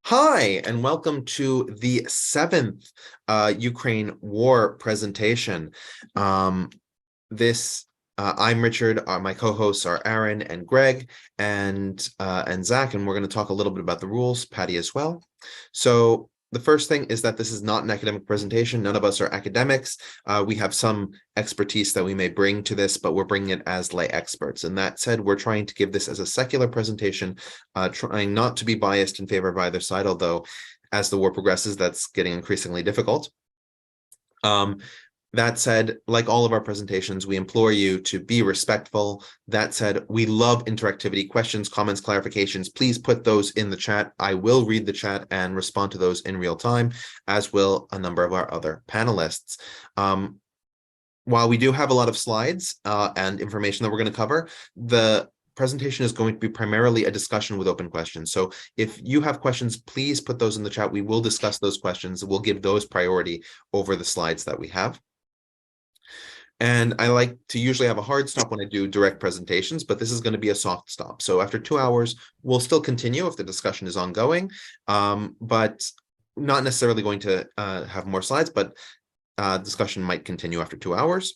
Hi, and welcome to the seventh Ukraine war presentation. Um, I'm Richard. My co-hosts are Aaron and Greg and Zach, and we're going to talk a little bit about the rules. Patty as well. So the first thing is that this is not an academic presentation. None of us are academics. We have some expertise that we may bring to this, but we're bringing it as lay experts. And that said, we're trying to give this as a secular presentation, trying not to be biased in favor of either side, although as the war progresses, that's getting increasingly difficult. That said, like all of our presentations, we implore you to be respectful. That said, we love interactivity, questions, comments, clarifications. Please put those in the chat. I will read the chat and respond to those in real time, as will a number of our other panelists. While we do have a lot of slides and information that we're going to cover, the presentation is going to be primarily a discussion with open questions. So if you have questions, please put those in the chat. We will discuss those questions. We'll give those priority over the slides that we have. And I like to usually have a hard stop when I do direct presentations, but this is going to be a soft stop. So after 2 hours, we'll still continue if the discussion is ongoing, but not necessarily going to have more slides, but discussion might continue after 2 hours.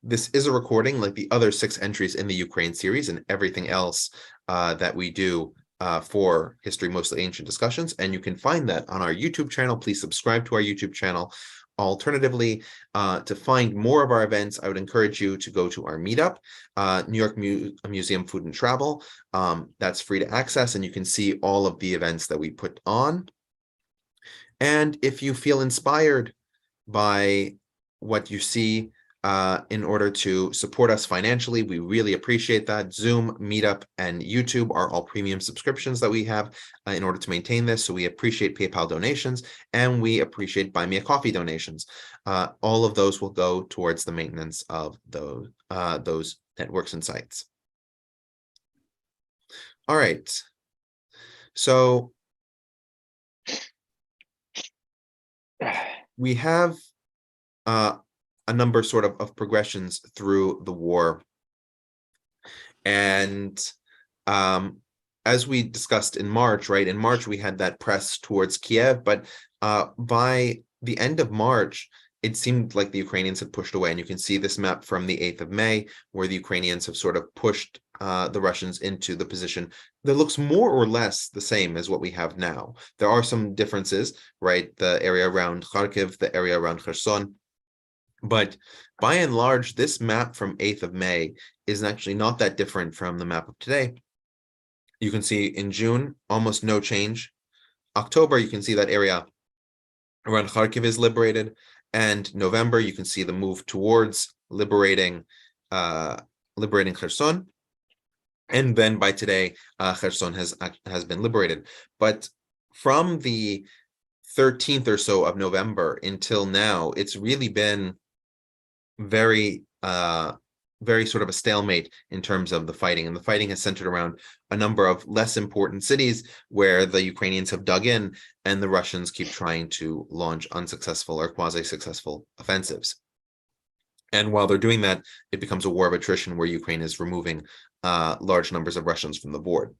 This is a recording like the other 6 entries in the Ukraine series and everything else that we do for History Mostly Ancient Discussions. And you can find that on our YouTube channel. Please subscribe to our YouTube channel. Alternatively, to find more of our events, I would encourage you to go to our meetup, New York Museum Food and Travel. That's free to access, and you can see all of the events that we put on. And if you feel inspired by what you see, in order to support us financially, we really appreciate that. Zoom, Meetup, and YouTube are all premium subscriptions that we have in order to maintain this. So we appreciate PayPal donations, and we appreciate Buy Me a Coffee donations. All of those will go towards the maintenance of those networks and sites. All right. So we have a number sort of progressions through the war. And as we discussed in March, right? In March, we had that press towards Kiev, but by the end of March, it seemed like the Ukrainians had pushed away. And you can see this map from the 8th of May, where the Ukrainians have sort of pushed the Russians into the position that looks more or less the same as what we have now. There are some differences, right? The area around Kharkiv, the area around Kherson. But by and large, this map from 8th of May is actually not that different from the map of today. You can see in June, almost no change. October, you can see that area around Kharkiv is liberated. And November, you can see the move towards liberating Kherson. And then by today, Kherson has been liberated. But from the 13th or so of November until now, it's really been very sort of a stalemate in terms of the fighting, and the fighting has centered around a number of less important cities where the Ukrainians have dug in and the Russians keep trying to launch unsuccessful or quasi-successful offensives. And while they're doing that, it becomes a war of attrition where Ukraine is removing large numbers of Russians from the board.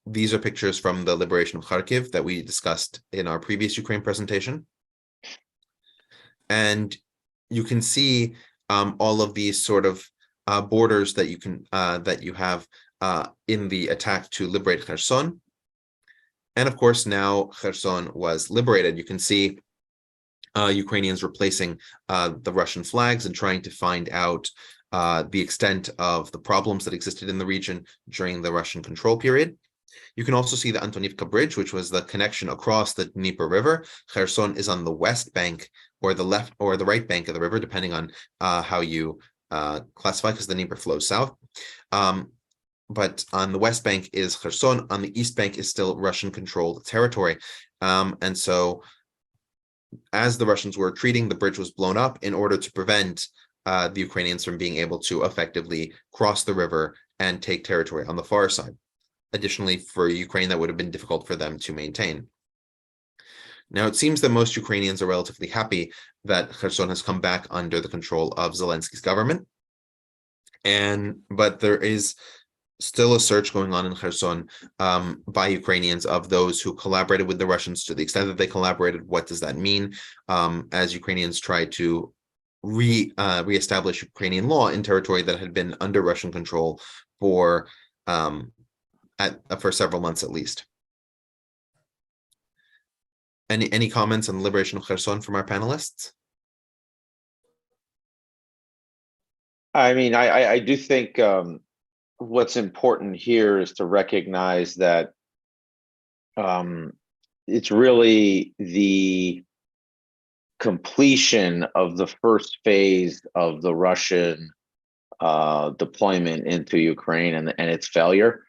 These are pictures from the liberation of Kharkiv that we discussed in our previous Ukraine presentation. And you can see all of these sort of borders that you have in the attack to liberate Kherson. And of course, now Kherson was liberated. You can see Ukrainians replacing the Russian flags and trying to find out the extent of the problems that existed in the region during the Russian control period. You can also see the Antonivka Bridge, which was the connection across the Dnieper River. Kherson is on the west bank or the left or the right bank of the river, depending on how you classify, because the Dnieper flows south. But on the west bank is Kherson. On the east bank is still Russian-controlled territory. And so as the Russians were retreating, the bridge was blown up in order to prevent the Ukrainians from being able to effectively cross the river and take territory on the far side. Additionally, for Ukraine, that would have been difficult for them to maintain. Now, it seems that most Ukrainians are relatively happy that Kherson has come back under the control of Zelensky's government. But there is still a search going on in Kherson by Ukrainians of those who collaborated with the Russians. To the extent that they collaborated, what does that mean? As Ukrainians try to reestablish Ukrainian law in territory that had been under Russian control for several months at least. Any comments on the liberation of Kherson from our panelists? I mean, I do think what's important here is to recognize that it's really the completion of the first phase of the Russian deployment into Ukraine and its failure,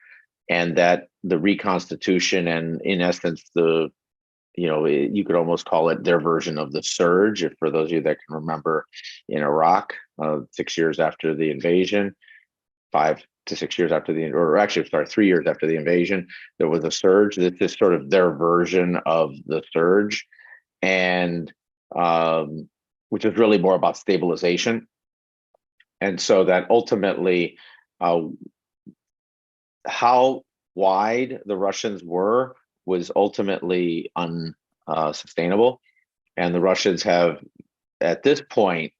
and that the reconstitution and, in essence, you could almost call it their version of the surge. If for those of you that can remember, in Iraq, 6 years after the invasion, 5 to 6 years after or actually, sorry, 3 years after the invasion, there was a surge. This is sort of their version of the surge, and which is really more about stabilization. And so that ultimately, how wide the Russians were was ultimately unsustainable. And the Russians have, at this point,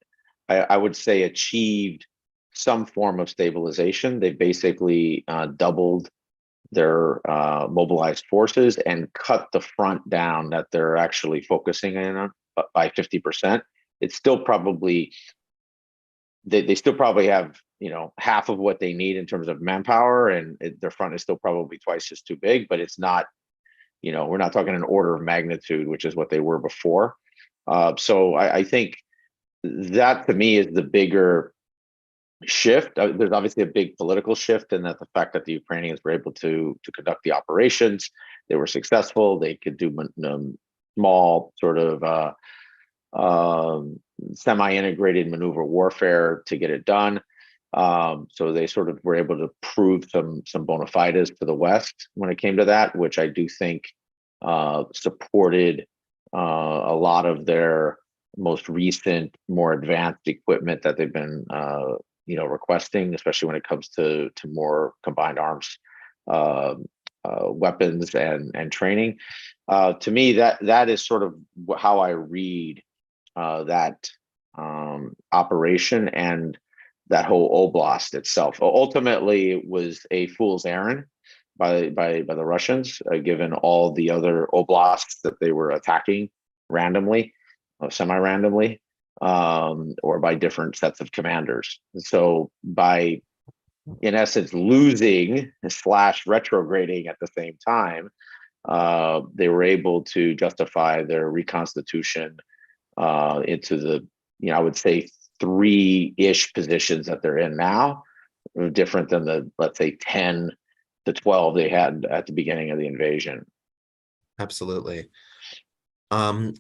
I would say, achieved some form of stabilization. They basically doubled their mobilized forces and cut the front down that they're actually focusing in on by 50%. It's still probably, they still probably have, half of what they need in terms of manpower, and their front is still probably twice as too big, but it's not, we're not talking an order of magnitude, which is what they were before. So I think that, to me, is the bigger shift. There's obviously a big political shift in that the fact that the Ukrainians were able to conduct the operations, they were successful. They could do small sort of semi-integrated maneuver warfare to get it done. So they sort of were able to prove some bona fides to the West when it came to that, which I do think supported a lot of their most recent, more advanced equipment that they've been requesting, especially when it comes to more combined arms weapons and training. To me, that is sort of how I read that operation and that whole oblast itself. Ultimately, it was a fool's errand by the Russians, given all the other oblasts that they were attacking randomly, semi-randomly, or by different sets of commanders. So by, in essence, losing / retrograding at the same time, they were able to justify their reconstitution into the, I would say, 3-ish positions that they're in now, different than the, let's say, 10 to 12 they had at the beginning of the invasion. Absolutely. Do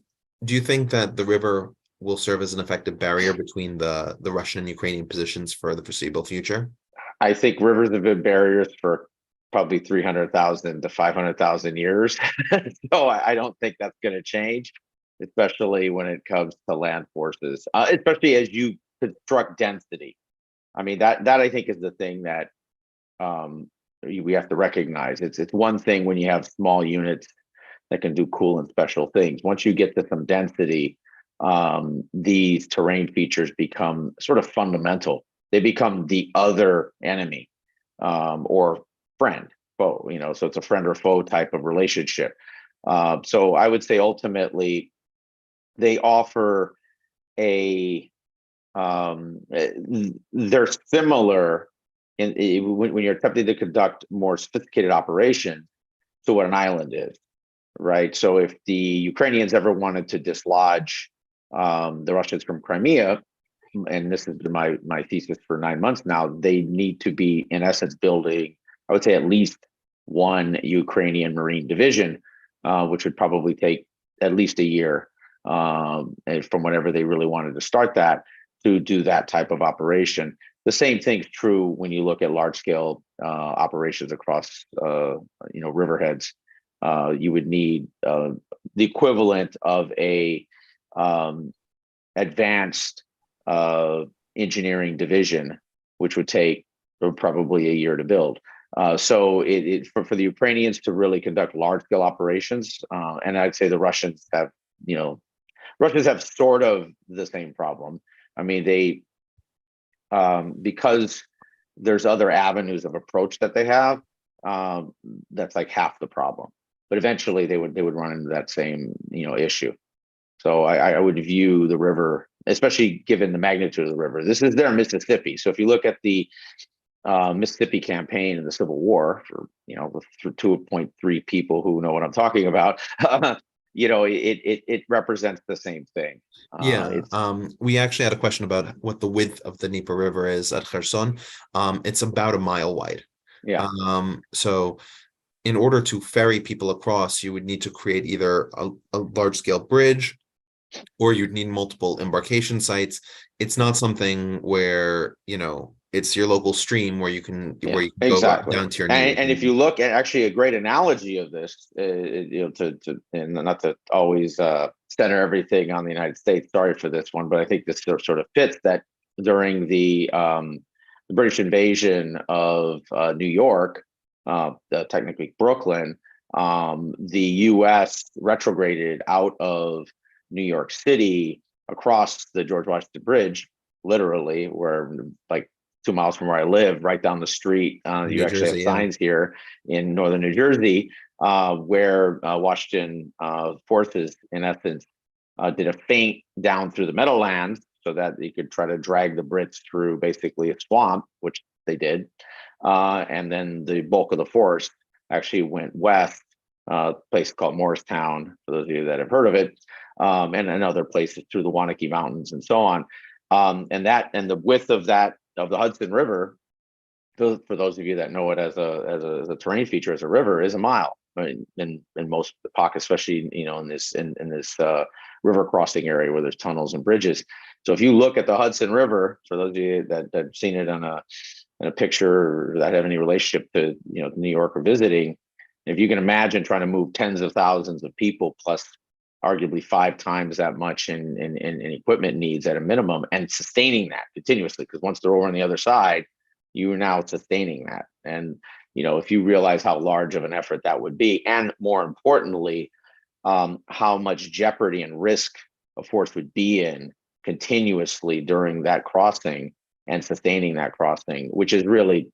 you think that the river will serve as an effective barrier between the Russian and Ukrainian positions for the foreseeable future? I think rivers have been barriers for probably 300,000 to 500,000 years. So I don't think that's going to change, especially when it comes to land forces, especially as you construct density. I mean, that I think is the thing that we have to recognize. It's one thing when you have small units that can do cool and special things. Once you get to some density, these terrain features become sort of fundamental. They become the other enemy, or friend, foe, so it's a friend or foe type of relationship. So I would say ultimately they offer they're similar when you're attempting to conduct more sophisticated operations to what an island is, right? So if the Ukrainians ever wanted to dislodge the Russians from Crimea, and this has been my thesis for 9 months now, they need to be, in essence, building, I would say, at least one Ukrainian Marine division, which would probably take at least a year from whenever they really wanted to start that, to do that type of operation. The same thing's true when you look at large-scale operations across, riverheads. You would need the equivalent of a advanced engineering division, which would take probably a year to build. So for the Ukrainians to really conduct large scale operations, and I'd say the Russians have, Russians have sort of the same problem. I mean, they because there's other avenues of approach that they have. That's like half the problem. But eventually, they would run into that same issue. So I would view the river, especially given the magnitude of the river. This is their Mississippi. So if you look at the Mississippi campaign in the Civil War, for for 2.3 people who know what I'm talking about, it represents the same thing. Yeah, we actually had a question about what the width of the Dnieper River is at Kherson. It's about a mile wide. Yeah. So in order to ferry people across, you would need to create either a large scale bridge, or you'd need multiple embarkation sites. It's not something where it's your local stream where you can go exactly down to your knees. And if you look at actually a great analogy of this, and not to always center everything on the United States. Sorry for this one, but I think this sort of fits that during the British invasion of New York, technically Brooklyn, the U.S. retrograded out of New York City across the George Washington Bridge, literally, where like 2 miles from where I live, right down the street. You actually have signs here in northern New Jersey, where Washington forces, in essence, did a feint down through the Meadowlands so that they could try to drag the Brits through basically a swamp, which they did. And then the bulk of the force actually went west, a place called Morristown, for those of you that have heard of it, and other places through the Wanakee Mountains and so on. And the width of the Hudson River, for those of you that know it as a terrain feature, as a river, is a mile. In most pockets, especially in this river crossing area where there's tunnels and bridges. So if you look at the Hudson River, for those of you that have seen it in a picture that have any relationship to New York or visiting, if you can imagine trying to move tens of thousands of people plus arguably 5 times that much in equipment needs at a minimum, and sustaining that continuously, because once they're over on the other side, you are now sustaining that. And if you realize how large of an effort that would be, and more importantly, how much jeopardy and risk a force would be in continuously during that crossing and sustaining that crossing, which is really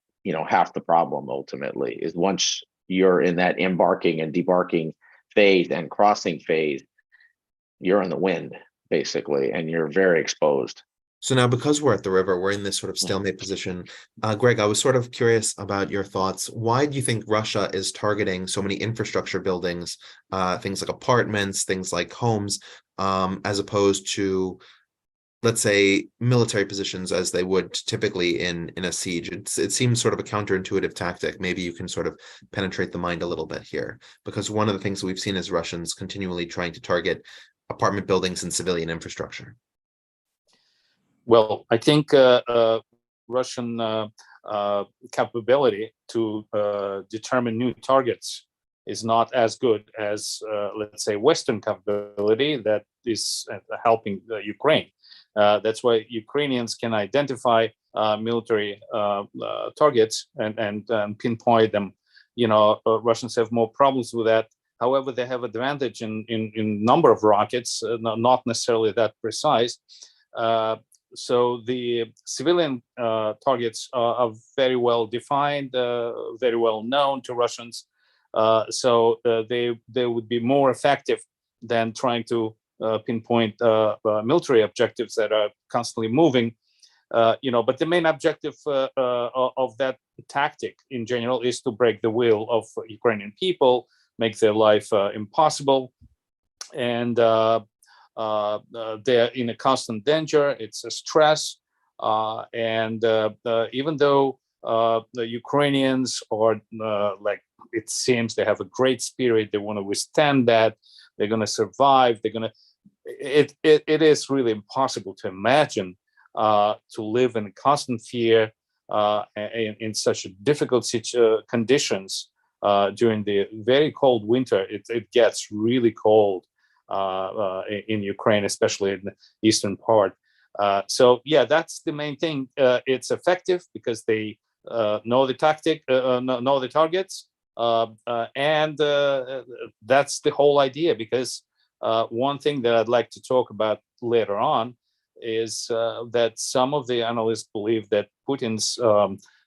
half the problem ultimately, is once you're in that embarking and debarking phase and crossing phase, you're in the wind basically, and you're very exposed. So now, because we're at the river, we're in this sort of stalemate position. Greg, I was sort of curious about your thoughts. Why do you think Russia is targeting so many infrastructure buildings, things like apartments, things like homes, as opposed to, let's say, military positions as they would typically in a siege? It seems sort of a counterintuitive tactic. Maybe you can sort of penetrate the mind a little bit here, because one of the things we've seen is Russians continually trying to target apartment buildings and civilian infrastructure. Well, I think Russian capability to determine new targets is not as good as, let's say, Western capability that is helping Ukraine. That's why Ukrainians can identify military targets and pinpoint them. Russians have more problems with that. However, they have advantage in number of rockets, not necessarily that precise. So the civilian targets are very well defined, very well known to Russians. So they would be more effective than trying to pinpoint military objectives that are constantly moving. But the main objective of that tactic in general is to break the will of Ukrainian people, make their life impossible, and they're in a constant danger. It's a stress, and even though the Ukrainians are it seems they have a great spirit, they want to withstand that, they're going to survive, it is really impossible to imagine to live in constant fear in such difficult conditions during the very cold winter. It gets really cold in Ukraine, especially in the eastern part. So yeah, that's the main thing. It's effective because they know the tactic, know the targets, and that's the whole idea. Because one thing that I'd like to talk about later on is that some of the analysts believe that Putin's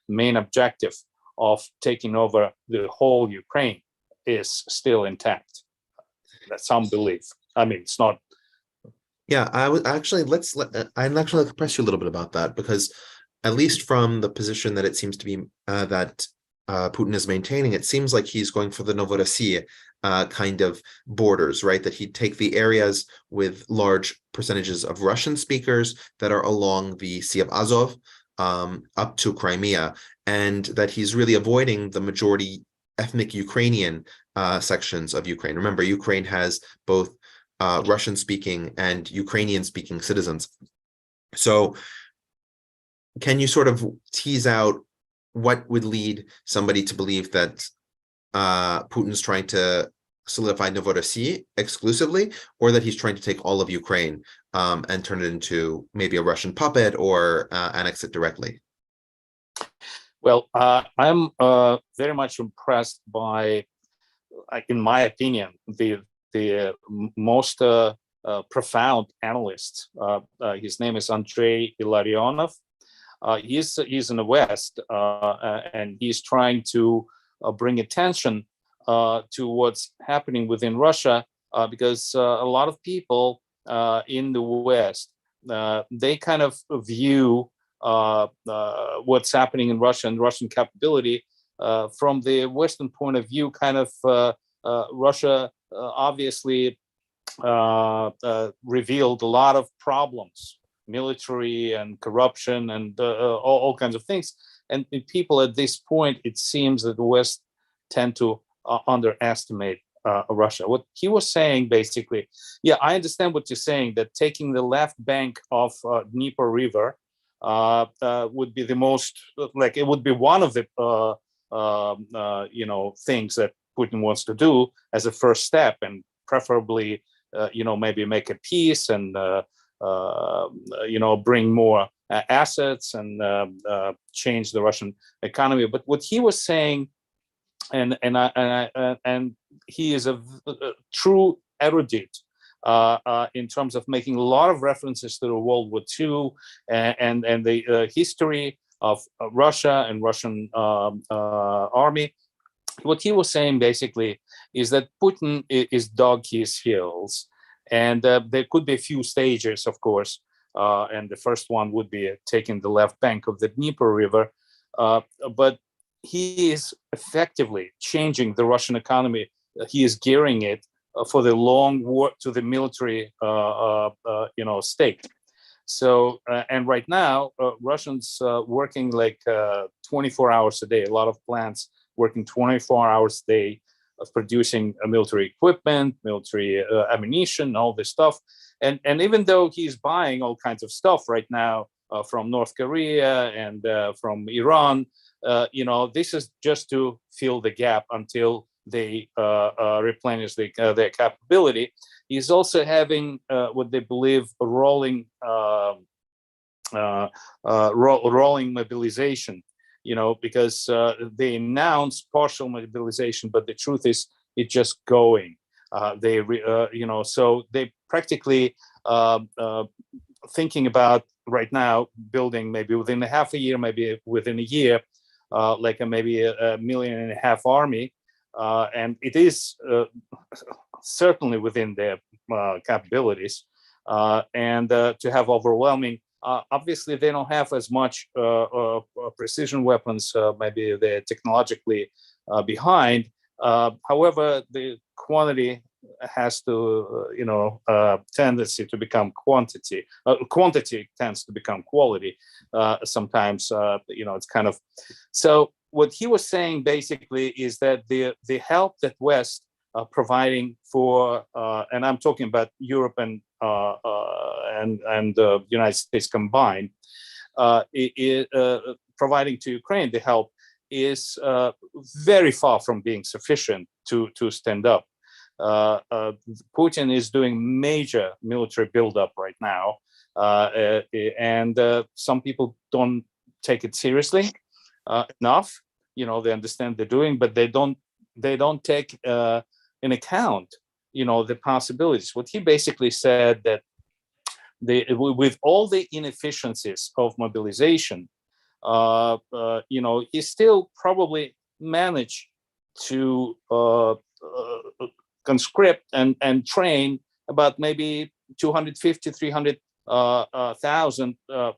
main objective of taking over the whole Ukraine is still intact. That's some belief. I mean, it's not. Yeah, I would actually I'd actually like to press you a little bit about that, because at least from the position that it seems to be that Putin is maintaining, it seems like he's going for the Novorossiya kind of borders, right? That he'd take the areas with large percentages of Russian speakers that are along the Sea of Azov up to Crimea, and that he's really avoiding the majority ethnic Ukrainian sections of Ukraine. Remember, Ukraine has both Russian-speaking and Ukrainian-speaking citizens. So can you sort of tease out what would lead somebody to believe that Putin's trying to solidify Novorossiya exclusively, or that he's trying to take all of Ukraine and turn it into maybe a Russian puppet or annex it directly? Well, I'm very much impressed by, in my opinion, the most profound analyst. His name is Andrei Ilarionov. He's in the West, and he's trying to bring attention to what's happening within Russia, because a lot of people in the West, they kind of view what's happening in Russia and Russian capability from the Western point of view. Kind of Russia obviously revealed a lot of problems, military and corruption and all kinds of things. And people at this point, it seems that the West tend to underestimate Russia. What he was saying, basically, yeah, I understand what you're saying, that taking the left bank of Dnieper River would be the most, like, it would be one of the things that Putin wants to do as a first step, and preferably maybe make a peace and bring more assets and change the Russian economy. But what he was saying, and he is a true erudite in terms of making a lot of references to the World War II and the history of Russia and Russian army. What he was saying basically is that Putin is dug his heels, and there could be a few stages, of course, and the first one would be taking the left bank of the Dnieper River, but he is effectively changing the Russian economy. He is gearing it for the long war to the military, state. So, and right now, Russians working like 24 hours a day. A lot of plants working 24 hours a day of producing military equipment, military ammunition, all this stuff. And even though he's buying all kinds of stuff right now from North Korea and from Iran, this is just to fill the gap until they replenish their capability. He's also having what they believe a rolling mobilization, because they announce partial mobilization, but the truth is it's just going. So they practically thinking about right now building maybe within a half a year, maybe within a year, maybe a 1.5 million army. And it is certainly within their capabilities, and to have overwhelming. Obviously, they don't have as much precision weapons. Maybe they're technologically behind. However, the quantity has to, tendency to become quantity. Quantity tends to become quality. Sometimes, it's kind of. So what he was saying basically is that the help that West providing for, and I'm talking about Europe and the United States combined, providing to Ukraine the help is very far from being sufficient to stand up. Putin is doing major military buildup right now, and some people don't take it seriously. enough. They understand they're doing, but they don't take in account, the possibilities. What he basically said that with all the inefficiencies of mobilization, he still probably managed to conscript and train about maybe 250, 300,000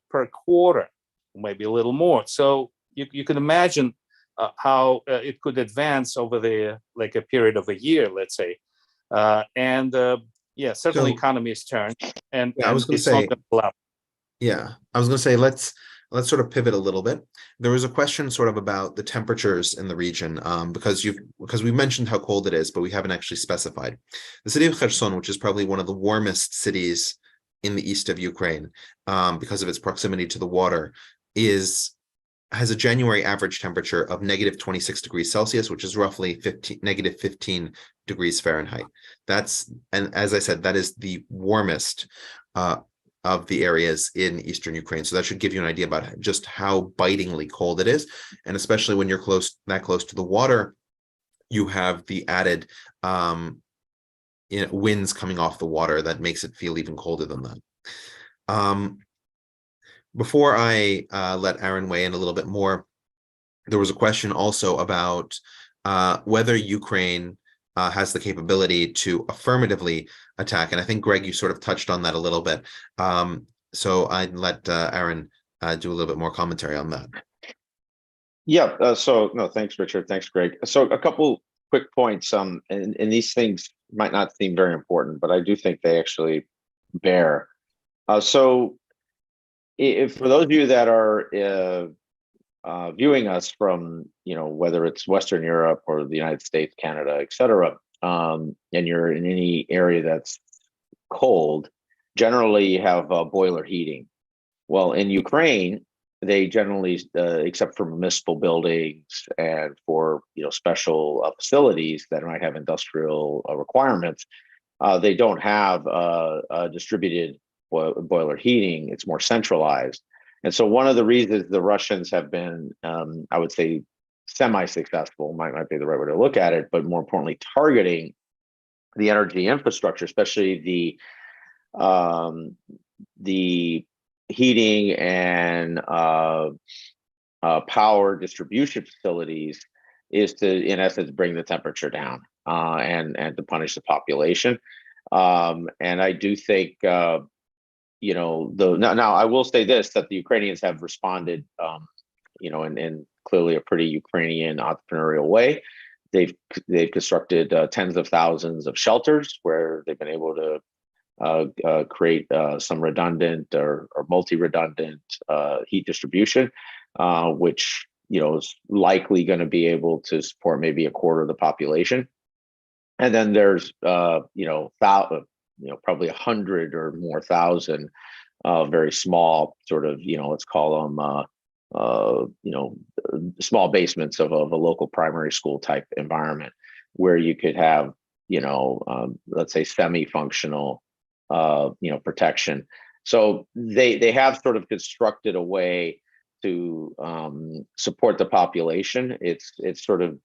per quarter, maybe a little more. So you can imagine how it could advance over a period of a year, let's say. Certainly So, economy is turned, and I was going to it's not say, going to allow. let's sort of pivot a little bit. There was a question sort of about the temperatures in the region, because we mentioned how cold it is, but we haven't actually specified. The city of Kherson, which is probably one of the warmest cities in the east of Ukraine, because of its proximity to the water, has a January average temperature of negative 26 degrees Celsius, which is roughly negative 15 degrees Fahrenheit. And as I said, that is the warmest of the areas in eastern Ukraine. So that should give you an idea about just how bitingly cold it is. And especially when you're that close to the water, you have the added winds coming off the water that makes it feel even colder than that. Before I let Aaron weigh in a little bit more, there was a question also about whether Ukraine has the capability to affirmatively attack. And I think, Greg, you sort of touched on that a little bit. So I'd let Aaron do a little bit more commentary on that. Yeah. No, thanks, Richard. Thanks, Greg. So a couple quick points. And these things might not seem very important, but I do think they actually bear. So if for those of you that are viewing us from, whether it's Western Europe or the United States, Canada, et cetera, and you're in any area that's cold, generally you have boiler heating. Well, in Ukraine, they generally, except for municipal buildings and for special facilities that might have industrial requirements, they don't have distributed boiler heating. It's more centralized. And so one of the reasons the Russians have been, I would say, semi-successful, might be the right way to look at it, but more importantly, targeting the energy infrastructure, especially the heating and power distribution facilities, is to, in essence, bring the temperature down and to punish the population. And I do think, now I will say this, that the Ukrainians have responded, in clearly a pretty Ukrainian entrepreneurial way. They've constructed tens of thousands of shelters where they've been able to create some redundant or multi-redundant heat distribution, which is likely going to be able to support maybe a quarter of the population. And then there's probably 100 or more thousand very small sort of, let's call them small basements of a local primary school type environment, where you could have let's say semi-functional protection. So they have sort of constructed a way to support the population. It's sort of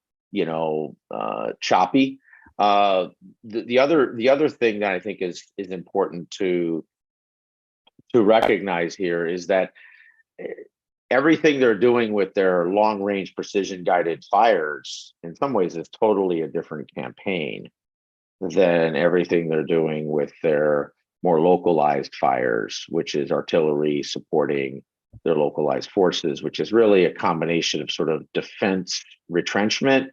choppy. The other thing that I think is important to recognize here is that everything they're doing with their long-range precision-guided fires, in some ways, is totally a different campaign than everything they're doing with their more localized fires, which is artillery supporting their localized forces, which is really a combination of sort of defense retrenchment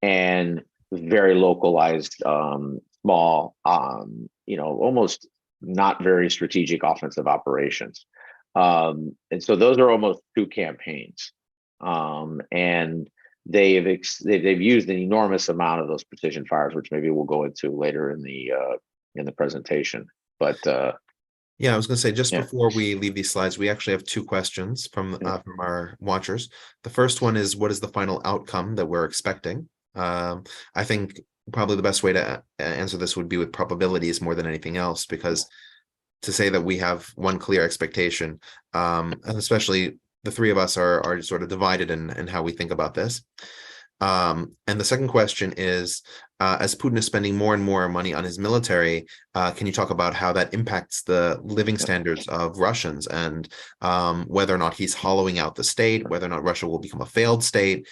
and very localized, small, almost not very strategic offensive operations. And so those are almost two campaigns. And they've used an enormous amount of those precision fires, which maybe we'll go into later in the presentation. But yeah, I was going to say, just before we leave these slides, we actually have two questions from our watchers. The first one is, what is the final outcome that we're expecting? I think probably the best way to answer this would be with probabilities more than anything else, because to say that we have one clear expectation, and especially the three of us are sort of divided in how we think about this. And the second question is, as Putin is spending more and more money on his military, can you talk about how that impacts the living standards of Russians, and whether or not he's hollowing out the state, whether or not Russia will become a failed state,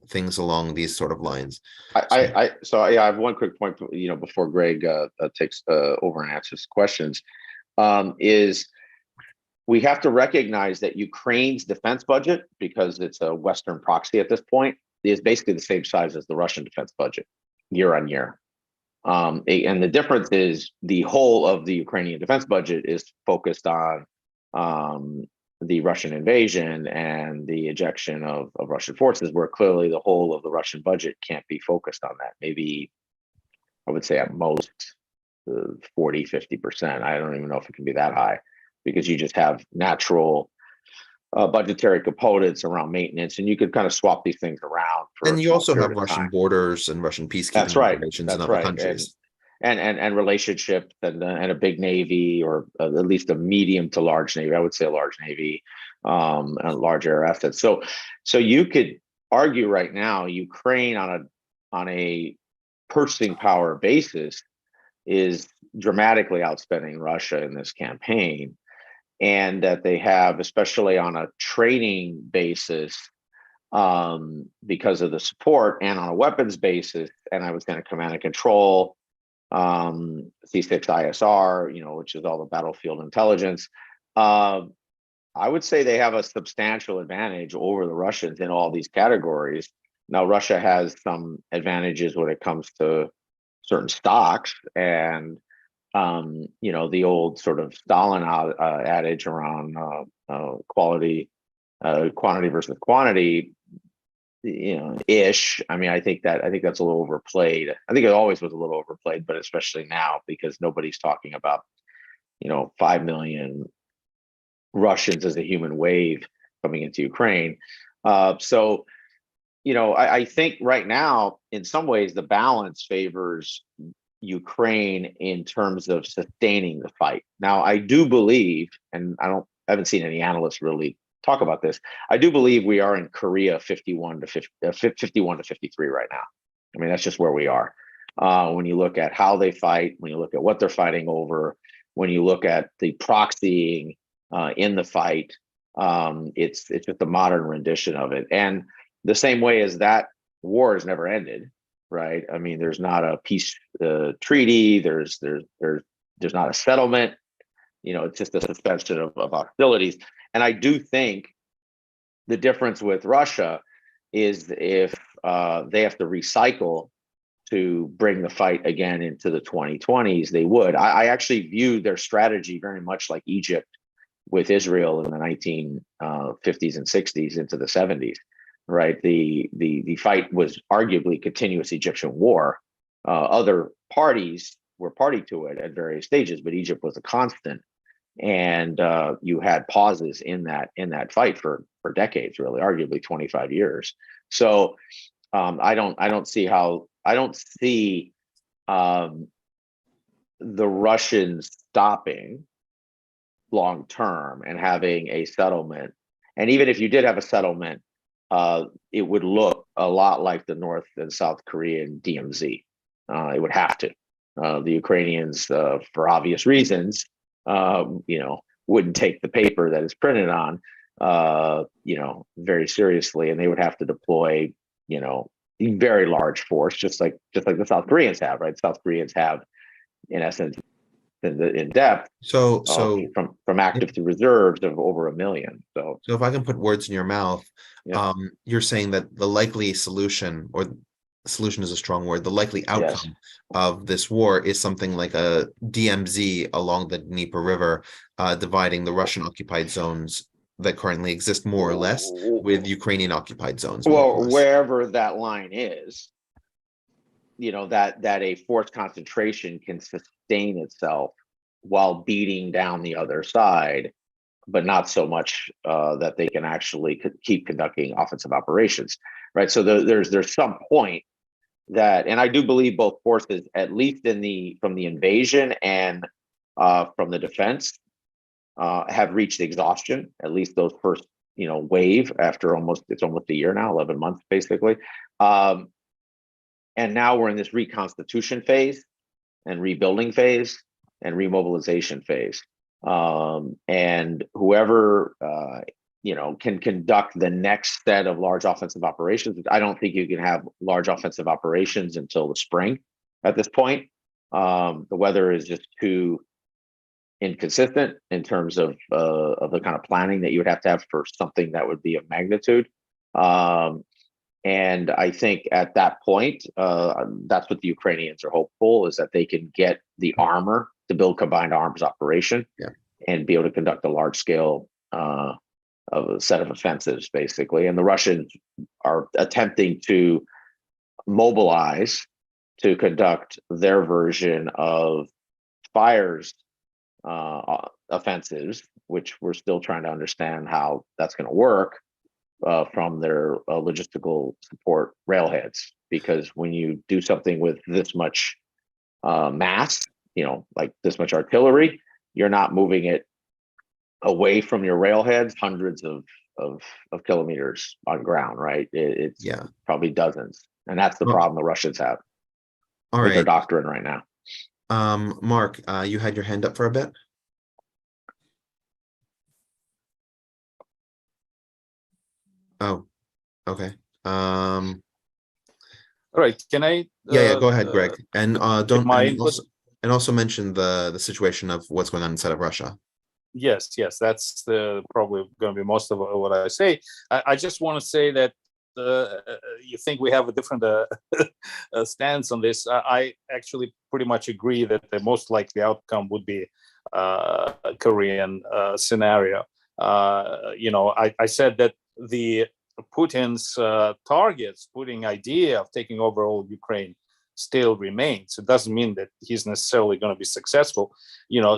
things along these sort of lines. So I have one quick point, before Greg takes over and answers questions, is we have to recognize that Ukraine's defense budget, because it's a Western proxy at this point, is basically the same size as the Russian defense budget year on year. And the difference is the whole of the Ukrainian defense budget is focused on the Russian invasion and the ejection of Russian forces, where clearly the whole of the Russian budget can't be focused on that. Maybe I would say at most 40, 50%. I don't even know if it can be that high, because you just have natural budgetary components around maintenance, and you could kind of swap these things around. And you also have Russian borders and Russian peacekeeping operations in other countries. And relationships and a big navy, or at least a medium to large navy. I would say a large navy, and large air assets. So you could argue right now, Ukraine on a purchasing power basis is dramatically outspending Russia in this campaign, and that they have, especially on a training basis, because of the support, and on a weapons basis, and I was going to command and control, C6ISR, which is all the battlefield intelligence. I would say they have a substantial advantage over the Russians in all these categories. Now, Russia has some advantages when it comes to certain stocks, and the old sort of Stalin adage around quantity versus quantity, ish. I mean, I think that's a little overplayed. I think it always was a little overplayed, but especially now, because nobody's talking about 5 million Russians as a human wave coming into Ukraine. So I think right now, in some ways, the balance favors Ukraine in terms of sustaining the fight. Now, I do believe, and I haven't seen any analysts really talk about this, I do believe we are in Korea 51 to 53 right now. I mean, that's just where we are. When you look at how they fight, when you look at what they're fighting over, when you look at the proxying in the fight, it's just a modern rendition of it. And the same way as that war has never ended, right? I mean, there's not a peace treaty. There's not a settlement. It's just a suspension of hostilities. And I do think the difference with Russia is if they have to recycle to bring the fight again into the 2020s, they would. I actually view their strategy very much like Egypt with Israel in the 1950s and 60s into the 70s. Right, the fight was arguably continuous Egyptian war. Other parties were party to it at various stages, but Egypt was a constant, and you had pauses in that fight for decades, really, arguably 25 years. So I don't see the Russians stopping long term and having a settlement. And even if you did have a settlement, it would look a lot like the North and South Korean DMZ. It would have to. The Ukrainians, for obvious reasons, wouldn't take the paper that it's printed on, very seriously, and they would have to deploy, a very large force, just like the South Koreans have, right? South Koreans have, in essence, in depth, so from active to reserves of over 1 million. So if I can put words in your mouth, yeah. You're saying that the likely solution, or solution is a strong word, the likely outcome of this war is something like a DMZ along the Dnieper River, dividing the Russian occupied zones that currently exist more or less with Ukrainian occupied zones. Well, wherever that line is, that a force concentration can sustain itself while beating down the other side, but not so much that they can actually keep conducting offensive operations, right? So there's some point that, and I do believe both forces, at least from the invasion and from the defense, have reached exhaustion. At least those first wave after it's almost a year now, 11 months basically. And now we're in this reconstitution phase and rebuilding phase and remobilization phase. And whoever can conduct the next set of large offensive operations. I don't think you can have large offensive operations until the spring at this point. The weather is just too inconsistent in terms of the kind of planning that you would have to have for something that would be of magnitude. And I think at that point, that's what the Ukrainians are hopeful, is that they can get the armor to build combined arms operation and be able to conduct a large scale of a set of offensives, basically. And the Russians are attempting to mobilize to conduct their version of fires offensives, which we're still trying to understand how that's going to work from their logistical support railheads. Because when you do something with this much mass, like this much artillery, you're not moving it away from your railheads hundreds of kilometers on ground, right? It's probably dozens, and that's the problem the Russians have with their doctrine right now. Mark, you had your hand up for a bit. Oh, okay. All right. Can I? Go ahead, Greg. And also mention the situation of what's going on inside of Russia. Yes, that's probably going to be most of what I say. I just want to say that you think we have a different stance on this. I actually pretty much agree that the most likely outcome would be a Korean scenario. I said that the Putin's Putin idea of taking over all Ukraine still remains. It doesn't mean that he's necessarily going to be successful.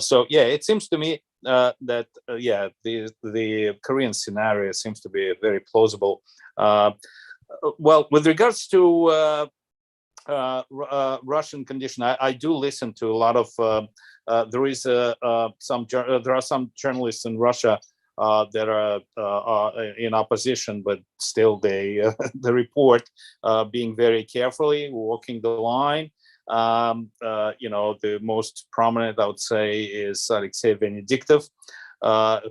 So it seems to me that the Korean scenario seems to be very plausible. Well, with regards to Russian condition, I do listen to a lot of. There are some journalists in Russia that are in opposition, but still they report being very carefully walking the line. The most prominent, I would say, is Alexei Venediktov,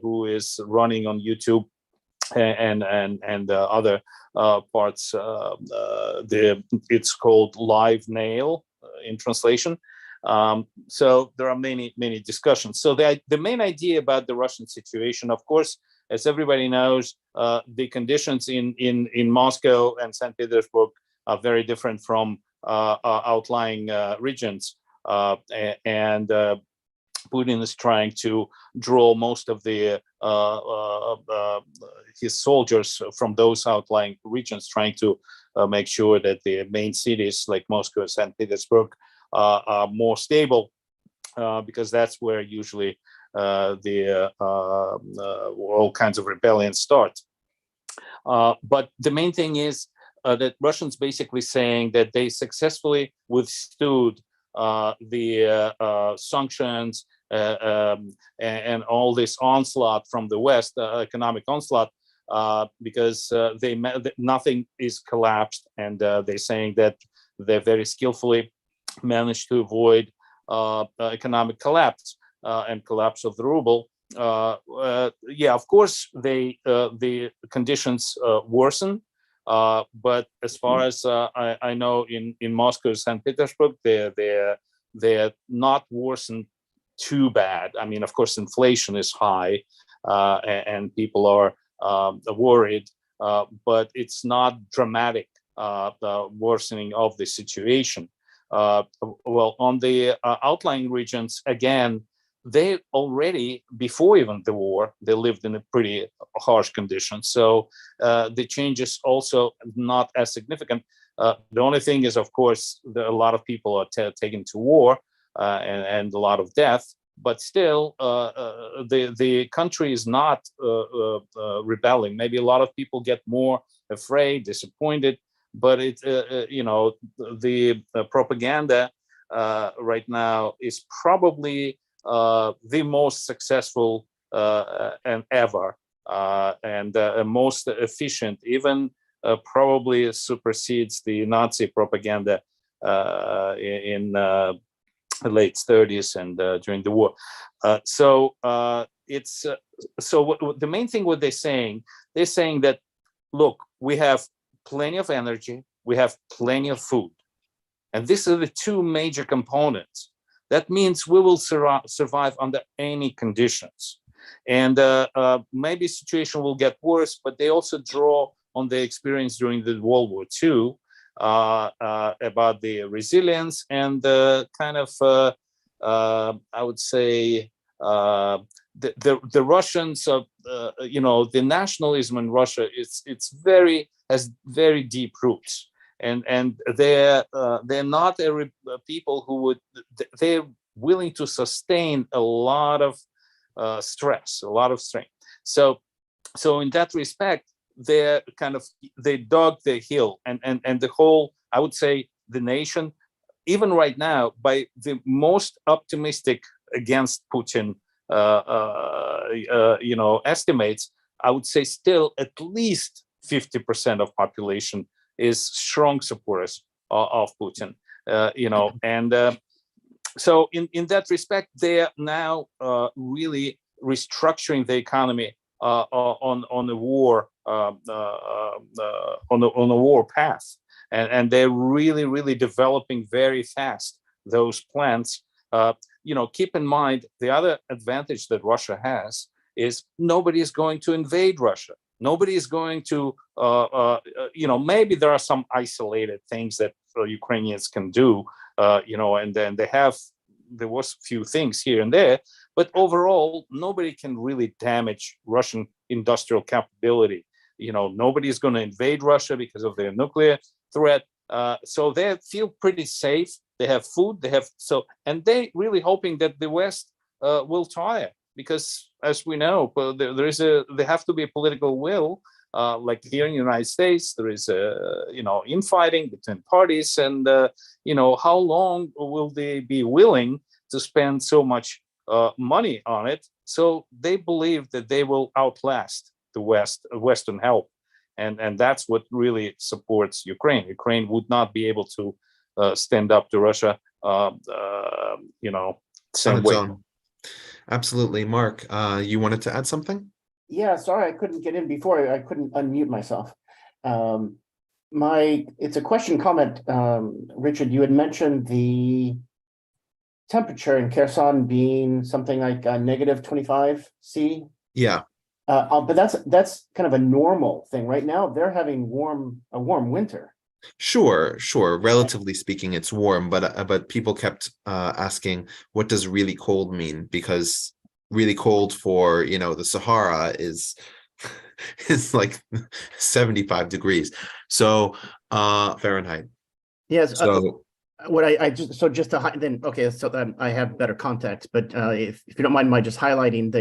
who is running on YouTube and other parts. It's called Live Nail in translation. So there are many discussions. So the main idea about the Russian situation, of course, as everybody knows, the conditions in Moscow and St. Petersburg are very different from outlying regions, and Putin is trying to draw most of his soldiers from those outlying regions, trying to make sure that the main cities like Moscow and St. Petersburg are more stable, because that's where usually all kinds of rebellions start. But the main thing is that Russians basically saying that they successfully withstood the sanctions and all this onslaught from the West, economic onslaught, because nothing is collapsed, and they're saying that they very skillfully managed to avoid economic collapse and collapse of the ruble. Of course, the conditions worsen. But as far as I know, in Moscow, St. Petersburg, they're not worsened too bad. I mean, of course, inflation is high, and people are worried, but it's not dramatic, the worsening of the situation. Well, on the outlying regions, again, they already, before even the war, they lived in a pretty harsh condition. So the changes also not as significant. The only thing is, of course, a lot of people are taken to war and a lot of death. But still, the country is not rebelling. Maybe a lot of people get more afraid, disappointed. But the propaganda right now is probably the most successful and ever and most efficient, even probably supersedes the Nazi propaganda in the late 30s and during the war. So the main thing what they're saying that, look, we have plenty of energy, we have plenty of food, and these are the two major components. That means we will survive under any conditions. And maybe situation will get worse, but they also draw on the experience during the World War II about the resilience and the kind of, I would say, the Russians, the nationalism in Russia, has very deep roots. And they're not people who would, they're willing to sustain a lot of stress, a lot of strain. So in that respect, they dug their heel, and the whole, I would say, the nation, even right now, by the most optimistic against Putin, estimates, I would say still at least 50% of population is strong supporters of Putin, and so in that respect, they are now really restructuring the economy on a war path, and they're really developing very fast those plans. Keep in mind the other advantage that Russia has is nobody is going to invade Russia. Nobody is going to, maybe there are some isolated things that Ukrainians can do, and then there was a few things here and there, but overall, nobody can really damage Russian industrial capability. Nobody is going to invade Russia because of their nuclear threat. So they feel pretty safe. They have food. And they really hoping that the West will tire, because as we know, there have to be a political will. Like here in the United States, there is infighting between parties, and how long will they be willing to spend so much money on it? So they believe that they will outlast the Western help, and that's what really supports Ukraine. Ukraine would not be able to stand up to Russia, same way. Own. Absolutely, Mark. You wanted to add something? Yeah, sorry, I couldn't get in before. I couldn't unmute myself. It's a question comment. Richard, you had mentioned the temperature in Kherson being something like -25 C. Yeah. But that's kind of a normal thing. Right now, they're having a warm winter. Sure. Relatively speaking, it's warm, but people kept asking, what does really cold mean? Because really cold for the Sahara is like 75 degrees. So Fahrenheit. Yes. So what I just then okay, so that I have better context. But if you don't mind my just highlighting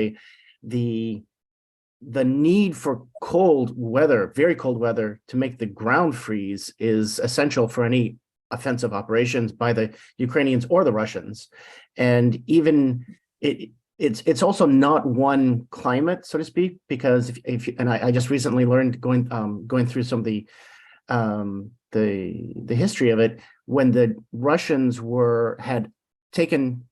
the need for cold weather, very cold weather, to make the ground freeze is essential for any offensive operations by the Ukrainians or the Russians. And even it's also not one climate, so to speak, because I just recently learned going through some of the history of it, when the Russians had taken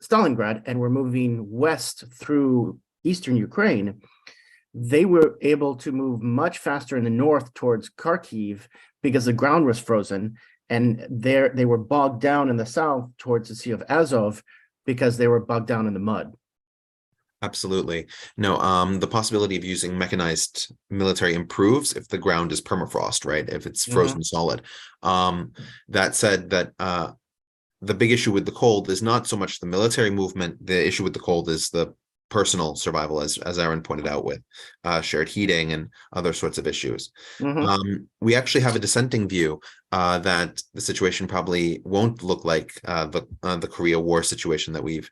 Stalingrad and were moving west through eastern Ukraine, they were able to move much faster in the north towards Kharkiv because the ground was frozen, and they were bogged down in the south towards the Sea of Azov because they were bogged down in the mud. Absolutely. No, the possibility of using mechanized military improves if the ground is permafrost, right? If it's frozen solid. That said, that the big issue with the cold is not so much the military movement. The issue with the cold is the personal survival, as Aaron pointed out, with shared heating and other sorts of issues. We actually have a dissenting view that the situation probably won't look like the Korea War situation that we've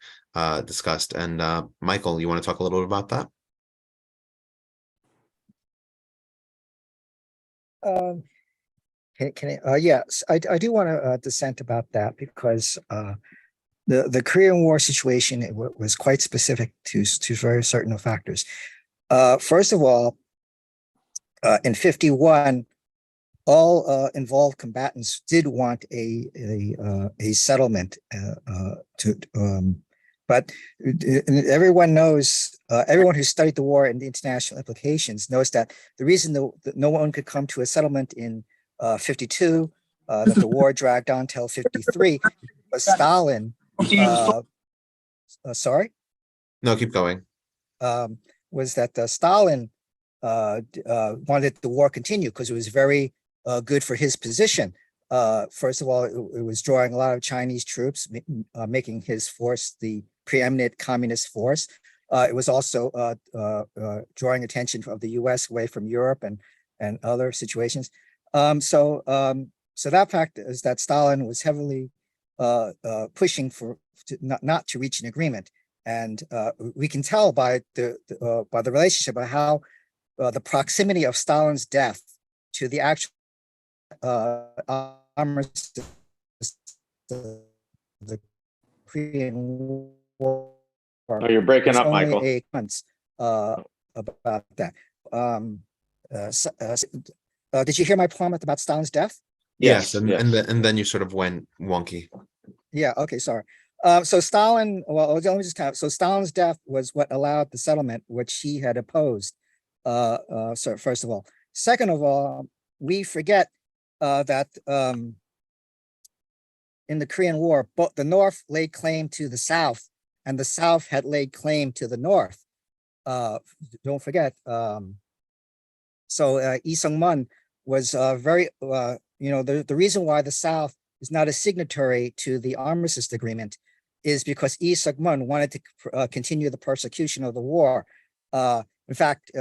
discussed. And Michael, you want to talk a little bit about that? Yes, I do want to dissent about that, because the Korean War situation was quite specific to very certain factors. First of all, in 51, all involved combatants did want a settlement but everyone knows, everyone who studied the war and the international implications knows that the reason that no one could come to a settlement in 52, that the war dragged on till 53, was Stalin. Sorry? No, keep going. Was that Stalin wanted the war continue because it was very good for his position. First of all, it was drawing a lot of Chinese troops, making his force the preeminent communist force. It was also drawing attention of the U.S. away from Europe and other situations. So that fact is that Stalin was heavily pushing for not to reach an agreement, and we can tell by the relationship of how the proximity of Stalin's death to the actual armistice, the Korean War. Oh, you're breaking up, only Michael. 8 months about that. Did you hear my comment about Stalin's death? Yes, Yes. and then you sort of went wonky. Yeah. Okay. Sorry. So Stalin. Well, let me just count. So Stalin's death was what allowed the settlement, which he had opposed. So first of all, second of all, we forget that in the Korean War, both the North laid claim to the South, and the South had laid claim to the North. Don't forget. So Lee Sung-mun was very, the reason why the South is not a signatory to the armistice agreement is because Lee Sung-mun wanted to continue the persecution of the war. In fact,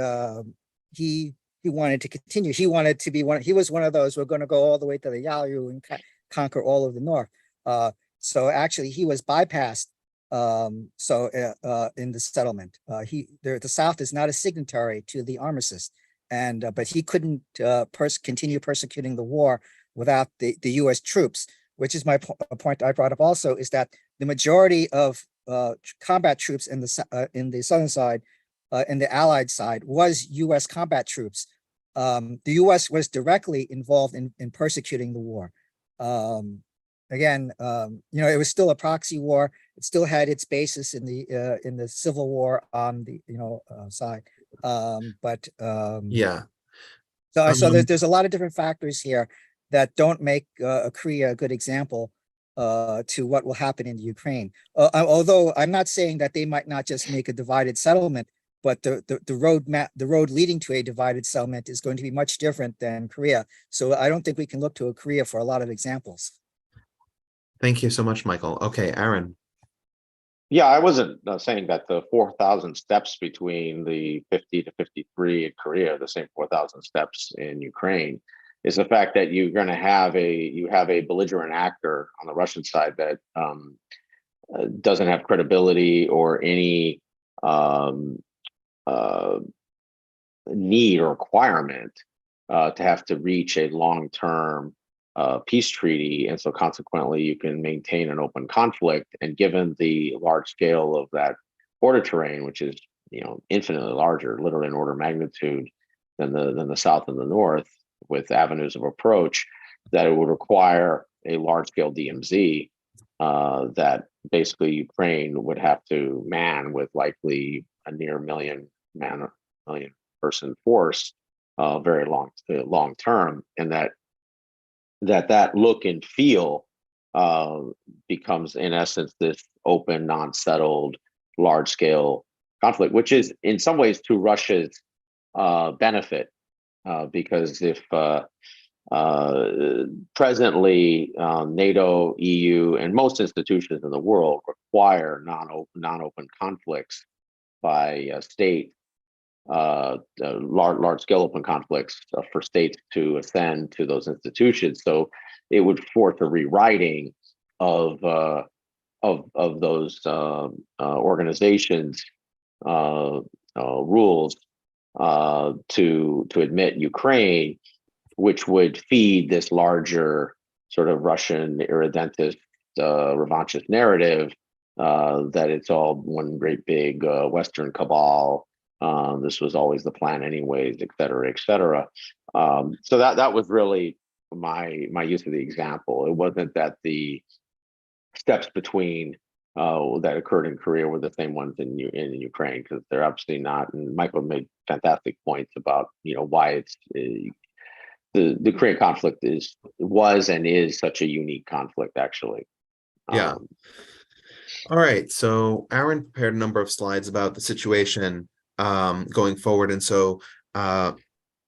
he wanted to continue. He wanted to be he was one of those who were going to go all the way to the Yalu and conquer all of the North. So actually he was bypassed. In the settlement, the South is not a signatory to the armistice, and but he couldn't continue persecuting the war without the U.S. troops, which is my point I brought up also, is that the majority of combat troops in the southern side, in the Allied side, was U.S. combat troops. The U.S. was directly involved in persecuting the war. Again, it was still a proxy war. It still had its basis in the civil war on the side. Yeah. So there's a lot of different factors here that don't make Korea a good example to what will happen in the Ukraine. Although I'm not saying that they might not just make a divided settlement, but the road leading to a divided settlement is going to be much different than Korea. So I don't think we can look to Korea for a lot of examples. Thank you so much, Michael. Okay, Aaron. Yeah, I wasn't saying that the 4,000 steps between the 50 to 53 in Korea, the same 4,000 steps in Ukraine, is the fact that you're going to have a belligerent actor on the Russian side that doesn't have credibility or any need or requirement to have to reach a long-term peace treaty, and so consequently you can maintain an open conflict. And given the large scale of that border terrain, which is infinitely larger, literally an order of magnitude than the South and the North, with avenues of approach, that it would require a large scale DMZ that basically Ukraine would have to man with likely a near million person force, very long term, and that look and feel becomes in essence this open, non-settled, large-scale conflict, which is in some ways to Russia's benefit, because if presently NATO, EU, and most institutions in the world require non-open conflicts by state, large-scale open conflicts for states to ascend to those institutions. So it would force a rewriting of those organizations' rules to admit Ukraine, which would feed this larger sort of Russian irredentist revanchist narrative that it's all one great big Western cabal This was always the plan anyways, et cetera, et cetera. So that was really my use of the example. It wasn't that the steps between that occurred in Korea were the same ones in Ukraine, because they're absolutely not. And Michael made fantastic points about why it's the Korean conflict was and is such a unique conflict, actually. Yeah. All right. So Aaron prepared a number of slides about the situation going forward, and so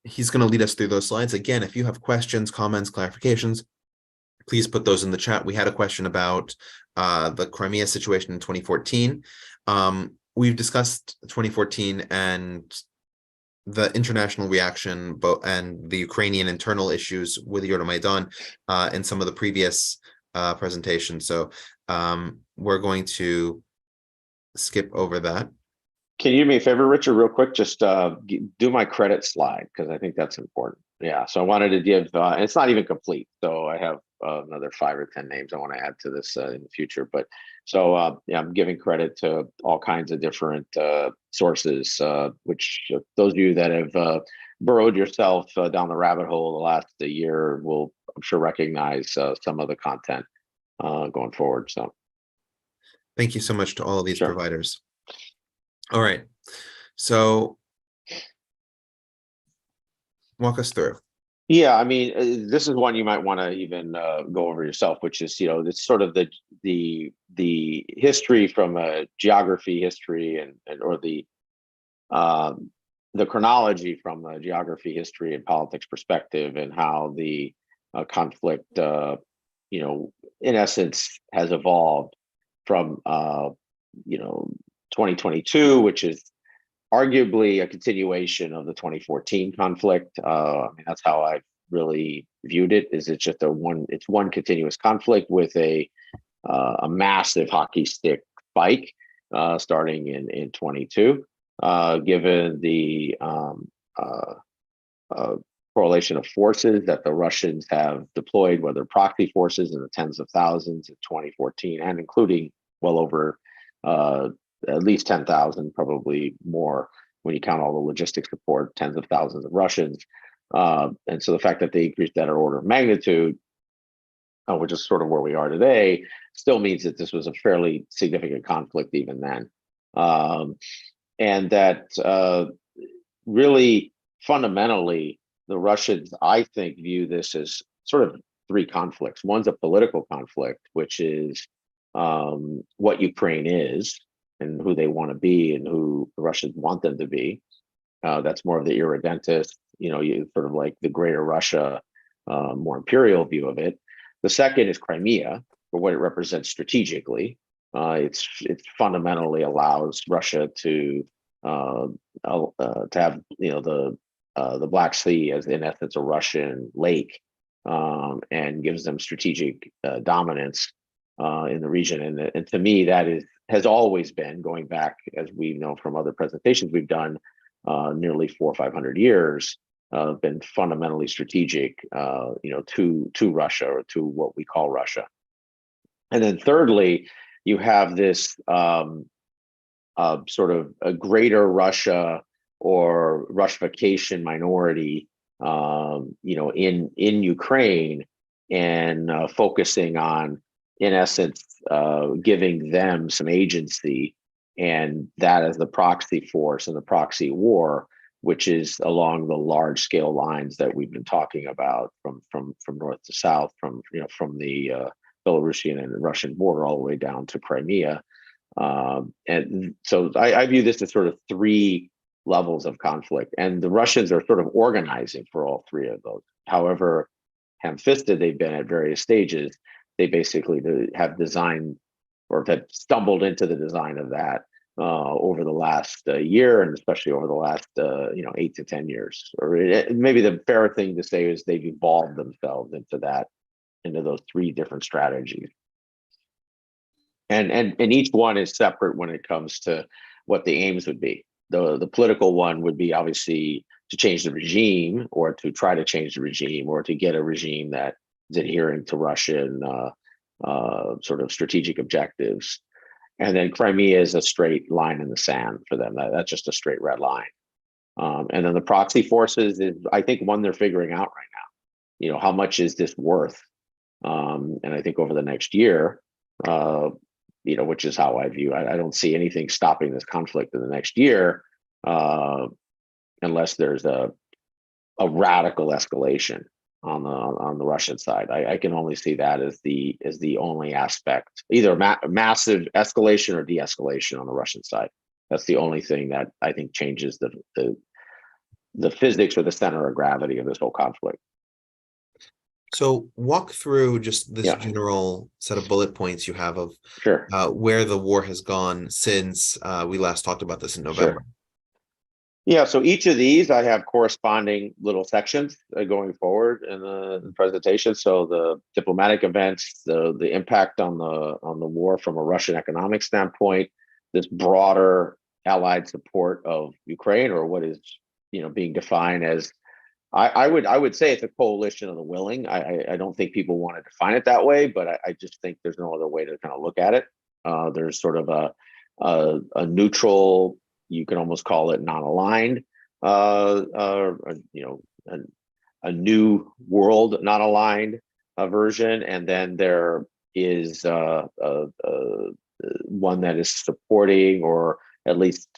he's going to lead us through those slides. Again, if you have questions, comments, clarifications, please put those in the chat. We had a question about the Crimea situation in 2014. We've discussed 2014 and the international reaction, and the Ukrainian internal issues with Euromaidan in some of the previous presentations. So we're going to skip over that. Can you do me a favor, Richard, real quick? Just do my credit slide, because I think that's important. Yeah, so I wanted to give, and it's not even complete, so I have another 5 or 10 names I want to add to this in the future. But so yeah, I'm giving credit to all kinds of different sources, which those of you that have burrowed yourself down the rabbit hole the last year will, I'm sure, recognize some of the content going forward. So thank you so much to all of these Sure. providers. All right, so walk us through. Yeah, I mean, this is one you might want to even go over yourself, which is, it's sort of the history from a geography history and or the chronology from a geography, history, and politics perspective, and how the conflict, in essence, has evolved from 2022, which is arguably a continuation of the 2014 conflict. I mean, that's how I really viewed it. Is it's just it's one continuous conflict with a massive hockey stick spike starting in 22, given the correlation of forces that the Russians have deployed, whether proxy forces in the tens of thousands in 2014, and including well over at least 10,000, probably more when you count all the logistic support, tens of thousands of Russians. And so the fact that they increased that order of magnitude, which is sort of where we are today, still means that this was a fairly significant conflict even then. And that really fundamentally, the Russians, I think, view this as sort of 3 conflicts. One's a political conflict, which is what Ukraine is and who they want to be and who the Russians want them to be. That's more of the irredentist, sort of like the greater Russia, more imperial view of it. The second is Crimea, for what it represents strategically. It fundamentally allows Russia to have the Black Sea as, in essence, a Russian lake, and gives them strategic dominance in the region. And to me, that has always been, going back, as we know from other presentations we've done, nearly 400 or 500 years, been fundamentally strategic, to Russia, or to what we call Russia. And then thirdly, you have this sort of a greater Russia or Russification minority, in Ukraine, and focusing on, in essence, giving them some agency, and that as the proxy force and the proxy war, which is along the large scale lines that we've been talking about, from north to south, from the Belarusian and Russian border all the way down to Crimea. And so I view this as sort of 3 levels of conflict, and the Russians are sort of organizing for all 3 of those. However ham-fisted they've been at various stages, they basically have designed, or have stumbled into the design of that over the last year, and especially over the last 8 to 10 years. Or maybe the fairer thing to say is they've evolved themselves into those 3 different strategies. And each one is separate when it comes to what the aims would be. The political one would be obviously to change the regime, or to try to change the regime, or to get a regime that is adhering to Russian sort of strategic objectives. And then Crimea is a straight line in the sand for them. That's just a straight red line. And then the proxy forces is, I think, one they're figuring out right now. You know, how much is this worth? And I think over the next year, you know, which is how I view. I don't see anything stopping this conflict in the next year, unless there's a radical escalation on the Russian side. I can only see that as the only aspect, either massive escalation or de-escalation on the Russian side. That's the only thing that I think changes the physics or the center of gravity of this whole conflict. So walk through just this Yeah. general set of bullet points you have of Sure. where the war has gone since we last talked about this in November. Sure. Yeah, so each of these I have corresponding little sections going forward in the presentation. So the diplomatic events, the impact on the war from a Russian economic standpoint, this broader allied support of Ukraine, or what is, you know, being defined as, I would say it's a coalition of the willing. I don't think people want to define it that way, but I just think there's no other way to kind of look at it. There's sort of a neutral, you can almost call it non-aligned, you know, a new world non-aligned version, and then there is one that is supporting, or at least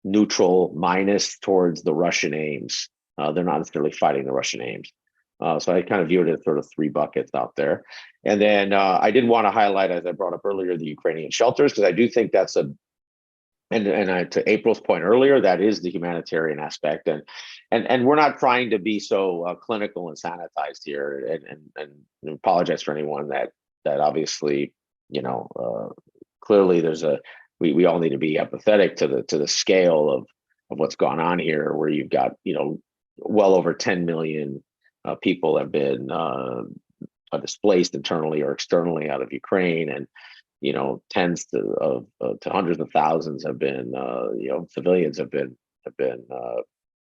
neutral minus, towards the Russian aims. They're not necessarily fighting the Russian aims. So I kind of view it as sort of three buckets out there. And then I did want to highlight, as I brought up earlier, the Ukrainian shelters, because I do think that's and to April's point earlier, that is the humanitarian aspect, and we're not trying to be so clinical and sanitized here, and apologize for anyone that obviously, you know, clearly there's we all need to be empathetic to the scale of what's gone on here, where you've got, you know, well over 10 million people have been displaced internally or externally out of Ukraine, and you know, tens to hundreds of thousands have been, you know, civilians have been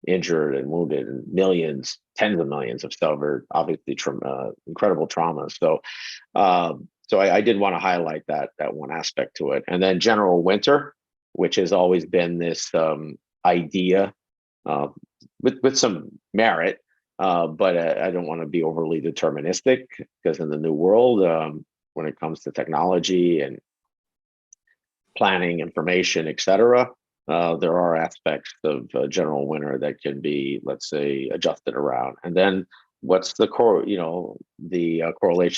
injured and wounded, and millions, tens of millions have suffered, obviously, incredible trauma. So, so I did want to highlight that one aspect to it, and then general winter, which has always been this idea with some merit, but I don't want to be overly deterministic, because in the new world, when it comes to technology and planning, information, etc., there are aspects of general winter that can be, let's say, adjusted around. And then what's the correlation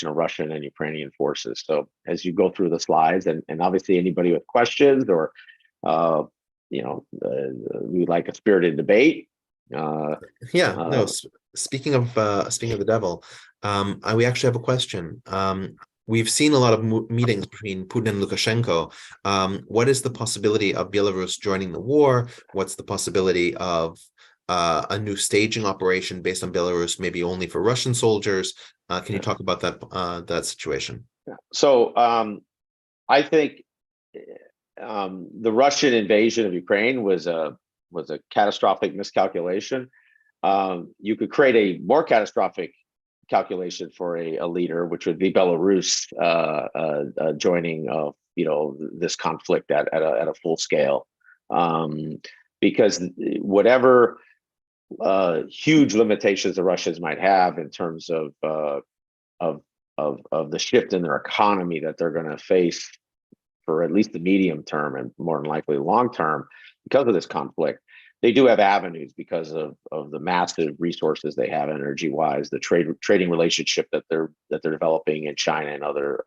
of Russian and Ukrainian forces? So as you go through the slides, and obviously anybody with questions, or you know, we like a spirited debate. Speaking of the devil, we actually have a question. We've seen a lot of meetings between Putin and Lukashenko. What is the possibility of Belarus joining the war? What's the possibility of a new staging operation based on Belarus, maybe only for Russian soldiers? Can you talk about that situation? So I think the Russian invasion of Ukraine was a catastrophic miscalculation. You could create a more catastrophic calculation for a leader, which would be Belarus joining you know, this conflict at a full scale, because whatever huge limitations the Russians might have in terms of the shift in their economy that they're going to face for at least the medium term, and more than likely long term, because of this conflict, they do have avenues because of the massive resources they have energy wise, the trading relationship that they're developing in China and other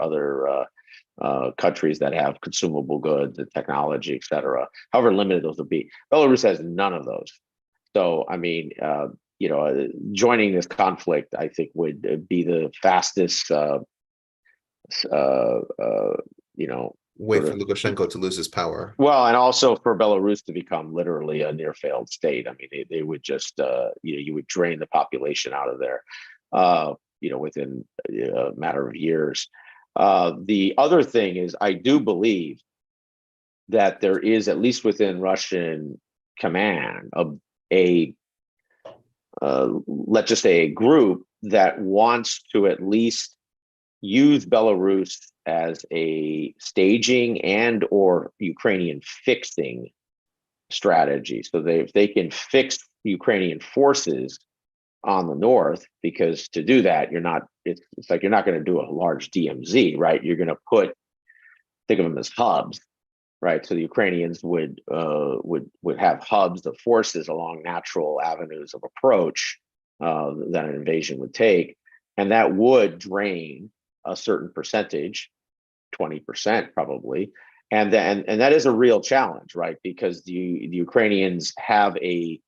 countries that have consumable goods and technology, et cetera. However limited those will be, Belarus has none of those. So I mean, you know, joining this conflict, I think, would be the fastest, you know, way for Lukashenko to lose his power. Well, and also for Belarus to become literally a near failed state. I mean, they would just, you know, you would drain the population out of there, you know, within a matter of years. The other thing is, I do believe that there is, at least within Russian command, let's just say a group that wants to at least use Belarus as a staging and or Ukrainian fixing strategy. So if they can fix Ukrainian forces on the north, because to do that, it's like you're not going to do a large DMZ, right? You're going to think of them as hubs, right? So the Ukrainians would have hubs of forces along natural avenues of approach that an invasion would take, and that would drain a certain percentage, 20% probably, and that is a real challenge, right? Because the Ukrainians have a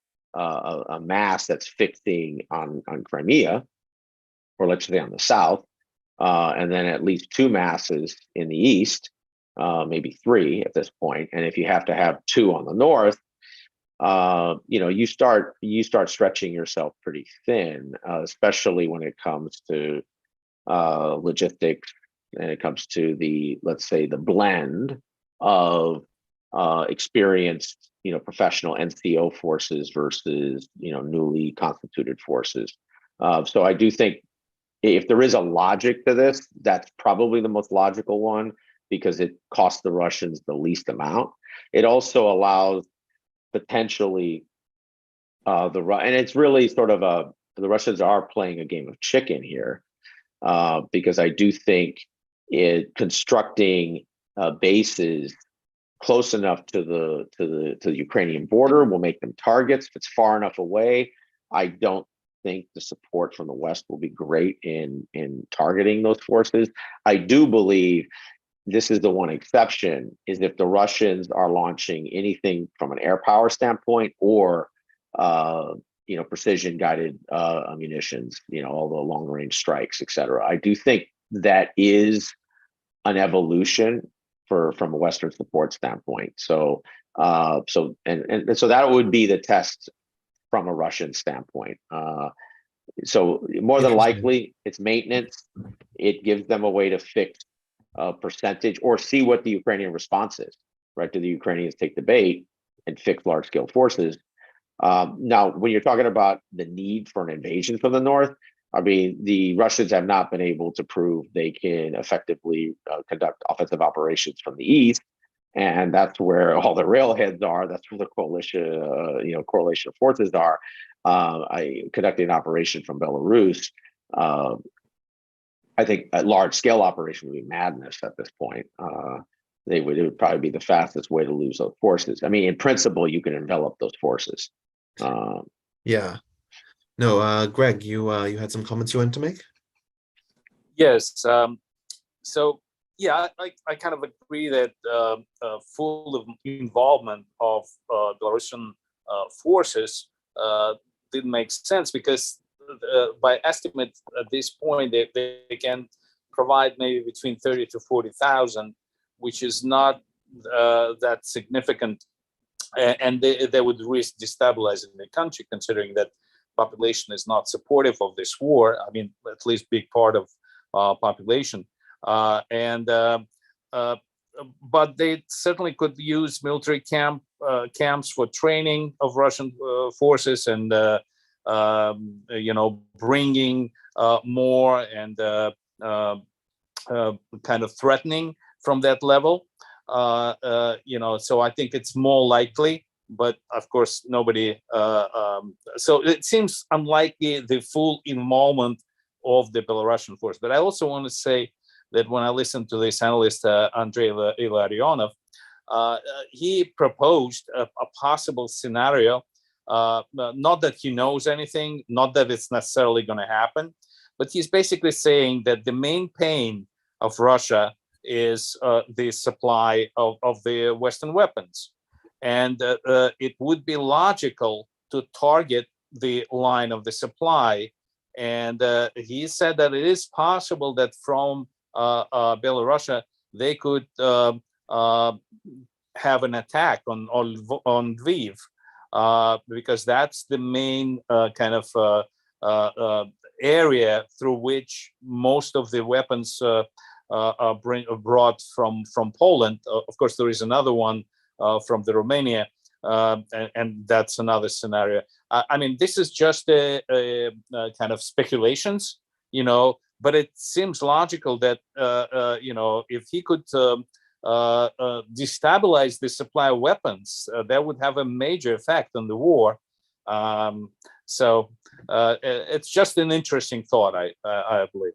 mass that's fixing on Crimea, or let's say on the south, and then at least two masses in the east, maybe three at this point. And if you have to have two on the north, you start stretching yourself pretty thin, especially when it comes to logistics, and it comes to let's say the blend of experienced, professional NCO forces versus, newly constituted forces. So I do think if there is a logic to this, that's probably the most logical one, because it costs the Russians the least amount. It also allows potentially and it's really sort of the Russians are playing a game of chicken here, because I do think constructing bases close enough to the Ukrainian border will make them targets. If it's far enough away, I don't think the support from the West will be great in targeting those forces. I do believe this is the one exception, is if the Russians are launching anything from an air power standpoint or precision guided munitions, all the long range strikes, etc. I do think that is an evolution from a Western support standpoint. So so that would be the test from a Russian standpoint. So more than likely it's maintenance. It gives them a way to fix a percentage or see what the Ukrainian response is, right? Do the Ukrainians take the bait and fix large scale forces? Now, when you're talking about the need for an invasion from the north, I mean, the Russians have not been able to prove they can effectively conduct offensive operations from the east, and that's where all the railheads are. That's where the correlation of forces are. Conducting an operation from Belarus, I think a large scale operation would be madness at this point. It would probably be the fastest way to lose those forces. I mean, in principle, you can envelop those forces. Yeah. No, Greg, you had some comments you wanted to make? Yes. So yeah, I kind of agree that full involvement of Belarusian forces didn't make sense, because by estimate at this point they can provide maybe between 30 to 40,000, which is not that significant, and they would risk destabilizing the country, considering that population is not supportive of this war. I mean, at least big part of population, but they certainly could use military camps for training of Russian forces, and bringing more and kind of threatening from that level. So I think it's more likely, but of course nobody. So it seems unlikely the full involvement of the Belarusian force. But I also want to say that when I listened to this analyst Andrei Ilarionov, he proposed a possible scenario. Not that he knows anything, not that it's necessarily going to happen, but he's basically saying that the main pain of Russia is the supply of the Western weapons. And it would be logical to target the line of the supply. And he said that it is possible that from Belarus, they could have an attack on Lviv, because that's the main kind of area through which most of the weapons are brought from Poland. Of course, there is another one from the Romania, and that's another scenario. I mean, this is just a kind of speculations, but it seems logical that if he could destabilize the supply of weapons, that would have a major effect on the war. So it's just an interesting thought, I believe.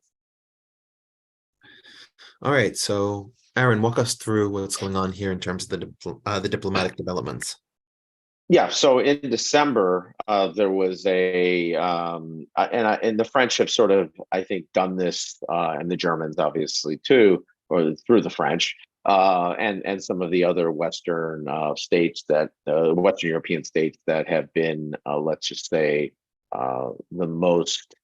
All right, so Aaron, walk us through what's going on here in terms of the diplomatic developments. Yeah, so in December, there was and the French have sort of, I think, done this, and the Germans obviously too, or through the French, and some of the other Western states Western European states that have been, let's just say, the most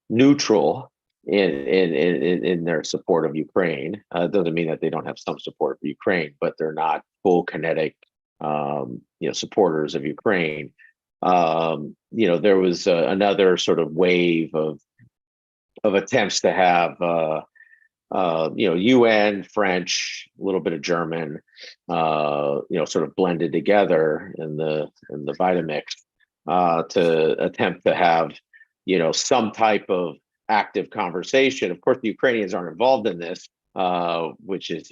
neutral in their support of Ukraine. It doesn't mean that they don't have some support for Ukraine, but they're not full kinetic supporters of Ukraine. There was another sort of wave of attempts to have UN, French, a little bit of German, sort of blended together in the Vitamix, to attempt to have some type of active conversation. Of course, the Ukrainians aren't involved in this, which is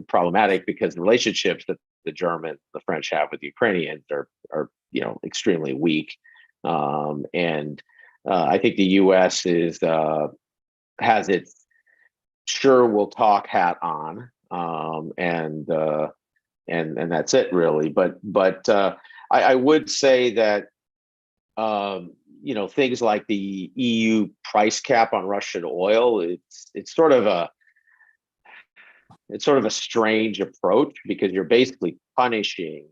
problematic, because the relationships that the French have with the Ukrainians are extremely weak, and I think the U.S. has its sure we'll talk hat on, and that's it really. But I would say that things like the EU price cap on Russian oil, it's sort of a strange approach, because you're basically punishing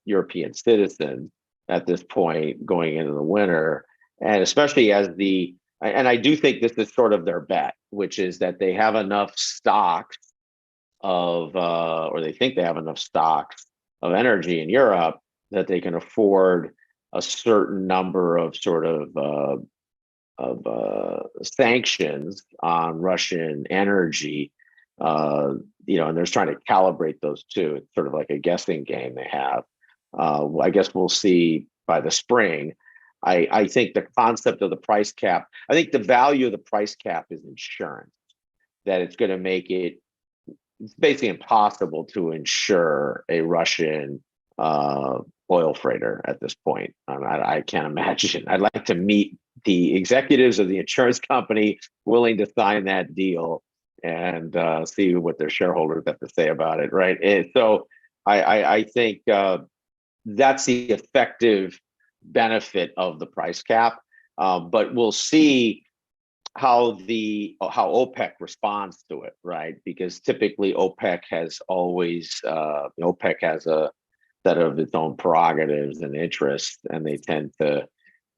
European citizens at this point going into the winter, and especially and I do think this is sort of their bet, which is that they have enough stocks or they think they have enough stocks of energy in Europe that they can afford a certain number of sort of sanctions on Russian energy, and they're trying to calibrate those two. It's sort of like a guessing game they have. I guess we'll see by the spring. I think the concept of the price cap, I think the value of the price cap is insurance, that it's going to make it's basically impossible to insure a Russian oil freighter at this point. I can't imagine. I'd like to meet the executives of the insurance company willing to sign that deal and see what their shareholders have to say about it, right? And so I think that's the effective benefit of the price cap, but we'll see how OPEC responds to it, right? Because typically OPEC has always OPEC has a set of its own prerogatives and interests, and they tend to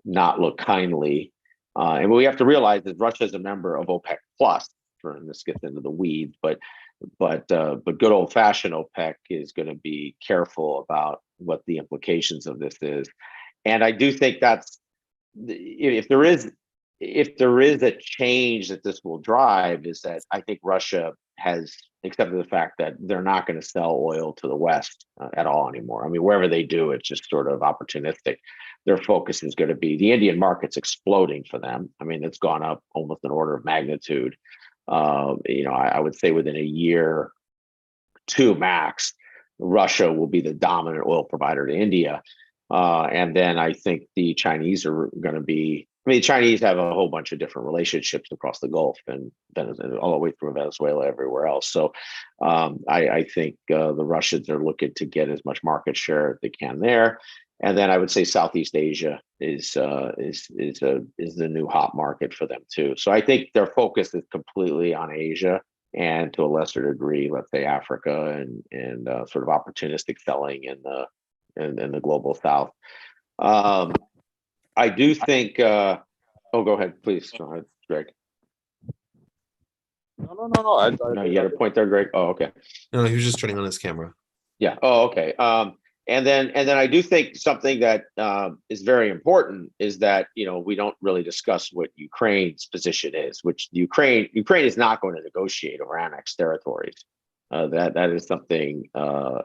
not look kindly. And what we have to realize is Russia is a member of OPEC Plus. And this gets into the weeds, but good old fashioned OPEC is going to be careful about what the implications of this is. And I do think that's, if there is a change that this will drive, is that I think Russia has accepted the fact that they're not going to sell oil to the West at all anymore. I mean, wherever they do, it's just sort of opportunistic. Their focus is going to be the Indian market's exploding for them. I mean, it's gone up almost an order of magnitude. I would say within a year, 2 max, Russia will be the dominant oil provider to India. And then I think the Chinese are going to be, the Chinese have a whole bunch of different relationships across the Gulf and all the way through Venezuela, everywhere else. So I think the Russians are looking to get as much market share as they can there. And then I would say Southeast Asia is the new hot market for them too. So I think their focus is completely on Asia, and to a lesser degree, let's say Africa and sort of opportunistic selling in the global South. I do think. Go ahead, please. Go ahead, Greg. No. No, you got a point there, Greg. Oh, okay. No, he was just turning on his camera. Yeah. Oh, okay. And then I do think something that is very important is that we don't really discuss what Ukraine's position is, which Ukraine is not going to negotiate over annexed territories. That is something,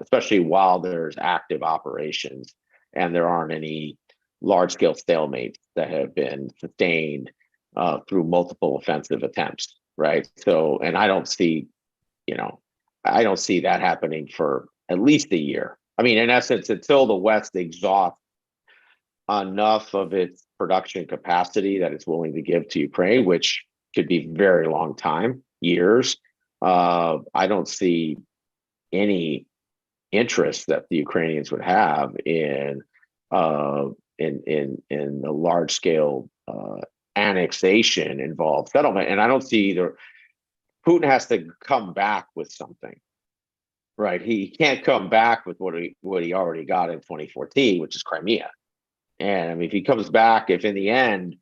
especially while there's active operations and there aren't any large-scale stalemates that have been sustained through multiple offensive attempts, right? So, and I don't see that happening for at least a year. I mean, in essence, until the West exhausts enough of its production capacity that it's willing to give to Ukraine, which could be very long time, years. I don't see any interest that the Ukrainians would have in a large scale annexation involved settlement. And I don't see either. Putin has to come back with something, right? He can't come back with what he already got in 2014, which is Crimea. And I mean, if he comes back, if in the end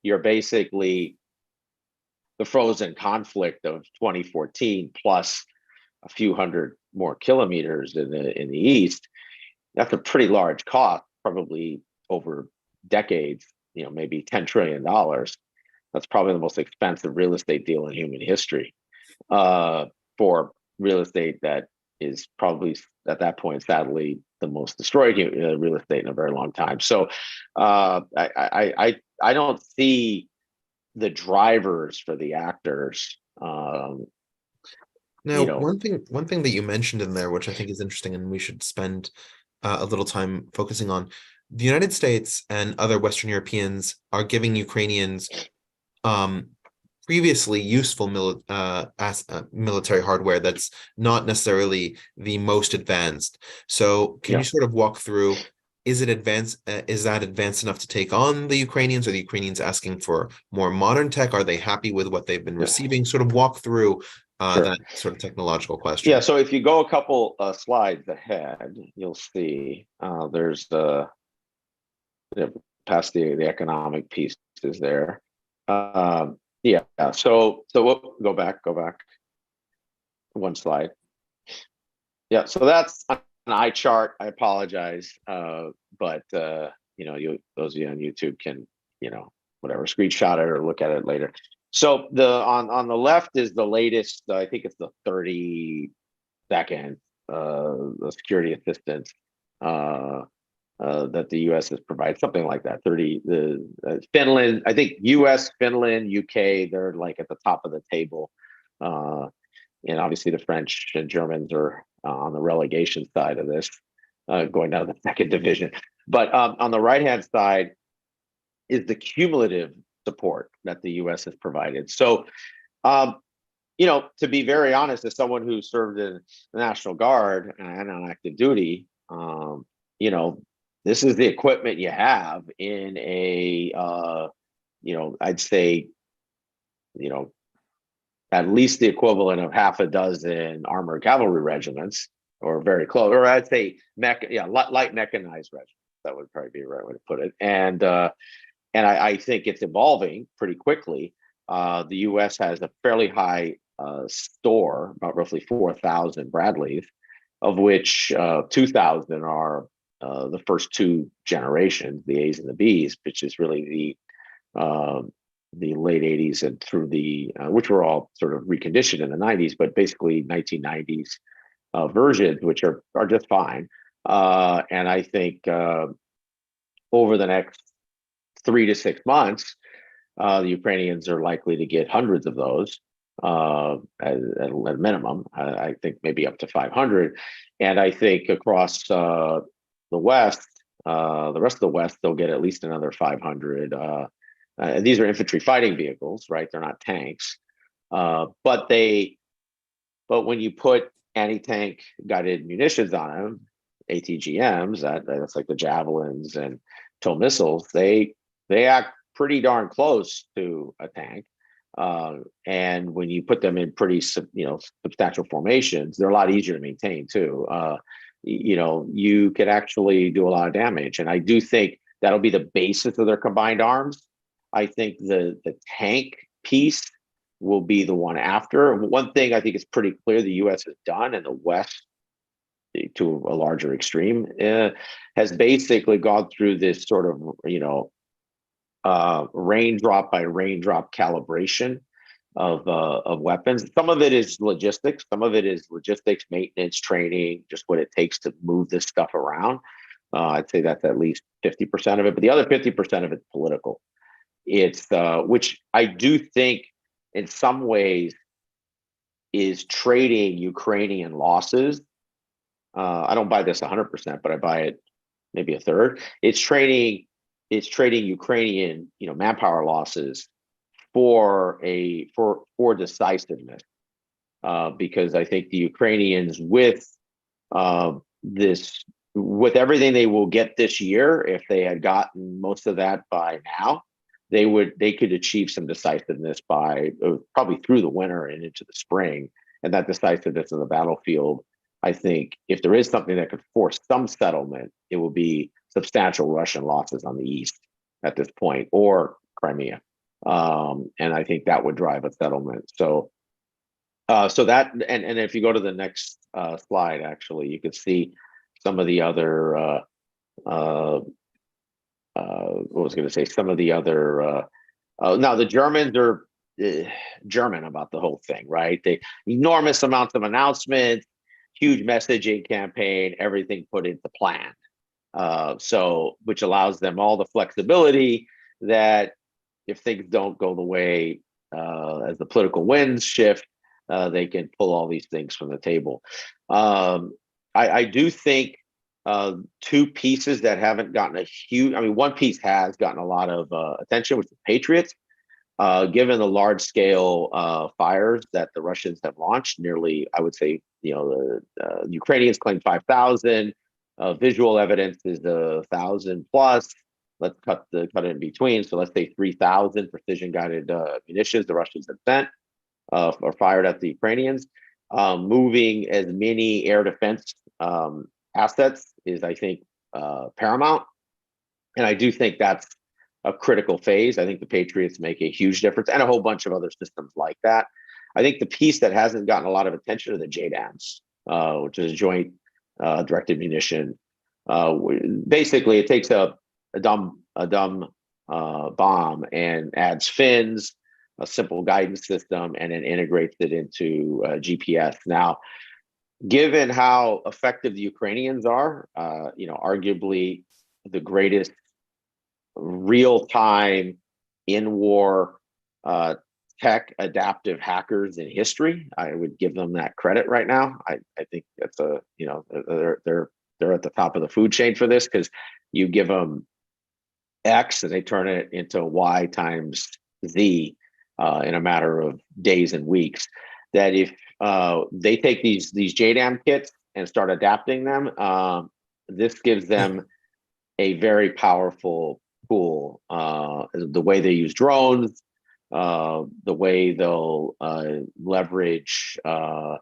you're basically the frozen conflict of 2014 plus a few hundred more kilometers in the east, that's a pretty large cost, probably over decades. Maybe $10 trillion. That's probably the most expensive real estate deal in human history, for real estate that is probably at that point, sadly, the most destroyed real estate in a very long time. So I don't see the drivers for the actors. Now, one thing that you mentioned in there, which I think is interesting, and we should spend a little time focusing on, the United States and other Western Europeans are giving Ukrainians previously useful military hardware that's not necessarily the most advanced. So can you sort of walk through, is it advanced? Is that advanced enough to take on the Ukrainians? Are the Ukrainians asking for more modern tech? Are they happy with what they've been receiving? Sort of walk through that sort of technological question. Yeah, so if you go a couple slides ahead, you'll see there's past the economic pieces there. So we'll go back one slide. Yeah, so that's an eye chart. I apologize, but those of you on YouTube can whatever screenshot it or look at it later. So on the left is the latest. I think it's the 32nd the security assistance that the U.S. has provided, something like that. Finland, I think U.S., Finland, UK, they're like at the top of the table, and obviously the French and Germans are on the relegation side of this, going down to the second division. But on the right-hand side is the cumulative support that the U.S. has provided. So, to be very honest, as someone who served in the National Guard and on active duty, this is the equipment you have in a, I'd say, at least the equivalent of half a dozen armored cavalry regiments, or very close, or I'd say light mechanized regiments. That would probably be the right way to put it. And I think it's evolving pretty quickly. The U.S. has a fairly high store, about roughly 4,000 Bradleys, of which 2,000 are the first two generations, the A's and the B's, which is really the late 80s and through which were all sort of reconditioned in the 90s, but basically 1990s versions, which are just fine. And I think over the next 3 to 6 months, the Ukrainians are likely to get hundreds of those at minimum. I think maybe up to 500. And I think across the West, the rest of the West, they'll get at least another 500. These are infantry fighting vehicles, right? They're not tanks. But when you put anti-tank guided munitions on them, ATGMs, that's like the javelins and TOW missiles, they act pretty darn close to a tank. And when you put them in pretty substantial formations, they're a lot easier to maintain too. You can actually do a lot of damage. And I do think that'll be the basis of their combined arms. I think the tank piece will be the one after. One thing I think is pretty clear the U.S. has done, and the West, to a larger extreme, has basically gone through this sort of, raindrop by raindrop calibration of weapons. Some of it is logistics. Some of it is logistics, maintenance, training, just what it takes to move this stuff around. I'd say that's at least 50% of it, but the other 50% of it's political. It's which I do think in some ways is trading Ukrainian losses. I don't buy this 100%, but I buy it maybe a third. It's trading Ukrainian, manpower losses for decisiveness, because I think the Ukrainians with everything they will get this year, if they had gotten most of that by now, they could achieve some decisiveness by probably through the winter and into the spring. And that decisiveness in the battlefield, I think, if there is something that could force some settlement, it will be substantial Russian losses on the east at this point, or Crimea. And I think that would drive a settlement. So that, and if you go to the next slide, actually, you could see some of the other now the Germans are German about the whole thing, right? They enormous amounts of announcements, huge messaging campaign, everything put into plan. So which allows them all the flexibility that if things don't go the way as the political winds shift, they can pull all these things from the table. I do think two pieces that haven't gotten a huge, one piece has gotten a lot of attention, which is Patriots. Given the large scale fires that the Russians have launched, nearly, I would say, the Ukrainians claim 5,000. Visual evidence is 1,000 plus. Let's cut it in between. So let's say 3,000 precision guided munitions the Russians have sent or fired at the Ukrainians. Moving as many air defense assets is, I think, paramount. And I do think that's a critical phase. I think the Patriots make a huge difference, and a whole bunch of other systems like that. I think the piece that hasn't gotten a lot of attention are the JDAMs, which is a joint directed munition. Basically, it takes a dumb bomb and adds fins, a simple guidance system, and then integrates it into GPS. Now, given how effective the Ukrainians are, arguably the greatest real-time in-war tech adaptive hackers in history, I would give them that credit right now. I think that's they're at the top of the food chain for this, because you give them X and they turn it into Y times Z in a matter of days and weeks. That if they take these JDAM kits and start adapting them, this gives them a very powerful tool. The way they use drones, the way they'll leverage their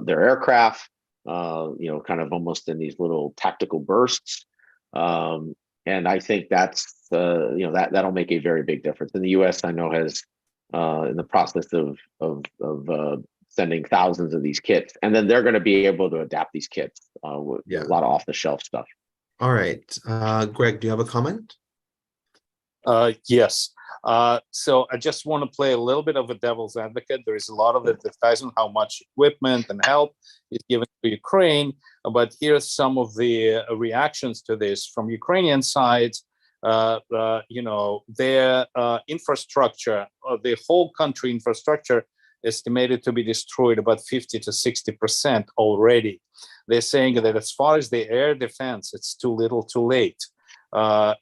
aircraft, kind of almost in these little tactical bursts. And I think that's that'll make a very big difference. And the U.S. I know has in the process of sending thousands of these kits, and then they're going to be able to adapt these kits with a lot of off-the-shelf stuff. All right, Greg, do you have a comment? Yes. So I just want to play a little bit of a devil's advocate. There is a lot of advertising how much equipment and help is given to Ukraine, but here's some of the reactions to this from Ukrainian side. Their infrastructure, the whole country infrastructure, estimated to be destroyed about 50 to 60% already. They're saying that as far as the air defense, it's too little, too late. So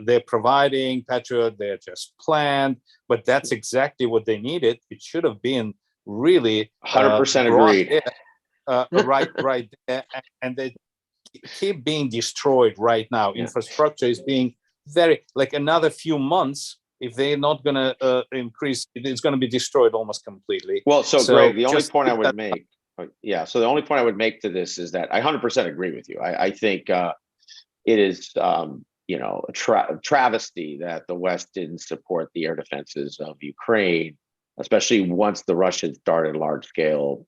they're providing Patriot, they're just planned, but that's exactly what they needed. It should have been really 100% agreed. Right there, and they keep being destroyed right now. Infrastructure is being another few months. If they're not going to increase, it's going to be destroyed almost completely. Well, so Greg, the only point I would make, so the only point I would make to this is that I 100% agree with you. I think it is, a travesty that the West didn't support the air defenses of Ukraine, especially once the Russians started large-scale,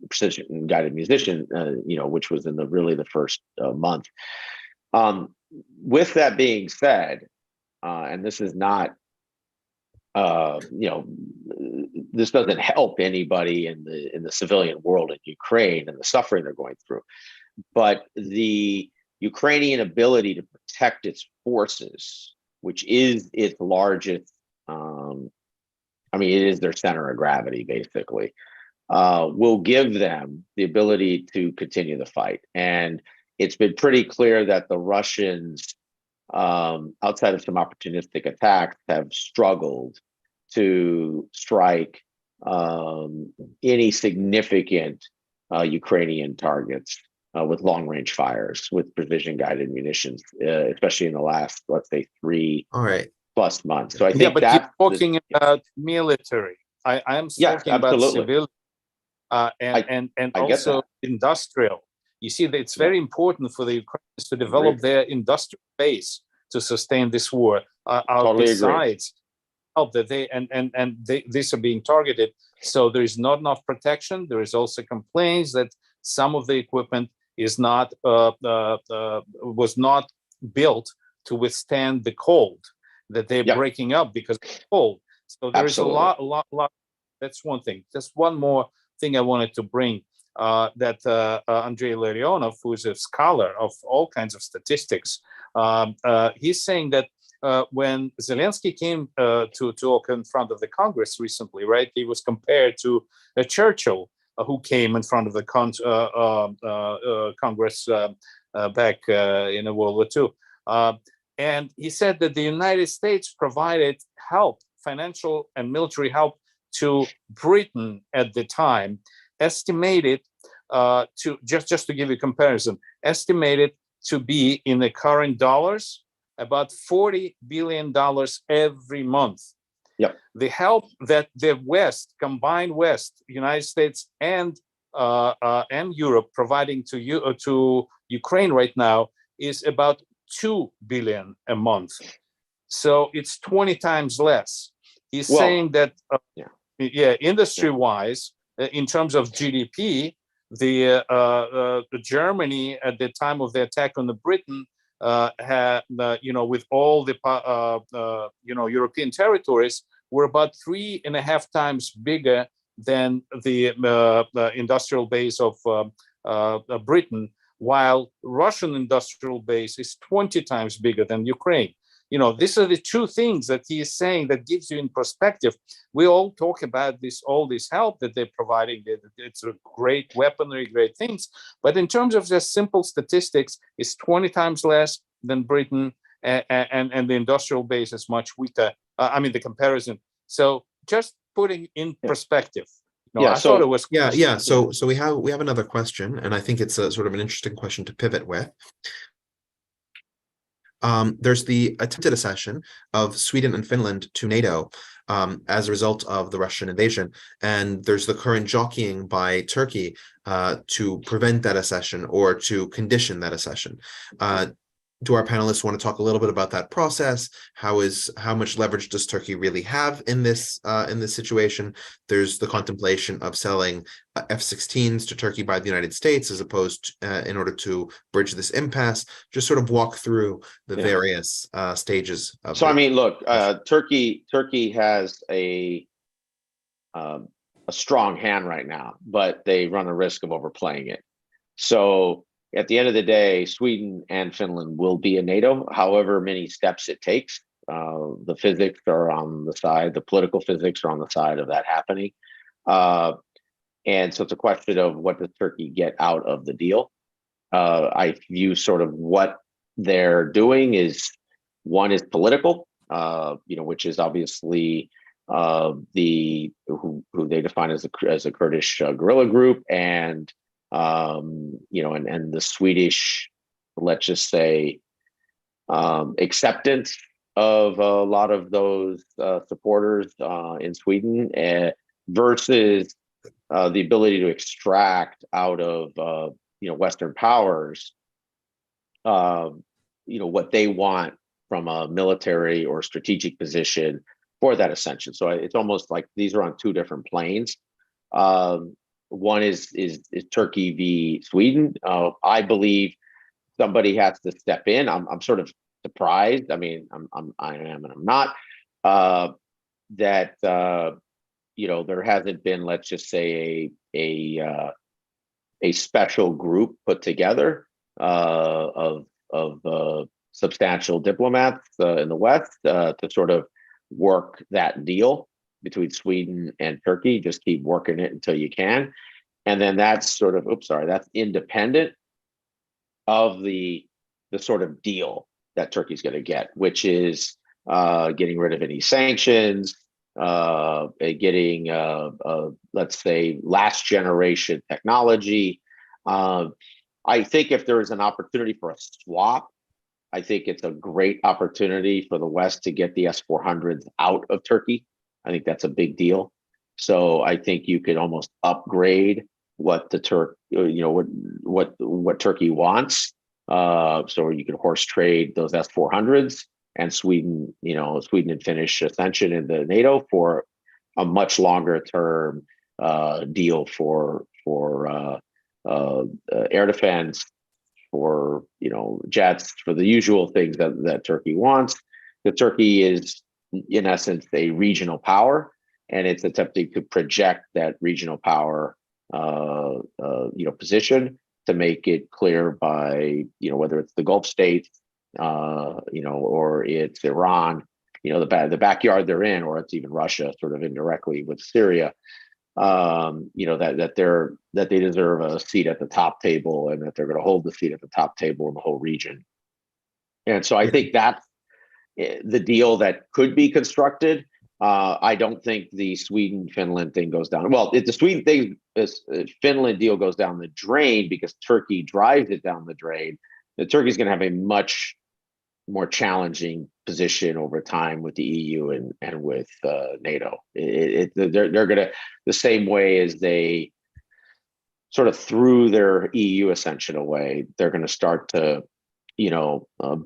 precision guided munition, which was in the first month. With that being said, and this is not, this doesn't help anybody in the civilian world in Ukraine and the suffering they're going through. but the Ukrainian ability to protect its forces, which is its largest, I mean, it is their center of gravity, basically, will give them the ability to continue the fight. And it's been pretty clear that the Russians, outside of some opportunistic attacks, have struggled to strike any significant Ukrainian targets with long-range fires, with precision-guided munitions, especially in the last, let's say, 3+ All right. months. So I think Yeah, but you're that's talking about military. I'm yes, talking about absolutely. civilian and I get also that. industrial. You see, that it's Yeah. very important for the Ukrainians to develop their industrial base to sustain this war. Totally agree. Besides, help that these are being targeted. So there is not enough protection. There is also complaints that some of the equipment is not was not built to withstand the cold, that they're Yep. breaking up because of the cold. So there is a Absolutely. lot. That's one thing. Just one more thing I wanted to bring. That Andrei Larionov, who is a scholar of all kinds of statistics, he's saying that when Zelensky came to talk in front of the Congress recently, right, he was compared to Churchill, who came in front of the Congress back in World War II. And he said that the United States provided help, financial and military help, to Britain at the time, estimated to just to give you a comparison, estimated to be in the current dollars about $40 billion every month. Yep. The help that the West, combined West, United States and Europe providing to Ukraine right now is about $2 billion a month. So it's 20 times less. He's saying that industry-wise, in terms of GDP, the Germany at the time of the attack on the Britain had, with all the European territories, were about 3.5 times bigger than the industrial base of Britain, while Russian industrial base is 20 times bigger than Ukraine. These are the two things that he is saying that gives you in perspective. We all talk about all this help that they're providing. It's a great weaponry, great things. But in terms of just simple statistics, it's 20 times less than Britain, and the industrial base is much weaker. The comparison. So just putting in perspective. I thought it was So we have another question, and I think it's a sort of an interesting question to pivot with. There's the attempted accession of Sweden and Finland to NATO as a result of the Russian invasion, and there's the current jockeying by Turkey to prevent that accession or to condition that accession. Do our panelists want to talk a little bit about that process? How much leverage does Turkey really have in this situation? There's the contemplation of selling F-16s to Turkey by the United States, as opposed in order to bridge this impasse. Just sort of walk through the various stages of. So look, Turkey has a strong hand right now, but they run the risk of overplaying it. So at the end of the day, Sweden and Finland will be in NATO, however many steps it takes. The physics are on the side, the political physics are on the side of that happening. And so it's a question of what does Turkey get out of the deal. I view sort of what they're doing is, one is political, which is obviously who they define as a Kurdish guerrilla group, and and the Swedish, let's just say, acceptance of a lot of those supporters in Sweden, versus the ability to extract out of Western powers what they want from a military or strategic position for that ascension. So it's almost like these are on two different planes. One is Turkey v. Sweden. I believe somebody has to step in. I'm sort of surprised. I am and I'm not. That there hasn't been, let's just say, a a special group put together of substantial diplomats in the West to sort of work that deal between Sweden and Turkey. Just keep working it until you can, and then that's sort of that's independent of the sort of deal that Turkey's going to get, which is getting rid of any sanctions, getting let's say last generation technology. I think if there is an opportunity for a swap, I think it's a great opportunity for the West to get the S-400s out of Turkey. I think that's a big deal. So I think you could almost upgrade what the what Turkey wants. So you could horse trade those S-400s and Sweden and Finnish ascension into NATO for a much longer term deal for air defense, for jets, for the usual things that Turkey wants. The Turkey is in essence a regional power, and it's attempting to project that regional power position to make it clear by whether it's the Gulf states or it's Iran, the backyard they're in, or it's even Russia sort of indirectly with Syria, that they deserve a seat at the top table, and that they're going to hold the seat at the top table in the whole region. And so I think that's the deal that could be constructed. I don't think the Sweden-Finland thing goes down. Well, if the Sweden thing, Finland deal goes down the drain because Turkey drives it down the drain, the Turkey's going to have a much more challenging position over time with the EU and with NATO. They're going to, the same way as they sort of threw their EU ascension away, they're going to start to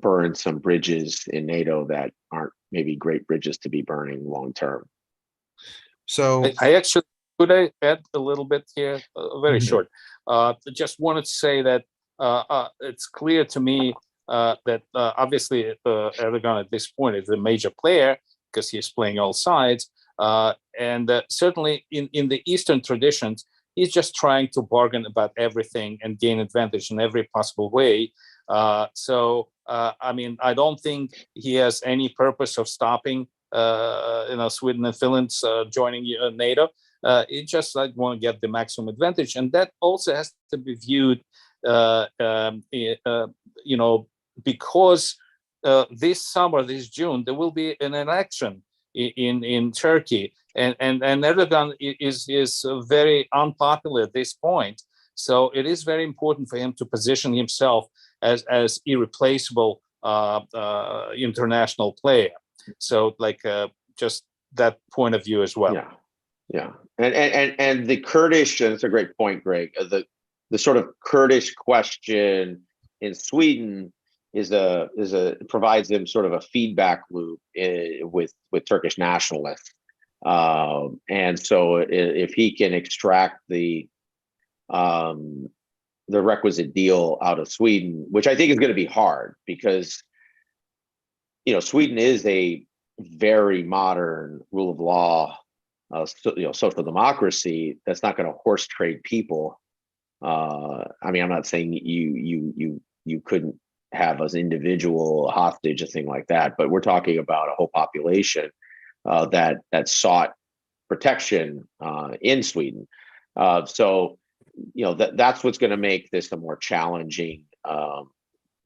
burn some bridges in NATO that aren't maybe great bridges to be burning long term. So I actually, could I add a little bit here? Very short. Just wanted to say that it's clear to me that obviously Erdogan at this point is a major player because he's playing all sides. And certainly in the Eastern traditions, he's just trying to bargain about everything and gain advantage in every possible way. I mean, I don't think he has any purpose of stopping, Sweden and Finland joining NATO. He just want to get the maximum advantage, and that also has to be viewed, because this summer, this June, there will be an election in Turkey, and Erdogan is very unpopular at this point. So it is very important for him to position himself as irreplaceable international player. So just that point of view as well. Yeah. And the Kurdish, and it's a great point, Greg. The sort of Kurdish question in Sweden provides them sort of a feedback loop with Turkish nationalists. And so if he can extract the requisite deal out of Sweden, which I think is going to be hard because, Sweden is a very modern rule of law, social democracy that's not going to horse trade people. I mean, I'm not saying you couldn't have as individual hostage, a thing like that, but we're talking about a whole population that sought protection in Sweden. So that's what's going to make this a more challenging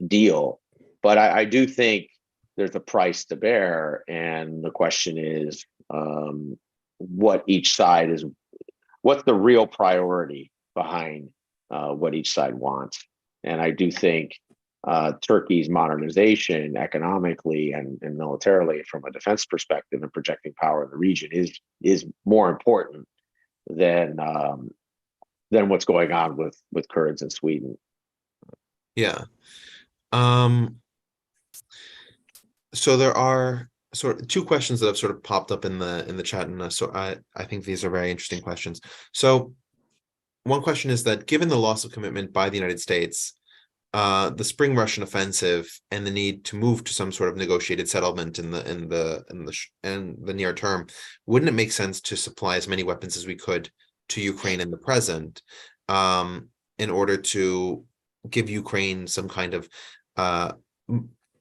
deal. But I do think there's a price to bear, and the question is what each side is. What's the real priority behind what each side wants? And I do think Turkey's modernization economically and militarily from a defense perspective and projecting power in the region is more important than what's going on with Kurds in Sweden. Yeah. So there are sort of two questions that have sort of popped up in the chat, and so I think these are very interesting questions. So one question is that given the loss of commitment by the United States, the spring Russian offensive, and the need to move to some sort of negotiated settlement in the near term, wouldn't it make sense to supply as many weapons as we could to Ukraine in the present? in order to give Ukraine some kind of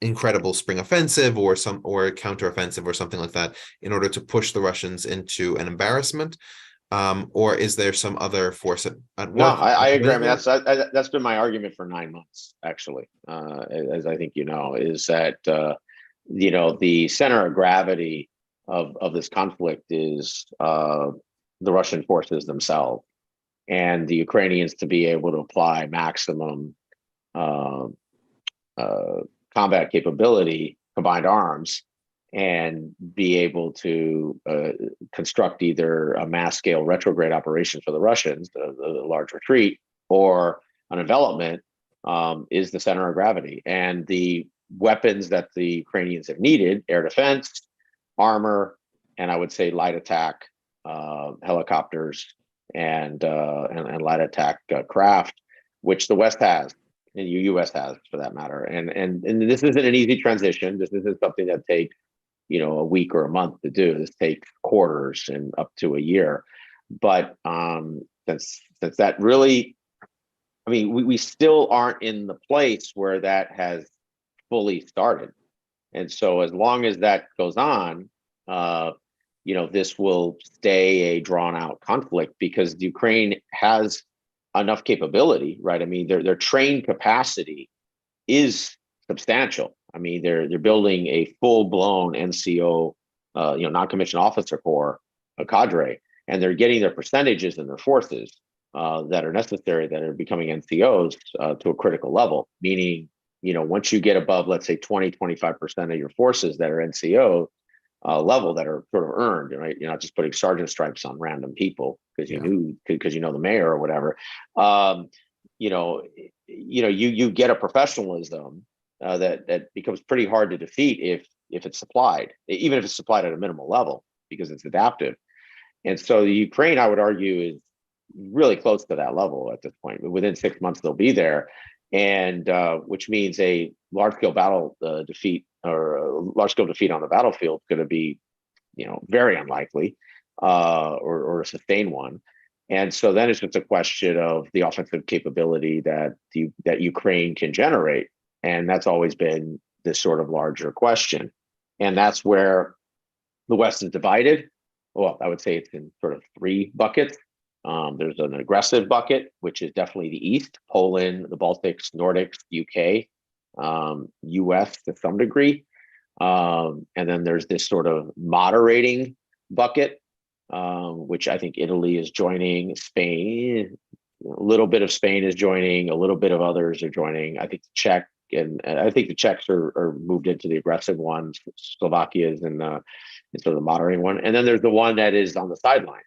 incredible spring offensive or counteroffensive or something like that in order to push the Russians into an embarrassment? Or is there some other force at No, work? I agree. I mean, that's been my argument for 9 months, actually. As I think you know, is that the center of gravity of this conflict is the Russian forces themselves, and the Ukrainians to be able to apply maximum combat capability, combined arms, and be able to construct either a mass scale retrograde operation for the Russians, the large retreat, or an envelopment, is the center of gravity. And the weapons that the Ukrainians have needed, air defense, armor, and I would say light attack helicopters and light attack craft, which the West has, and the U.S. has, for that matter. And this isn't an easy transition. This isn't something that takes a week or a month to do. This takes quarters and up to a year. But since that really, I mean, we still aren't in the place where that has fully started. And so as long as that goes on, this will stay a drawn out conflict, because the Ukraine has enough capability, right? I mean, their trained capacity is substantial. I mean, they're building a full-blown NCO, non-commissioned officer corps, a cadre, and they're getting their percentages in their forces that are necessary, that are becoming NCOs to a critical level. Meaning, once you get above, let's say 20-25% of your forces that are NCO level, that are sort of earned, right? You're not just putting sergeant stripes on random people because you know the mayor or whatever. You get a professionalism that becomes pretty hard to defeat if it's supplied, even if it's supplied at a minimal level, because it's adaptive. And so the Ukraine, I would argue, is really close to that level at this point. Within 6 months, they'll be there, and which means a large-scale battle defeat, or a large-scale defeat on the battlefield, is going to be, very unlikely, or a sustained one. And so then it's just a question of the offensive capability that Ukraine can generate. And that's always been this sort of larger question. And that's where the West is divided. Well, I would say it's in sort of 3 buckets. There's an aggressive bucket, which is definitely the East: Poland, the Baltics, Nordics, UK, US to some degree. And then there's this sort of moderating bucket, which I think Italy is joining, Spain, a little bit of Spain is joining, a little bit of others are joining. I think the Czechs are moved into the aggressive ones. Slovakia is in sort of the moderating one, and then there's the one that is on the sideline,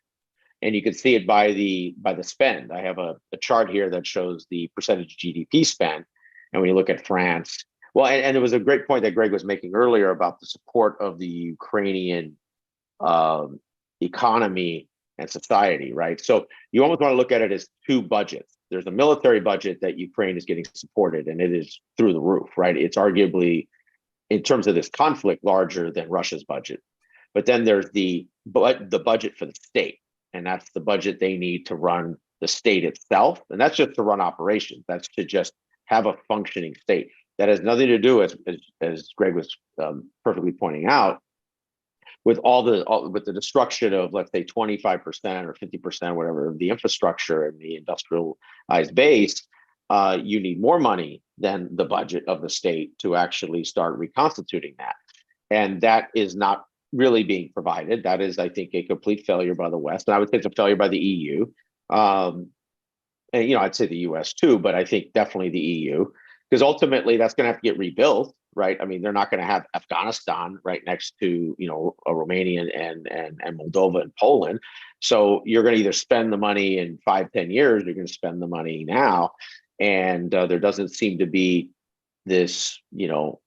and you can see it by the spend. I have a chart here that shows the percentage GDP spend, and when you look at France, well, and it was a great point that Greg was making earlier about the support of the Ukrainian economy and society, right? So you almost want to look at it as 2 budgets. There's a military budget that Ukraine is getting supported, and it is through the roof, right? It's arguably, in terms of this conflict, larger than Russia's budget. But then there's the budget for the state, and that's the budget they need to run the state itself. And that's just to run operations. That's to just have a functioning state. That has nothing to do, as Greg was perfectly pointing out, with with the destruction of, let's say, 25% or 50%, whatever, of the infrastructure and the industrialized base. You need more money than the budget of the state to actually start reconstituting that. And that is not really being provided. That is, I think, a complete failure by the West. And I would say it's a failure by the EU. And, I'd say the US too, but I think definitely the EU, because ultimately that's going to have to get rebuilt, right? I mean, they're not going to have Afghanistan right next to, a Romania and Moldova and Poland. So you're going to either spend the money in 5-10 years, you're going to spend the money now. And there doesn't seem to be this,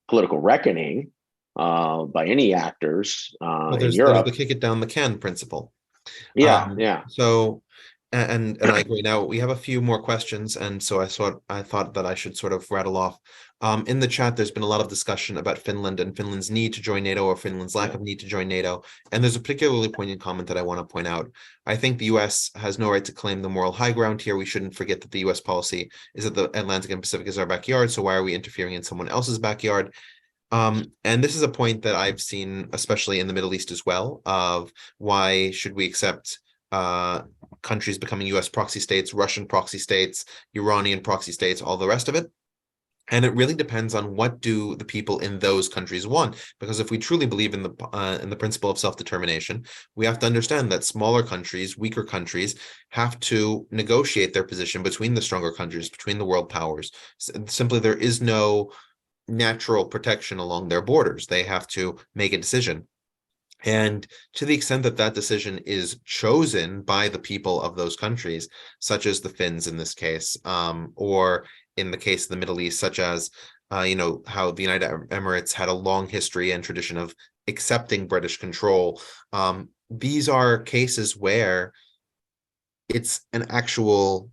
political reckoning by any actors in there's Europe. the kick it down the can principle. Yeah. So And I agree. Now we have a few more questions, and so I thought that I should sort of rattle off. In the chat, there's been a lot of discussion about Finland and Finland's need to join NATO or Finland's lack of need to join NATO. And there's a particularly poignant comment that I want to point out. I think the U.S. has no right to claim the moral high ground here. We shouldn't forget that the U.S. policy is that the Atlantic and Pacific is our backyard. So why are we interfering in someone else's backyard? And this is a point that I've seen, especially in the Middle East as well, of why should we accept countries becoming US proxy states, Russian proxy states, Iranian proxy states, all the rest of it. And it really depends on what do the people in those countries want. Because if we truly believe in the principle of self-determination, we have to understand that smaller countries, weaker countries, have to negotiate their position between the stronger countries, between the world powers. Simply, there is no natural protection along their borders. They have to make a decision. And to the extent that that decision is chosen by the people of those countries, such as the Finns in this case, or in the case of the Middle East, such as, how the United Emirates had a long history and tradition of accepting British control. These are cases where it's an actual,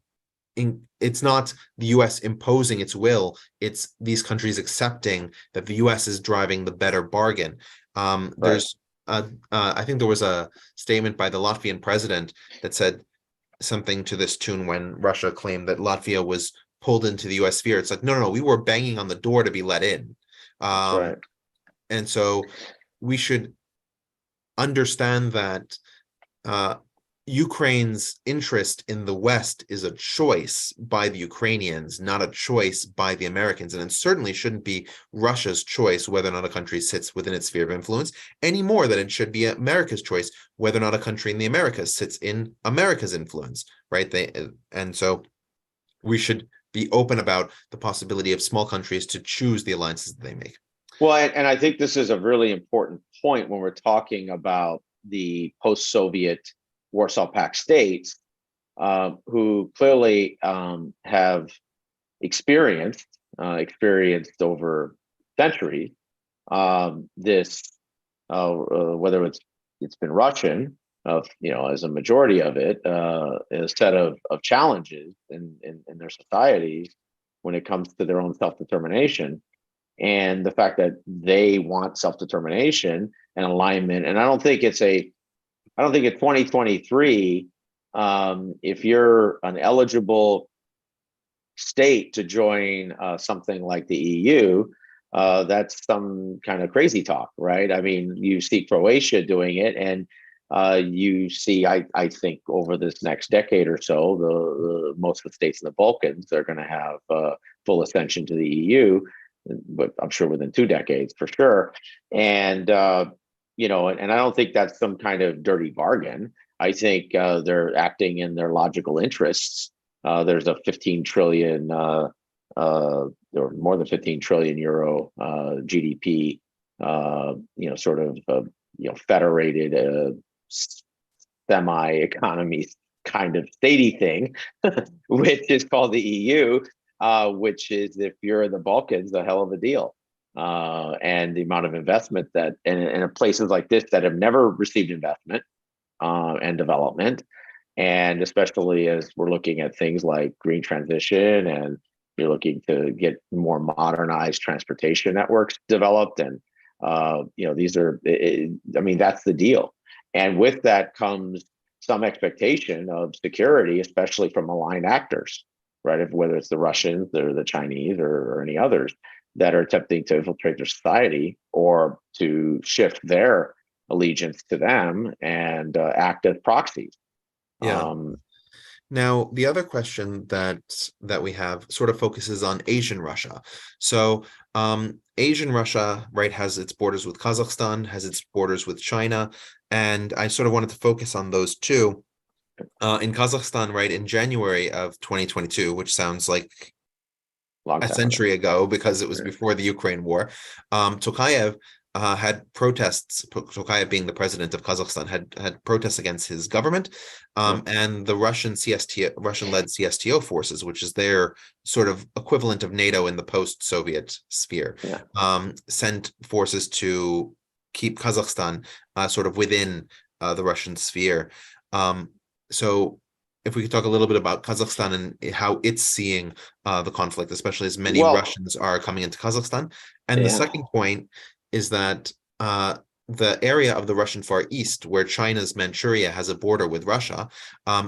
it's not the US imposing its will, it's these countries accepting that the US is driving the better bargain. There's I think there was a statement by the Latvian president that said something to this tune when Russia claimed that Latvia was pulled into the US sphere. It's like, no, we were banging on the door to be let in. Right. And so we should understand that Ukraine's interest in the West is a choice by the Ukrainians, not a choice by the Americans. And it certainly shouldn't be Russia's choice whether or not a country sits within its sphere of influence, any more than it should be America's choice whether or not a country in the Americas sits in America's influence, right? And so we should be open about the possibility of small countries to choose the alliances that they make. Well, and I think this is a really important point when we're talking about the post-Soviet Warsaw Pact states, who clearly have experienced over centuries this, whether it's been Russian, as a majority of it, a set of challenges in their societies when it comes to their own self-determination, and the fact that they want self-determination and alignment. And I don't think it's 2023. If you're an eligible state to join something like the EU, that's some kind of crazy talk, right? I mean, you see Croatia doing it, and you see, I think over this next decade or so, the most of the states in the Balkans, they're going to have full ascension to the EU, but I'm sure within 2 decades for sure. And and I don't think that's some kind of dirty bargain. I think they're acting in their logical interests. There's a 15 trillion or more than 15 trillion euro GDP, federated semi-economy kind of statey thing, which is called the EU, which is, if you're in the Balkans, a hell of a deal. And the amount of investment that in places like this that have never received investment and development, and especially as we're looking at things like green transition, and you're looking to get more modernized transportation networks developed, and these are, that's the deal. And with that comes some expectation of security, especially from aligned actors, right? Whether it's the Russians or the Chinese or any others that are attempting to infiltrate their society or to shift their allegiance to them and act as proxies. Yeah. Now, the other question that we have sort of focuses on Asian Russia. So Asian Russia, right, has its borders with Kazakhstan, has its borders with China, and I sort of wanted to focus on those two. In Kazakhstan, right, in January of 2022, which sounds like a century ago because it was before the Ukraine war, Tokayev had protests. Tokayev, being the president of Kazakhstan, had protests against his government, and the Russian-led CSTO forces, which is their sort of equivalent of NATO in the post-Soviet sphere, sent forces to keep Kazakhstan sort of within the Russian sphere. So if we could talk a little bit about Kazakhstan and how it's seeing the conflict, especially as many Well, Russians are coming into Kazakhstan. And the yeah. second point is that the area of the Russian Far East, where China's Manchuria has a border with Russia,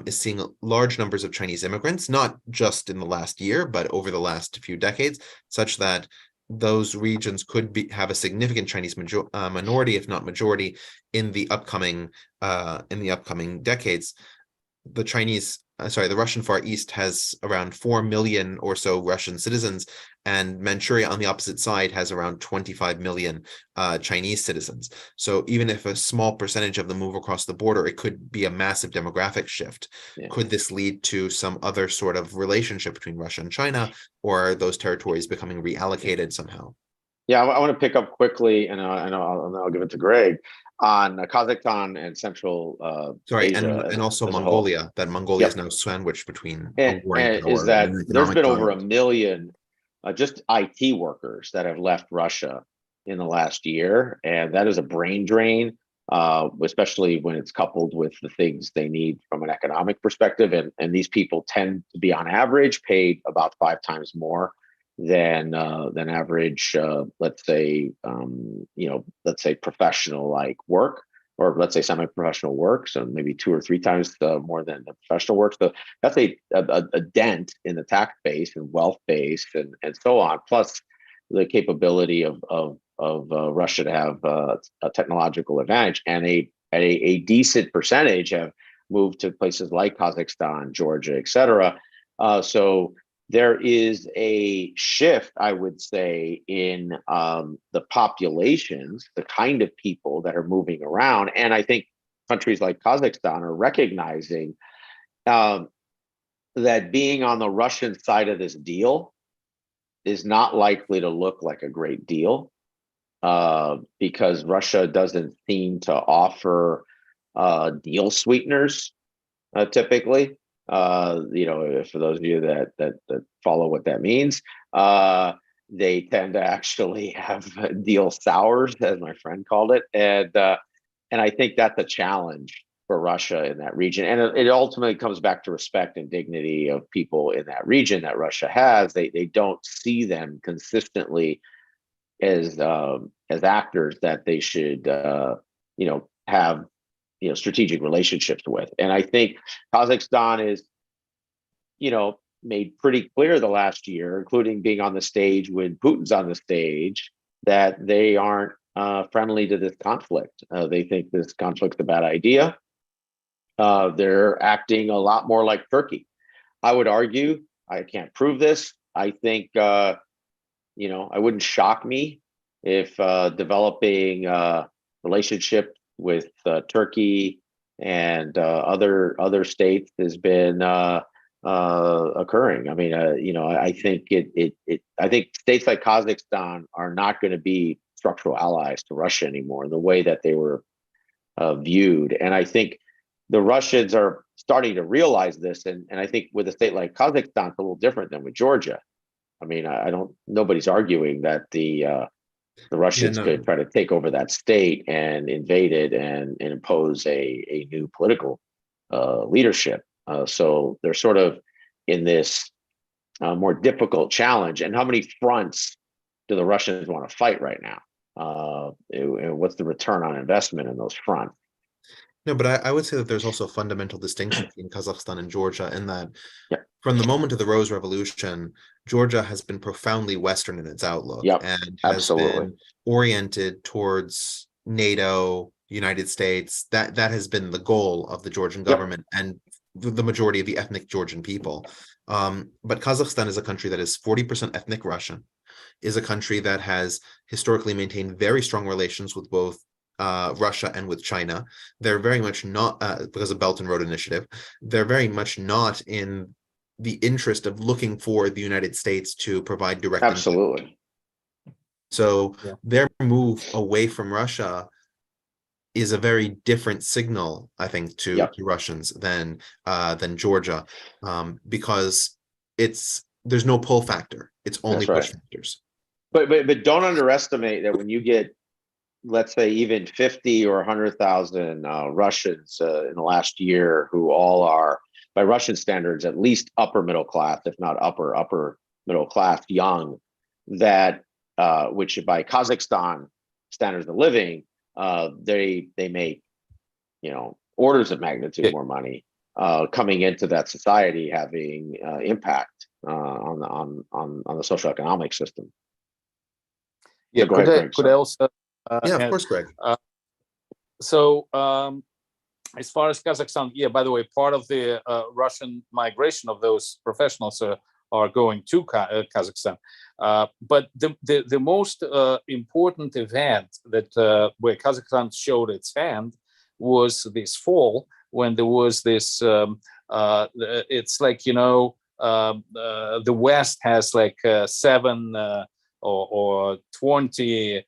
is seeing large numbers of Chinese immigrants, not just in the last year, but over the last few decades, such that those regions could have a significant Chinese minority, if not majority, in the upcoming decades. The Russian Far East has around 4 million or so Russian citizens, and Manchuria on the opposite side has around 25 million Chinese citizens. So even if a small percentage of them move across the border, it could be a massive demographic shift. Yeah. Could this lead to some other sort of relationship between Russia and China, or are those territories becoming reallocated somehow? Yeah, I want to pick up quickly, and I'll give it to Greg on Kazakhstan and Central Sorry, Asia and also as a whole. Mongolia. That Mongolia is Yep. now sandwiched between a And warring is power and that an there's economic been over a giant. million just IT workers that have left Russia in the last year, and that is a brain drain, especially when it's coupled with the things they need from an economic perspective. And these people tend to be, on average, paid about 5 times more than average, let's say professional like work, or let's say semi-professional work, so maybe 2 or 3 times more than the professional work. So that's a dent in the tax base and wealth base and so on. Plus the capability of Russia to have a technological advantage, and a decent percentage have moved to places like Kazakhstan, Georgia, etc. So there is a shift, I would say, in the populations, the kind of people that are moving around. And I think countries like Kazakhstan are recognizing that being on the Russian side of this deal is not likely to look like a great deal, because Russia doesn't seem to offer deal sweeteners typically. For those of you that follow what that means, they tend to actually have deal sours, as my friend called it, and I think that's a challenge for Russia in that region. And it ultimately comes back to respect and dignity of people in that region that Russia has. They don't see them consistently as actors that they should have strategic relationships with. And I think Kazakhstan is made pretty clear the last year, including being on the stage when Putin's on the stage, that they aren't friendly to this conflict. They think this conflict's a bad idea. They're acting a lot more like Turkey. I would argue, I can't prove this, I think it wouldn't shock me if developing relationship with Turkey and other states has been occurring. I mean, I think I think states like Kazakhstan are not going to be structural allies to Russia anymore in the way that they were viewed. And I think the Russians are starting to realize this. And I think with a state like Kazakhstan, it's a little different than with Georgia. I mean, nobody's arguing that the Russians could try to take over that state and invade it and impose a new political leadership. So they're sort of in this more difficult challenge. And how many fronts do the Russians want to fight right now? And what's the return on investment in those fronts? No, but I would say that there's also a fundamental distinction between Kazakhstan and Georgia in that from the moment of the Rose Revolution, Georgia has been profoundly Western in its outlook and has been oriented towards NATO, United States. That has been the goal of the Georgian government and the majority of the ethnic Georgian people. But Kazakhstan is a country that is 40% ethnic Russian, is a country that has historically maintained very strong relations with both Russia and with China. They're very much not, because of Belt and Road Initiative, they're very much not in the interest of looking for the United States to provide direct. Absolutely. So their move away from Russia is a very different signal, I think, to Russians than Georgia, because there's no pull factor. It's only push factors. But don't underestimate that when you get, let's say, even 50 or 100,000 Russians in the last year who all are by Russian standards, at least upper middle class, if not upper middle class, young, that which by Kazakhstan standards of living, they make, you know, orders of magnitude more money coming into that society, having impact on the socioeconomic system. Yeah, So go ahead, Greg. could I also Yeah, of add, course, Greg. so as far as Kazakhstan, yeah, by the way, part of the Russian migration of those professionals are going to Kazakhstan. But the most important event that where Kazakhstan showed its hand was this fall, when there was this, it's like, you know, the West has like 7 or 20,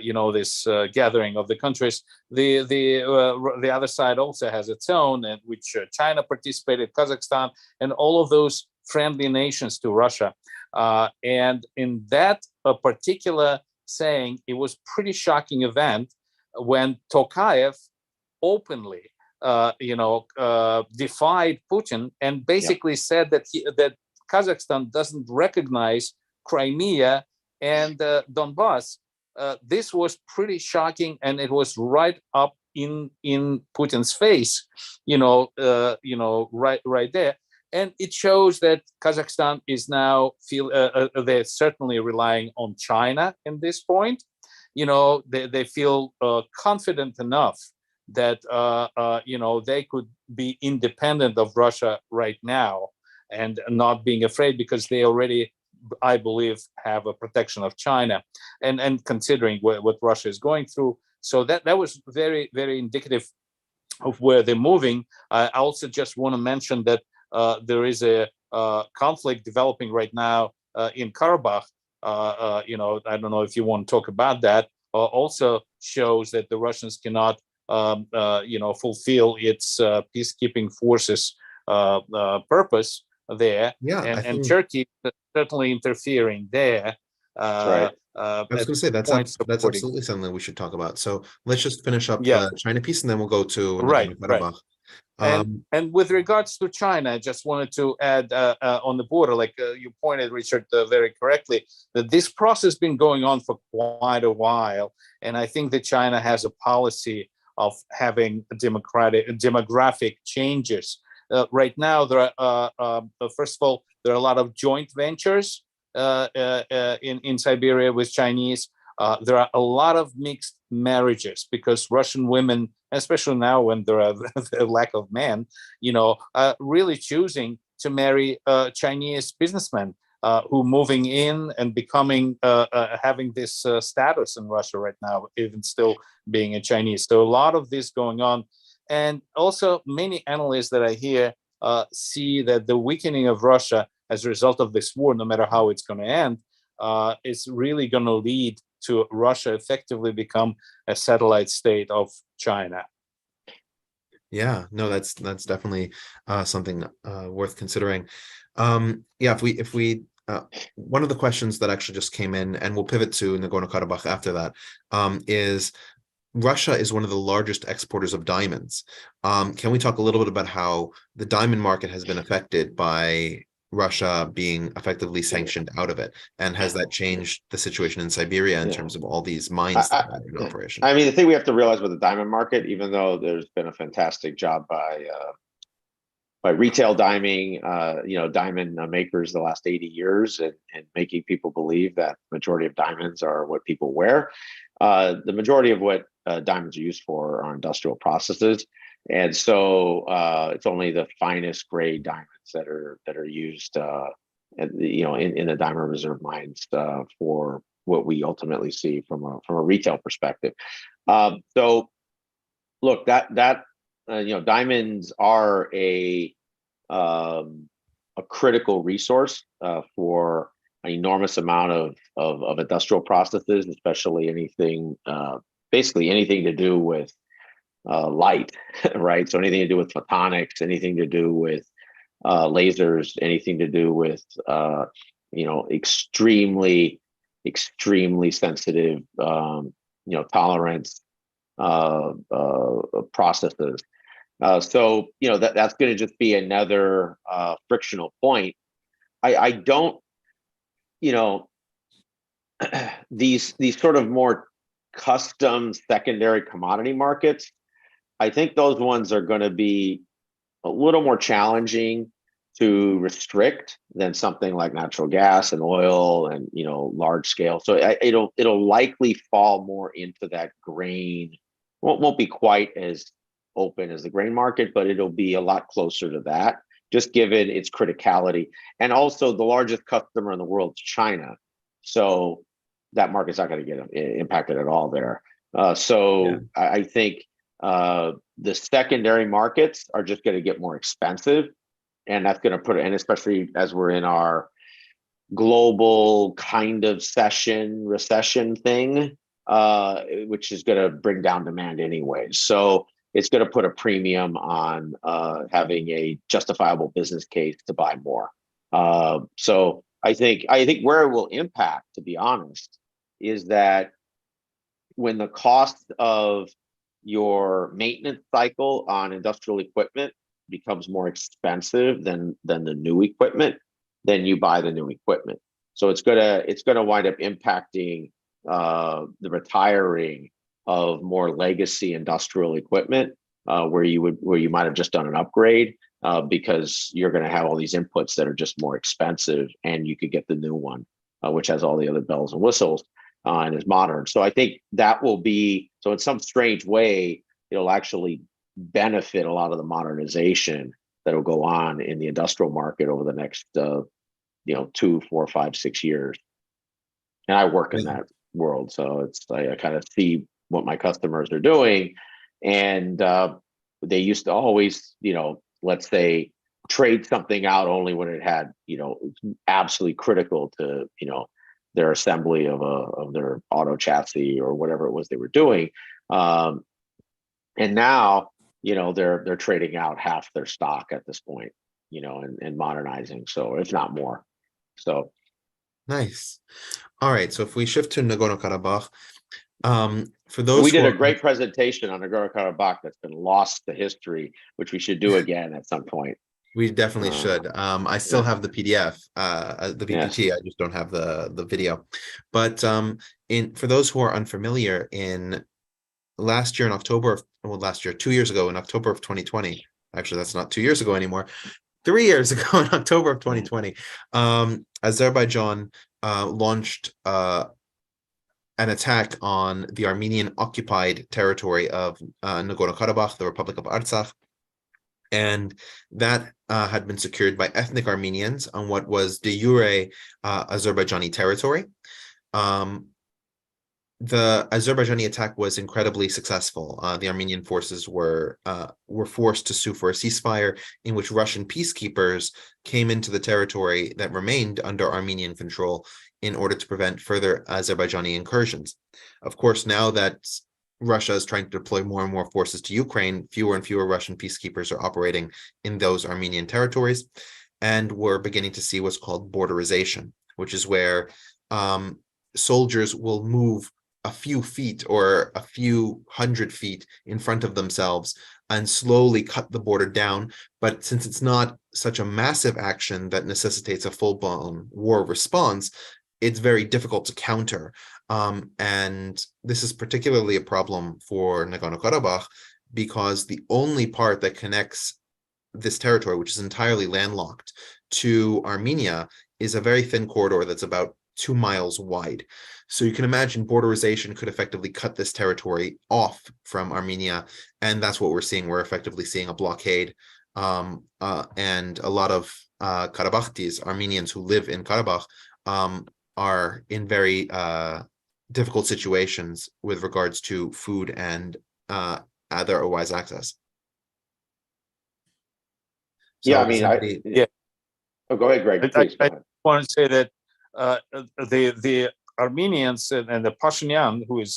you know, this gathering of the countries. The other side also has its own, and which China participated, Kazakhstan, and all of those friendly nations to Russia. And in that particular saying, it was pretty shocking event when Tokayev openly, you know, defied Putin and basically said that that Kazakhstan doesn't recognize Crimea and Donbas. This was pretty shocking, and it was right up in Putin's face, you know, right there. And it shows that Kazakhstan is now they're certainly relying on China in this point. You know, they feel confident enough that you know, they could be independent of Russia right now and not being afraid, because they already, I believe, have a protection of China, and considering what Russia is going through. So that was very, very indicative of where they're moving. I also just want to mention that there is a conflict developing right now in Karabakh. You know, I don't know if you want to talk about that. Also shows that the Russians cannot, you know, fulfill its peacekeeping forces purpose there. Yeah, and Turkey certainly interfering there. That's right. I was going to say that's absolutely something we should talk about. So let's just finish up the China piece, and then we'll go to Nagorno-Karabakh. And with regards to China, I just wanted to add on the border, like you pointed, Richard, very correctly, that this process has been going on for quite a while. And I think that China has a policy of having demographic changes. Right now, there are, first of all, there are a lot of joint ventures in Siberia with Chinese. There are a lot of mixed marriages, because Russian women, especially now when there are a lack of men, you know, really choosing to marry Chinese businessmen who moving in and becoming, having this status in Russia right now, even still being a Chinese. So a lot of this going on. And also many analysts that I hear see that the weakening of Russia as a result of this war, no matter how it's going to end, is really going to lead to Russia effectively become a satellite state of China. Yeah, no, that's definitely something worth considering. Yeah, if we one of the questions that actually just came in, and we'll pivot to Nagorno-Karabakh after that, is Russia is one of the largest exporters of diamonds. Can we talk a little bit about how the diamond market has been affected by Russia being effectively sanctioned out of it, and has that changed the situation in Siberia in terms of all these mines that are in operation? I mean, the thing we have to realize with the diamond market, even though there's been a fantastic job by retail diamond, you know, diamond makers the last 80 years, and making people believe that majority of diamonds are what people wear. The majority of what diamonds are used for are industrial processes. And so it's only the finest grade diamonds that are used, you know, in the diamond reserve mines for what we ultimately see from a retail perspective. So, look, that you know, diamonds are a critical resource for an enormous amount of industrial processes, especially anything, basically anything to do with light, right? So anything to do with photonics, anything to do with lasers, anything to do with you know, extremely sensitive you know, tolerance processes. So that's going to just be another frictional point. I don't, these sort of more custom secondary commodity markets. I think those ones are going to be a little more challenging to restrict than something like natural gas and oil and large scale. So it'll likely fall more into that grain. Won't be quite as open as the grain market, but it'll be a lot closer to that, just given its criticality. And also the largest customer in the world is China. So that market's not going to get impacted at all there. I think the secondary markets are just going to get more expensive. And that's going to put it, and especially as we're in our global kind of recession thing, which is going to bring down demand anyway. So it's going to put a premium on having a justifiable business case to buy more. So I think where it will impact, to be honest, is that when the cost of your maintenance cycle on industrial equipment becomes more expensive than the new equipment, then you buy the new equipment. So it's gonna wind up impacting the retiring of more legacy industrial equipment, where you might have just done an upgrade, because you're going to have all these inputs that are just more expensive, and you could get the new one, which has all the other bells and whistles and is modern. So I think that will be, so in some strange way, it'll actually benefit a lot of the modernization that will go on in the industrial market over the next 2, 4, 5, 6 years. And I work in that world, so I kind of see what my customers are doing. And they used to always, let's say, trade something out only when it had, absolutely critical to, their assembly of their auto chassis or whatever it was they were doing. And now, they're trading out half their stock at this point, and modernizing. So if not more. So Nice. All right. So if we shift to Nagorno-Karabakh, for those we did a great presentation on Nagorno-Karabakh that's been lost to history, which we should do again at some point. We definitely should. I still have the PDF, the PPT. I just don't have the video. But for those who are unfamiliar, in last year in October, 2 years ago in October of 2020, actually that's not 2 years ago anymore, 3 years ago in October of 2020, Azerbaijan launched an attack on the Armenian occupied territory of Nagorno-Karabakh, the Republic of Artsakh. And that had been secured by ethnic Armenians on what was de jure Azerbaijani territory. The Azerbaijani attack was incredibly successful. The Armenian forces were forced to sue for a ceasefire, in which Russian peacekeepers came into the territory that remained under Armenian control in order to prevent further Azerbaijani incursions. Of course, now that Russia is trying to deploy more and more forces to Ukraine, fewer and fewer Russian peacekeepers are operating in those Armenian territories, and we're beginning to see what's called borderization, which is where soldiers will move a few feet or a few hundred feet in front of themselves and slowly cut the border down. But since it's not such a massive action that necessitates a full-blown war response, it's very difficult to counter. And this is particularly a problem for Nagorno-Karabakh, because the only part that connects this territory, which is entirely landlocked, to Armenia is a very thin corridor that's about 2 miles wide. So you can imagine borderization could effectively cut this territory off from Armenia. And that's what we're seeing. We're effectively seeing a blockade. And a lot of Karabakhtis, Armenians who live in Karabakh, are in very difficult situations with regards to food and otherwise access. So yeah, I mean, Oh, go ahead, Greg. Please, I want to say that the Armenians and the Pashinyan, who is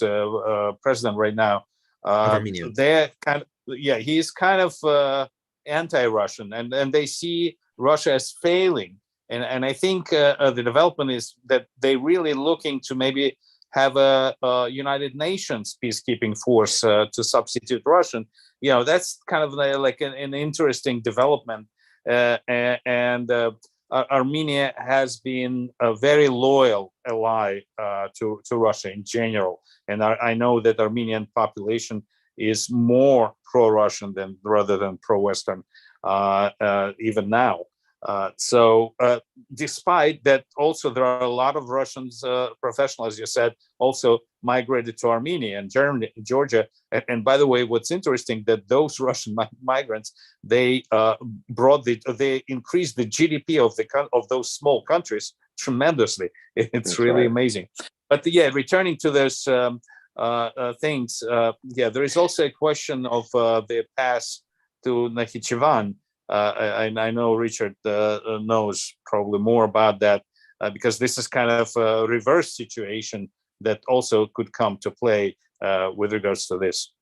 president right now, they're kind of, he's kind of anti-Russian, and they see Russia as failing. And I think the development is that they really looking to maybe have a United Nations peacekeeping force to substitute Russian. That's kind of like an interesting development. And Armenia has been a very loyal ally to Russia in general. And I know that Armenian population is more pro-Russian rather than pro-Western even now. So despite that, also there are a lot of Russians, professionals, as you said, also migrated to Armenia and Germany, Georgia. And by the way, what's interesting that those Russian migrants, they increased the GDP of those small countries tremendously. It's That's really right. amazing. But yeah, returning to those things, there is also a question of the pass to Nakhichevan. I know Richard knows probably more about that because this is kind of a reverse situation that also could come to play with regards to this.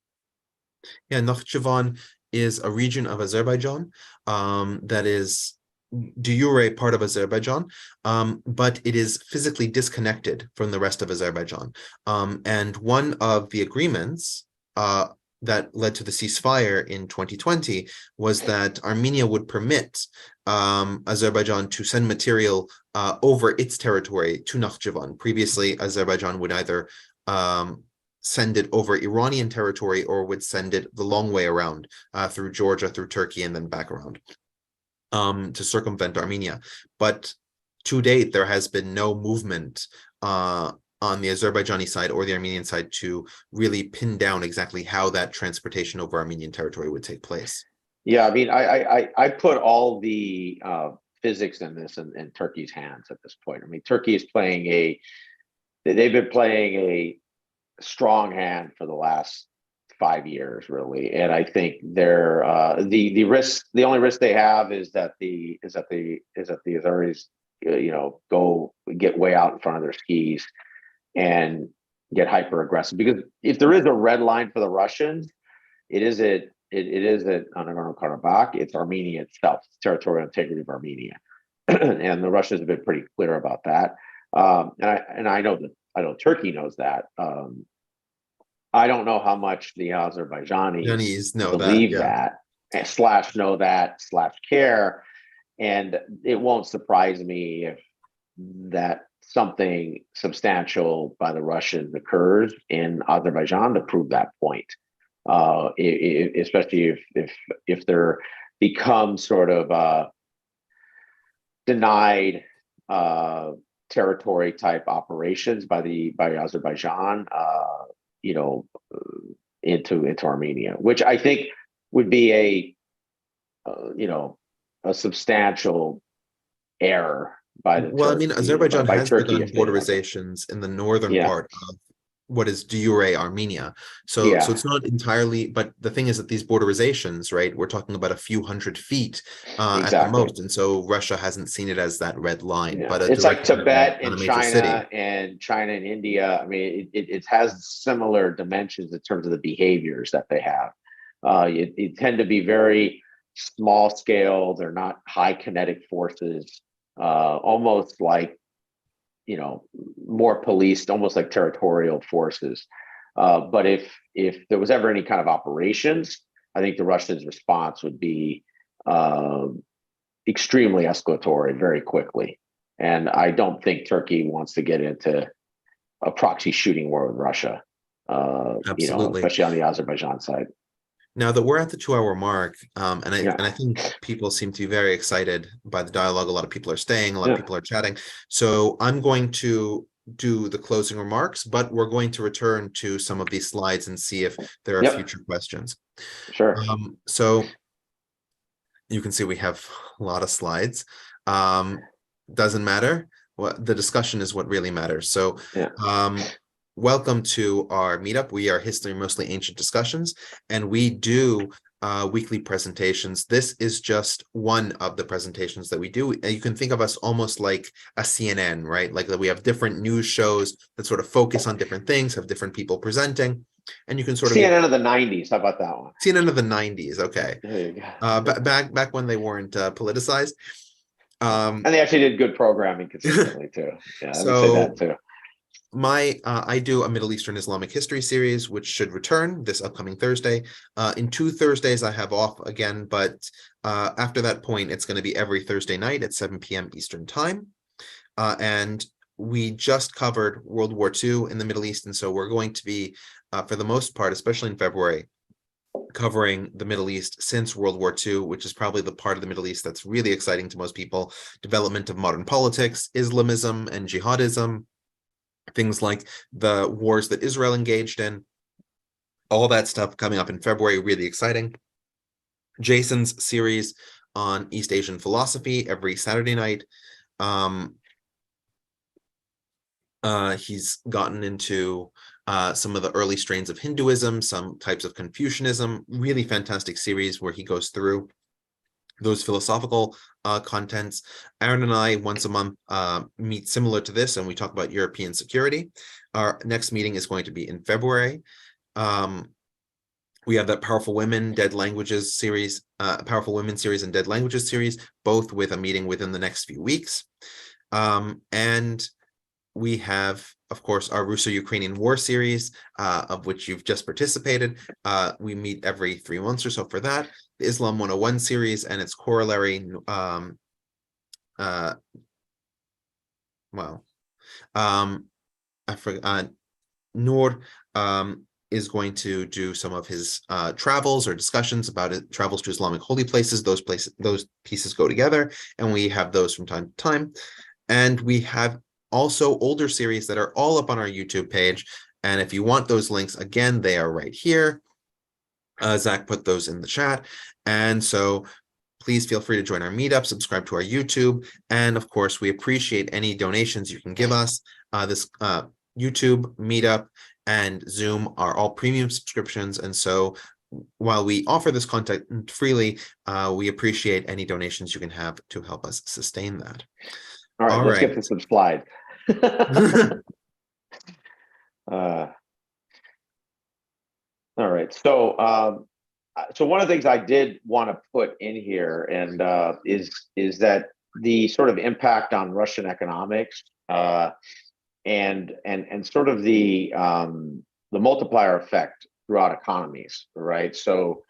Yeah, Nakhchivan is a region of Azerbaijan that is de jure part of Azerbaijan, but it is physically disconnected from the rest of Azerbaijan. And one of the agreements that led to the ceasefire in 2020 was that Armenia would permit Azerbaijan to send material over its territory to Nakhchivan. Previously, Azerbaijan would either send it over Iranian territory or would send it the long way around through Georgia, through Turkey, and then back around to circumvent Armenia. But to date, there has been no movement on the Azerbaijani side or the Armenian side to really pin down exactly how that transportation over Armenian territory would take place. Yeah, I mean, I put all the physics in this in Turkey's hands at this point. I mean, Turkey is they've been playing a strong hand for the last 5 years, really, and I think they're the only risk they have is that the Azeris, go get way out in front of their skis and get hyper aggressive. Because if there is a red line for the Russians, it isn't Nagorno-Karabakh, it's Armenia itself, it's territorial integrity of Armenia. And the Russians have been pretty clear about that. And I know Turkey knows that. I don't know how much the Azerbaijanis believe that, / know that / care. And it won't surprise me if that something substantial by the Russians occurs in Azerbaijan to prove that point. Especially if there becomes sort of denied territory type operations by Azerbaijan, into Armenia, which I think would be a substantial error by the Well, Turkey, I mean, Azerbaijan has Turkey begun borderizations in the northern part of what is de jure Armenia. So it's not entirely, but the thing is that these borderizations, right, we're talking about a few hundred feet at the most. And so Russia hasn't seen it as that red line. Yeah. But it's like Tibet and and China and India. I mean, it has similar dimensions in terms of the behaviors that they have. You tend to be very small scale. They're not high kinetic forces, almost like, more policed, almost like territorial forces. But if there was ever any kind of operations, I think the Russians' response would be extremely escalatory very quickly. And I don't think Turkey wants to get into a proxy shooting war with Russia, especially on the Azerbaijan side. Now that we're at the 2-hour mark, and I think people seem to be very excited by the dialogue. A lot of people are staying, a lot of people are chatting. So I'm going to do the closing remarks, but we're going to return to some of these slides and see if there are future questions. Sure. So you can see we have a lot of slides. Doesn't matter. The discussion is what really matters. So welcome to our meetup. We are History Mostly Ancient Discussions, and we do weekly presentations. This is just one of the presentations that we do. And you can think of us almost like a CNN, right? Like that we have different news shows that sort of focus on different things, have different people presenting, and you can sort of CNN of the 90s. How about that one? CNN of the 90s. Okay. There you go. Back when they weren't politicized. And they actually did good programming consistently too. Yeah, I would say that too. I do a Middle Eastern Islamic history series, which should return this upcoming Thursday. In 2 Thursdays, I have off again, but after that point, it's going to be every Thursday night at 7 p.m. Eastern time. And we just covered World War II in the Middle East, and so we're going to be, for the most part, especially in February, covering the Middle East since World War II, which is probably the part of the Middle East that's really exciting to most people. Development of modern politics, Islamism and jihadism, things like the wars that Israel engaged in, all that stuff coming up in February, really exciting. Jason's series on East Asian philosophy every Saturday night. He's gotten into some of the early strains of Hinduism, some types of Confucianism, really fantastic series where he goes through those philosophical contents. Aaron and I once a month meet similar to this, and we talk about European security. Our next meeting is going to be in February. We have that Powerful Women, Dead Languages series, Powerful Women series and Dead Languages series, both with a meeting within the next few weeks. And we have, of course, our Russo-Ukrainian War series, of which you've just participated. We meet every 3 months or so for that. The Islam 101 series and its corollary, I forgot, Noor is going to do some of his travels or discussions about it, travels to Islamic holy places. Those pieces go together, and we have those from time to time. And we have also older series that are all up on our YouTube page. And if you want those links, again, they are right here. Zach put those in the chat. And so please feel free to join our meetup, subscribe to our YouTube. And of course, we appreciate any donations you can give us. This YouTube, meetup, and Zoom are all premium subscriptions. And so while we offer this content freely, we appreciate any donations you can have to help us sustain that. All right, let's get to some slides. All right, so one of the things I did want to put in here, and is that the sort of impact on Russian economics, and sort of the multiplier effect throughout economies, right? So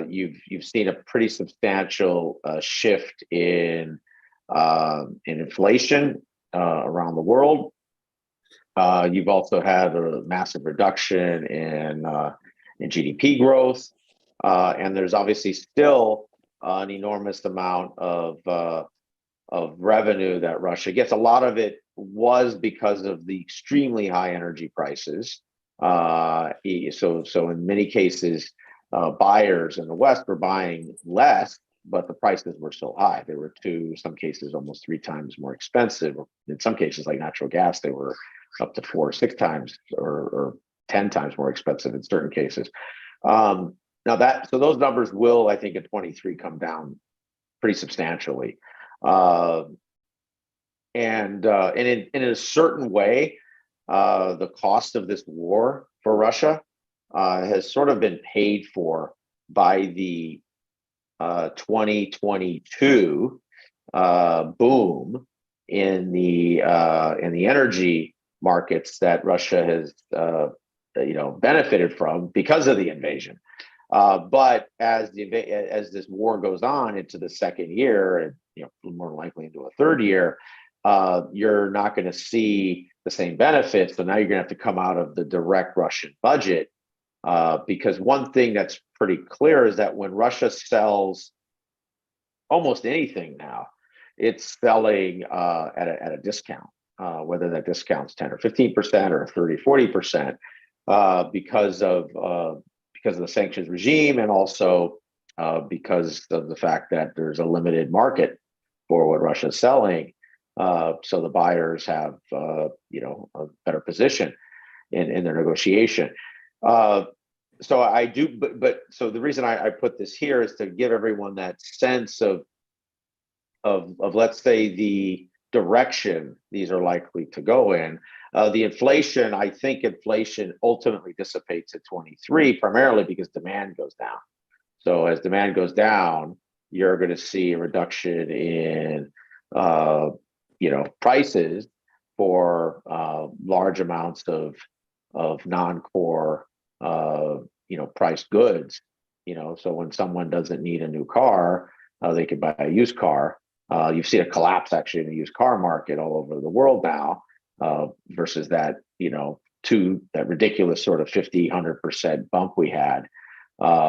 you've seen a pretty substantial shift in inflation around the world. You've also had a massive reduction in GDP growth, and there's obviously still an enormous amount of revenue that Russia gets. A lot of it was because of the extremely high energy prices. So in many cases, buyers in the West were buying less, but the prices were so high. They were some cases almost 3 times more expensive. In some cases, like natural gas, they were up to 4 or 6 times or 10 times more expensive in certain cases. So those numbers will, I think, in 23 come down pretty substantially. And in a certain way, the cost of this war for Russia has sort of been paid for by the 2022 boom in the energy markets that Russia has benefited from because of the invasion. But as this war goes on into the second year, and more likely into a third year, you're not going to see the same benefits. So now you're going to have to come out of the direct Russian budget, because one thing that's pretty clear is that when Russia sells almost anything now, it's selling at a discount, whether that discount's 10 or 15% or 30, 40%, because of the sanctions regime, and also because of the fact that there's a limited market for what Russia's selling. So the buyers have a better position in their negotiation. So I do, but so the reason I put this here is to give everyone that sense of let's say the direction these are likely to go in. The inflation, I think inflation ultimately dissipates at 23, primarily because demand goes down. So as demand goes down, you're going to see a reduction in prices, for large amounts of non-core priced goods. So when someone doesn't need a new car, they could buy a used car. You've seen a collapse actually in the used car market all over the world now, versus that to that ridiculous sort of 50-100% bump we had.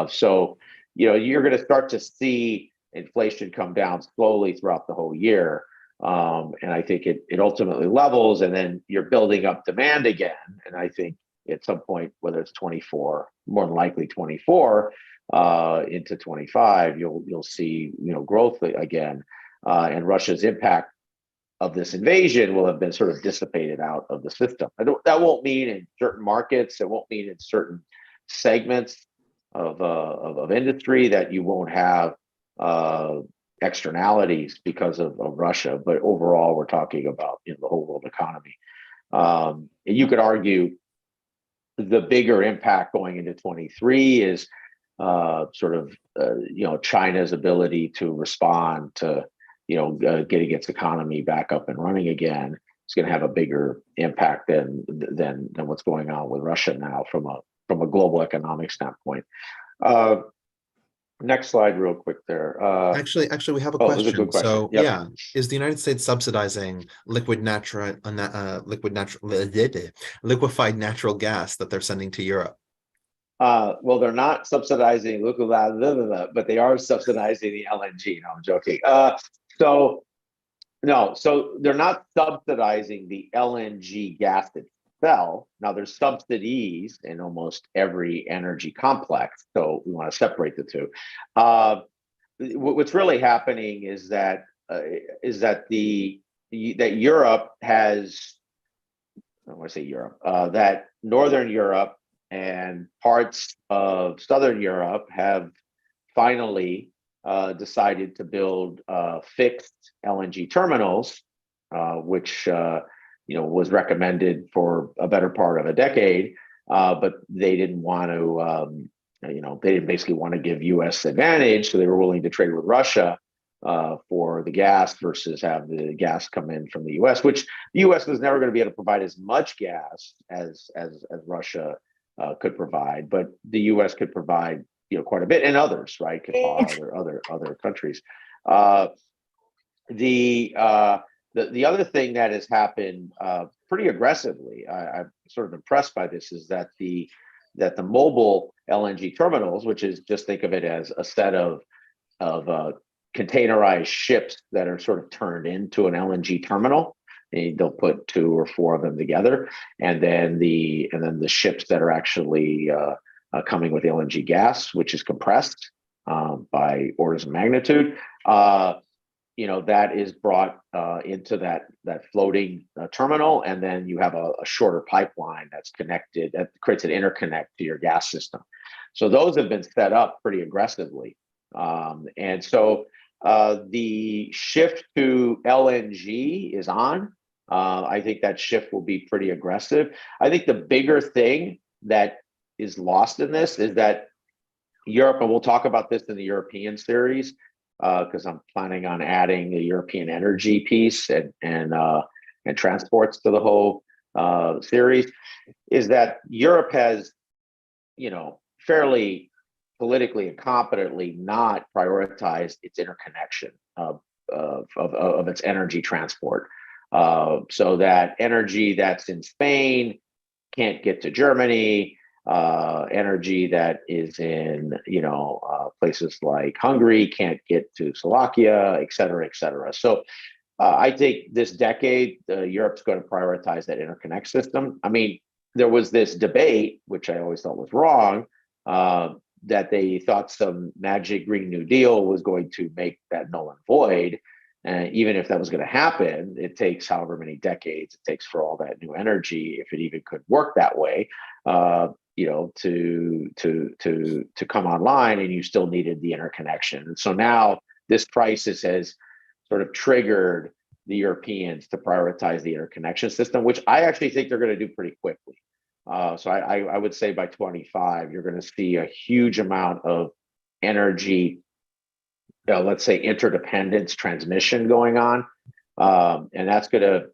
So you're going to start to see inflation come down slowly throughout the whole year. And I think it ultimately levels, and then you're building up demand again. And I think at some point, whether it's 24, more than likely 24, into 25, you'll see growth again, and Russia's impact of this invasion will have been sort of dissipated out of the system. That won't mean in certain markets, it won't mean in certain segments of industry that you won't have externalities because of Russia, but overall we're talking about the whole world economy. And you could argue the bigger impact going into 23 is China's ability to respond to getting its economy back up and running again. It's going to have a bigger impact than what's going on with Russia now from a global economic standpoint. Next slide real quick there. Actually, we have a it was a question. good question. So Yep. yeah, is the United States subsidizing liquefied natural gas that they're sending to Europe? Well, they're not subsidizing but they are subsidizing the LNG. No, I'm joking. So they're not subsidizing the LNG gas itself. Now there's subsidies in almost every energy complex, so we want to separate the two. What's really happening is that Europe has, I want to say Europe, that Northern Europe and parts of Southern Europe have finally decided to build fixed LNG terminals, which was recommended for a better part of a decade, but they didn't want to, they didn't basically want to give U.S. advantage, so they were willing to trade with Russia for the gas versus have the gas come in from the U.S., which the U.S. was never going to be able to provide as much gas as Russia could provide, but the U.S. could provide quite a bit, and others, right, could follow other countries. The other thing that has happened pretty aggressively, I'm sort of impressed by this, is that the mobile LNG terminals, which is, just think of it as a set of containerized ships that are sort of turned into an LNG terminal. And they'll put 2 or 4 of them together, and then the ships that are actually coming with LNG gas, which is compressed by orders of magnitude. That is brought into that floating terminal, and then you have a shorter pipeline that's connected, that creates an interconnect to your gas system. So those have been set up pretty aggressively, and so the shift to LNG is on. I think that shift will be pretty aggressive. I think the bigger thing that is lost in this is that Europe, and we'll talk about this in the European series, because I'm planning on adding the European energy piece and transports to the whole series, is that Europe has, fairly politically and competently not prioritized its interconnection of its energy transport. So that energy that's in Spain can't get to Germany, energy that is in places like Hungary can't get to Slovakia, et cetera, et cetera. So I think this decade, Europe's going to prioritize that interconnect system. I mean, there was this debate, which I always thought was wrong, that they thought some magic Green New Deal was going to make that null and void. And even if that was going to happen, it takes however many decades it takes for all that new energy, if it even could work that way, to come online, and you still needed the interconnection. And so now this crisis has sort of triggered the Europeans to prioritize the interconnection system, which I actually think they're going to do pretty quickly. So I would say by 25, you're going to see a huge amount of energy, let's say interdependence transmission going on And that's going to,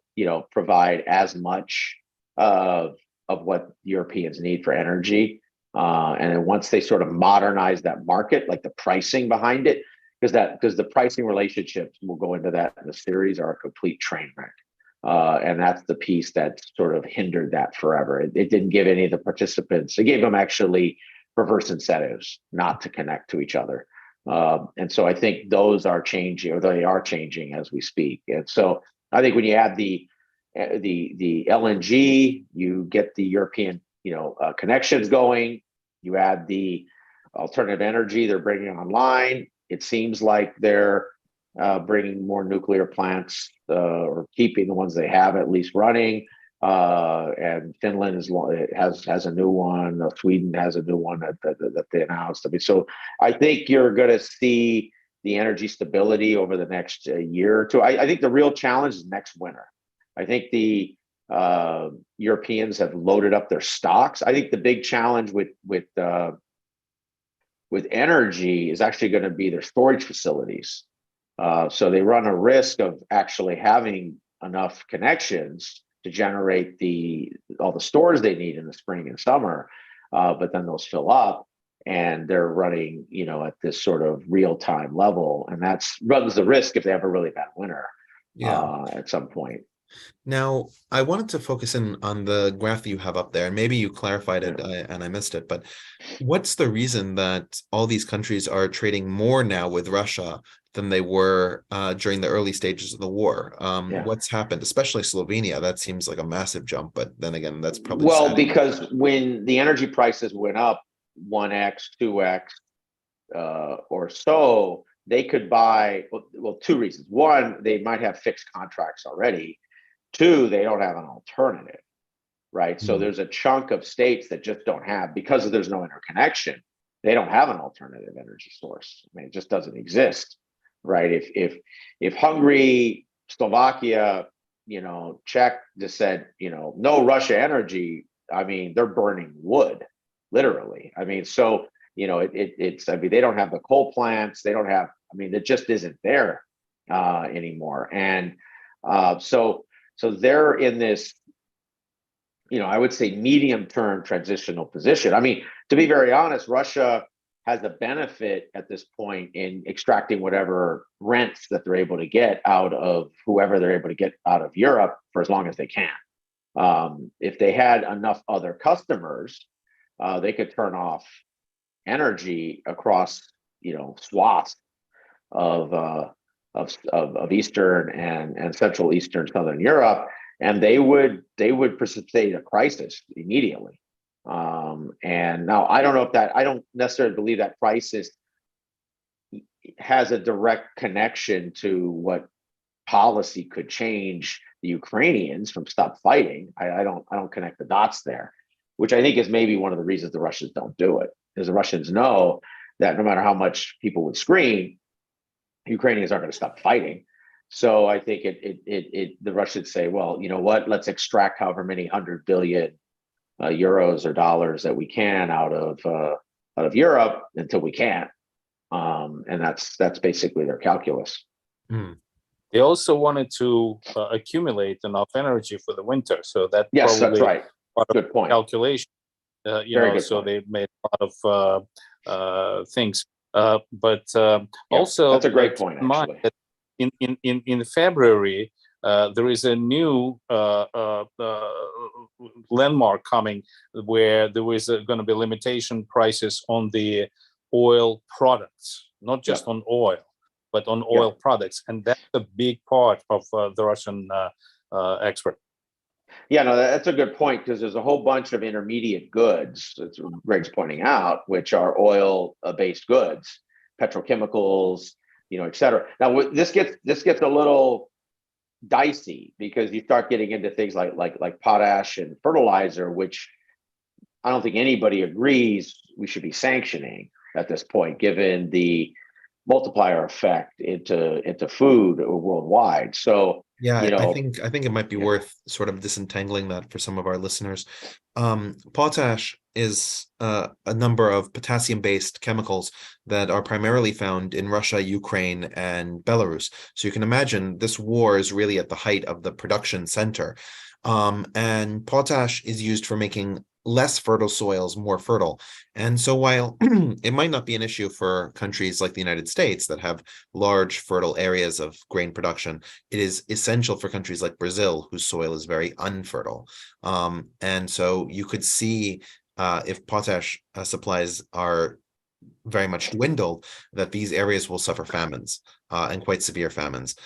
provide as much of what Europeans need for energy. And then once they sort of modernize that market, like the pricing behind it, because the pricing relationships, we'll go into that in the series, are a complete train wreck. And that's the piece that sort of hindered that forever. It didn't give any of the participants, it gave them actually perverse incentives not to connect to each other. And so I think those are changing, or they are changing as we speak. And so I think when you add the LNG, you get the European, connections going. You add the alternative energy they're bringing online. It seems like they're bringing more nuclear plants, or keeping the ones they have at least running. And Finland has a new one. Sweden has a new one that they announced. I mean, so I think you're going to see the energy stability over the next year or two. I think the real challenge is next winter. I think the Europeans have loaded up their stocks. I think the big challenge with energy is actually going to be their storage facilities. So they run a risk of actually having enough connections to generate all the stores they need in the spring and summer, but then those fill up, and they're running, at this sort of real-time level, and that's runs the risk if they have a really bad winter at some point. Now, I wanted to focus in on the graph you have up there, and maybe you clarified it and I missed it, but what's the reason that all these countries are trading more now with Russia than they were during the early stages of the war? What's happened, especially Slovenia? That seems like a massive jump, but then again, that's probably because when the energy prices went up 1x, 2x, or so, they could buy, well, two reasons. One, they might have fixed contracts already. Two, they don't have an alternative, right? So there's a chunk of states that just don't have, because there's no interconnection, they don't have an alternative energy source. I mean, it just doesn't exist, right? If Hungary, Slovakia, Czech just said, no Russia energy, I mean, they're burning wood, literally. I mean, so, it's, I mean, they don't have the coal plants, they don't have, I mean, it just isn't there anymore. And so they're in this, I would say medium-term transitional position. I mean, to be very honest, Russia has a benefit at this point in extracting whatever rents that they're able to get out of whoever they're able to get out of Europe for as long as they can. If they had enough other customers, they could turn off energy across, swaths of Eastern and Central Eastern Southern Europe, and they would precipitate a crisis immediately. And now I don't necessarily believe that crisis has a direct connection to what policy could change the Ukrainians from stop fighting. I don't connect the dots there, which I think is maybe one of the reasons the Russians don't do it, because the Russians know that no matter how much people would scream, Ukrainians aren't going to stop fighting. So I think the Russians say, well, you know what, let's extract however many 100 billion euros or dollars that we can out of Europe until we can't. And that's basically their calculus. They also wanted to accumulate enough energy for the winter. So that's right. Good point. Calculation. So they made a lot of things. But also, that's a great point. Actually, in February, there is a new landmark coming where there is going to be limitation prices on the oil products, not just on oil, but on oil products, and that's a big part of the Russian export. Yeah, no, that's a good point, because there's a whole bunch of intermediate goods, as Greg's pointing out, which are oil-based goods, petrochemicals, et cetera. Now, this gets a little dicey, because you start getting into things like potash and fertilizer, which I don't think anybody agrees we should be sanctioning at this point, given the multiplier effect into food worldwide. So Yeah, you know, I think it might be yeah. worth sort of disentangling that for some of our listeners. Potash is a number of potassium-based chemicals that are primarily found in Russia, Ukraine, and Belarus. So you can imagine this war is really at the height of the production center. And potash is used for making less fertile soils more fertile. And so while it might not be an issue for countries like the United States that have large fertile areas of grain production, it is essential for countries like Brazil, whose soil is very unfertile. And so you could see if potash supplies are very much dwindled, that these areas will suffer famines and quite severe famines.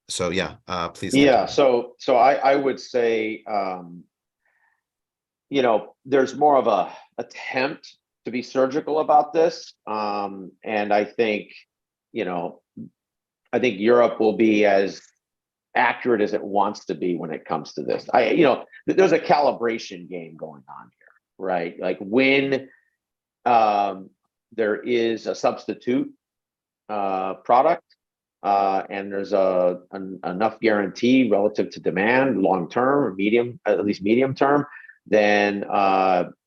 So yeah, please Yeah. continue. So I would say, you know, there's more of a attempt to be surgical about this. And I think, you know, I think Europe will be as accurate as it wants to be when it comes to this. You know, there's a calibration game going on here, right? Like when there is a substitute product and there's enough guarantee relative to demand, long term or medium, at least medium term, then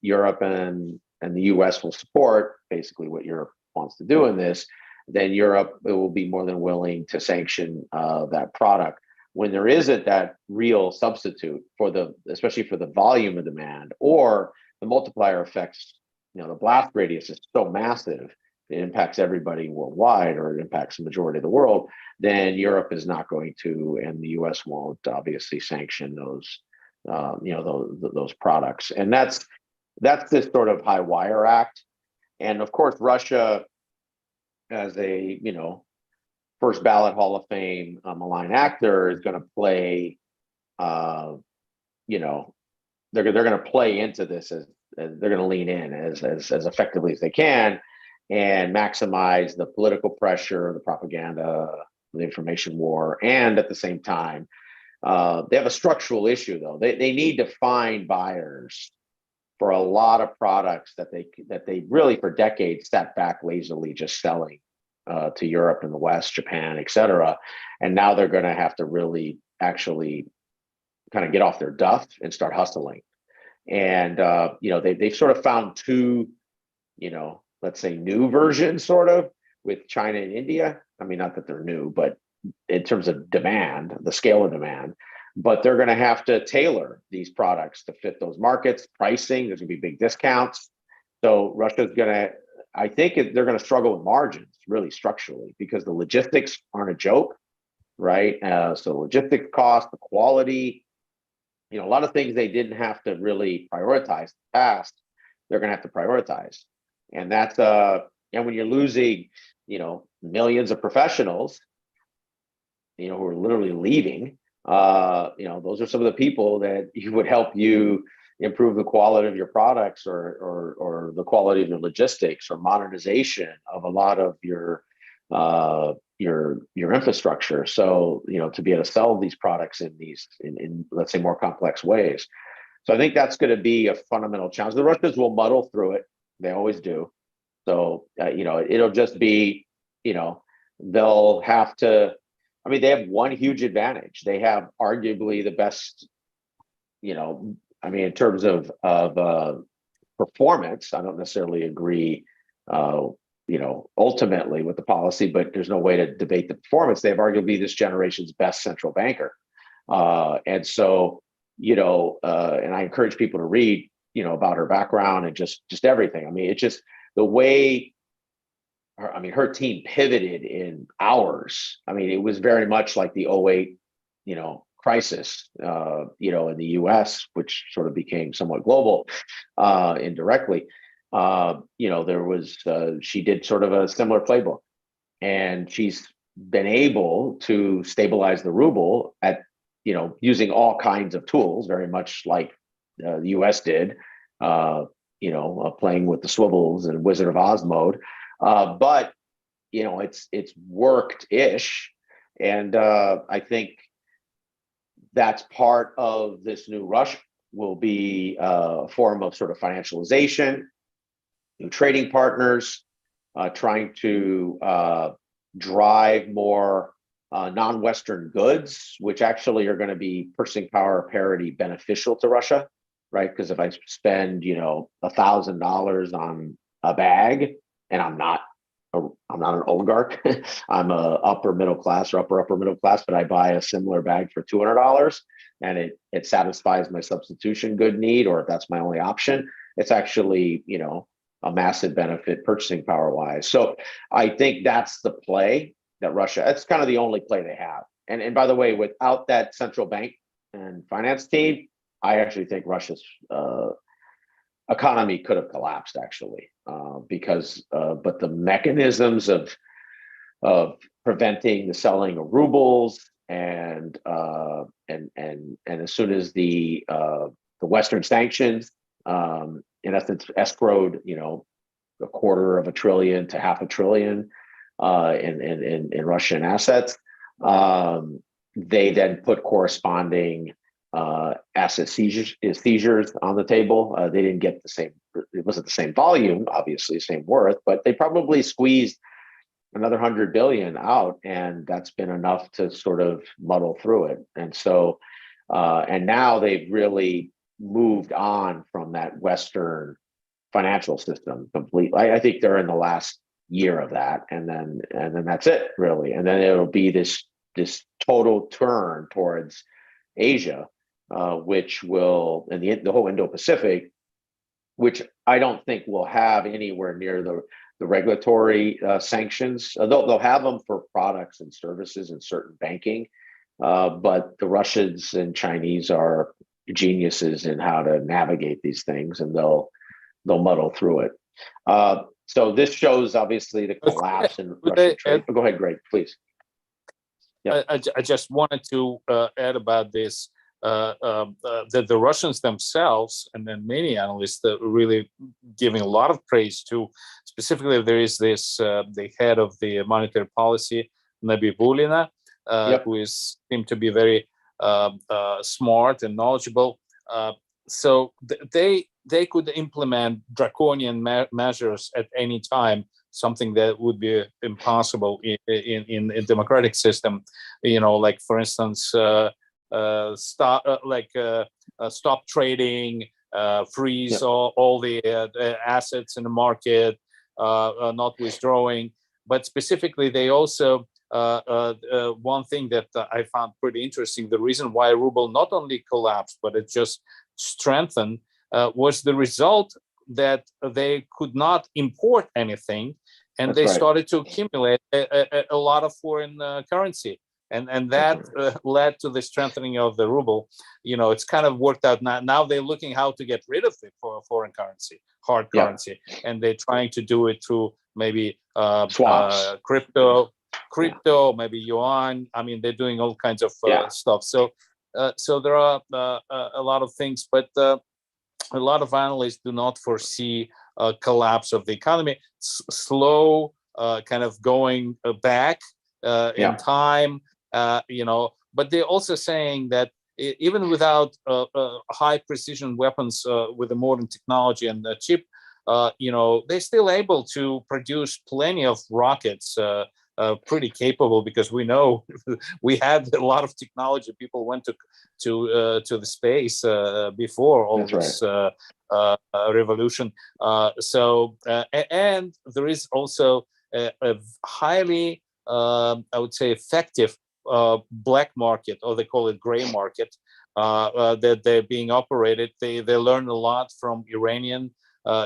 Europe and the US will support basically what Europe wants to do in this. Then Europe will be more than willing to sanction that product. When there isn't that real substitute for especially for the volume of demand, or the multiplier effects, you know, the blast radius is so massive, it impacts everybody worldwide, or it impacts the majority of the world, then Europe is not going to, and the US won't obviously sanction those, you know, those products. And that's this sort of high wire act. And of course, Russia, as a, you know, first ballot Hall of Fame malign actor, is going to play, you know, they're going to play into this as they're going to lean in as effectively as they can and maximize the political pressure, the propaganda, the information war, and at the same time, they have a structural issue though. They need to find buyers for a lot of products that they really for decades sat back lazily just selling to Europe and the West, Japan, et cetera. And now they're going to have to really actually kind of get off their duff and start hustling. And you know, they've sort of found two, you know, let's say new versions sort of with China and India. I mean, not that they're new, but in terms of demand, the scale of demand, but they're going to have to tailor these products to fit those markets. Pricing, there's going to be big discounts. So Russia's going to, I think they're going to struggle with margins really structurally, because the logistics aren't a joke, right? So logistics cost, the quality, you know, a lot of things they didn't have to really prioritize in the past, they're going to have to prioritize. And that's, and when you're losing, you know, millions of professionals, you know, who are literally leaving, you know, those are some of the people that you would help you improve the quality of your products, or the quality of your logistics, or modernization of a lot of your infrastructure. So, you know, to be able to sell these products in let's say more complex ways. So I think that's going to be a fundamental challenge. The Russians will muddle through it. They always do. So, you know, it'll just be, you know, they'll have to, I mean, they have one huge advantage. They have arguably the best, you know, I mean, in terms of performance, I don't necessarily agree, you know, ultimately with the policy, but there's no way to debate the performance. They have arguably this generation's best central banker. And so, you know, and I encourage people to read, you know, about her background and just everything. I mean, it's just the way, her team pivoted in hours. I mean, it was very much like the 2008, you know, crisis, you know, in the US, which sort of became somewhat global indirectly. You know, there was, she did sort of a similar playbook, and she's been able to stabilize the ruble at, you know, using all kinds of tools, very much like the US did, you know, playing with the swivels and Wizard of Oz mode. But, you know, it's worked-ish. And I think that's part of this new rush, will be a form of sort of financialization, new trading partners, trying to drive more non-Western goods, which actually are going to be purchasing power parity beneficial to Russia, right? Because if I spend, $1,000 on a bag, and I'm not an oligarch, I'm a upper middle class or upper middle class, but I buy a similar bag for $200, and it satisfies my substitution good need, or if that's my only option, it's actually, a massive benefit purchasing power wise. So I think that's the play that Russia, that's kind of the only play they have. And by the way, without that central bank and finance team, I actually think Russia's economy could have collapsed actually, but the mechanisms of preventing the selling of rubles and as soon as the Western sanctions, in essence, escrowed, $250 billion to $500 billion in Russian assets. They then put corresponding asset seizures on the table. They didn't get the same, it wasn't the same volume, obviously, same worth, but they probably squeezed another 100 billion out, and that's been enough to sort of muddle through it. And so, and now they've really moved on from that Western financial system completely. I think they're in the last year of that, and then that's it really. And then it'll be this total turn towards Asia, which will, and the whole Indo-Pacific, which I don't think will have anywhere near the regulatory sanctions. They'll have them for products and services and certain banking, but the Russians and Chinese are geniuses in how to navigate these things, and they'll muddle through it. So this shows obviously the collapse in Russian trade. Go ahead, Greg, please. Yeah. I just wanted to add about this, that the Russians themselves, and then many analysts are really giving a lot of praise to, specifically there is this, the head of the monetary policy, Nabibulina, who seemed to be very smart and knowledgeable. So they could implement draconian measures at any time, something that would be impossible in a democratic system. Like for instance, stop trading, freeze all the assets in the market, not withdrawing. But specifically, they also one thing that I found pretty interesting: the reason why ruble not only collapsed but it just strengthened was the result that they could not import anything, and they started to accumulate a lot of foreign currency. And that led to the strengthening of the ruble. It's kind of worked out now. Now they're looking how to get rid of it for foreign currency, hard currency, and they're trying to do it through maybe swaps, crypto, maybe yuan. I mean, they're doing all kinds of stuff. So there are a lot of things, but a lot of analysts do not foresee a collapse of the economy. Slow, kind of going back in time. But they're also saying that even without high precision weapons with the modern technology and the chip, they're still able to produce plenty of rockets, pretty capable, because we know we had a lot of technology. People went to the space before all this revolution. And there is also a highly I would say effective black market, or they call it gray market, that they're being operated. They learn a lot from Iranian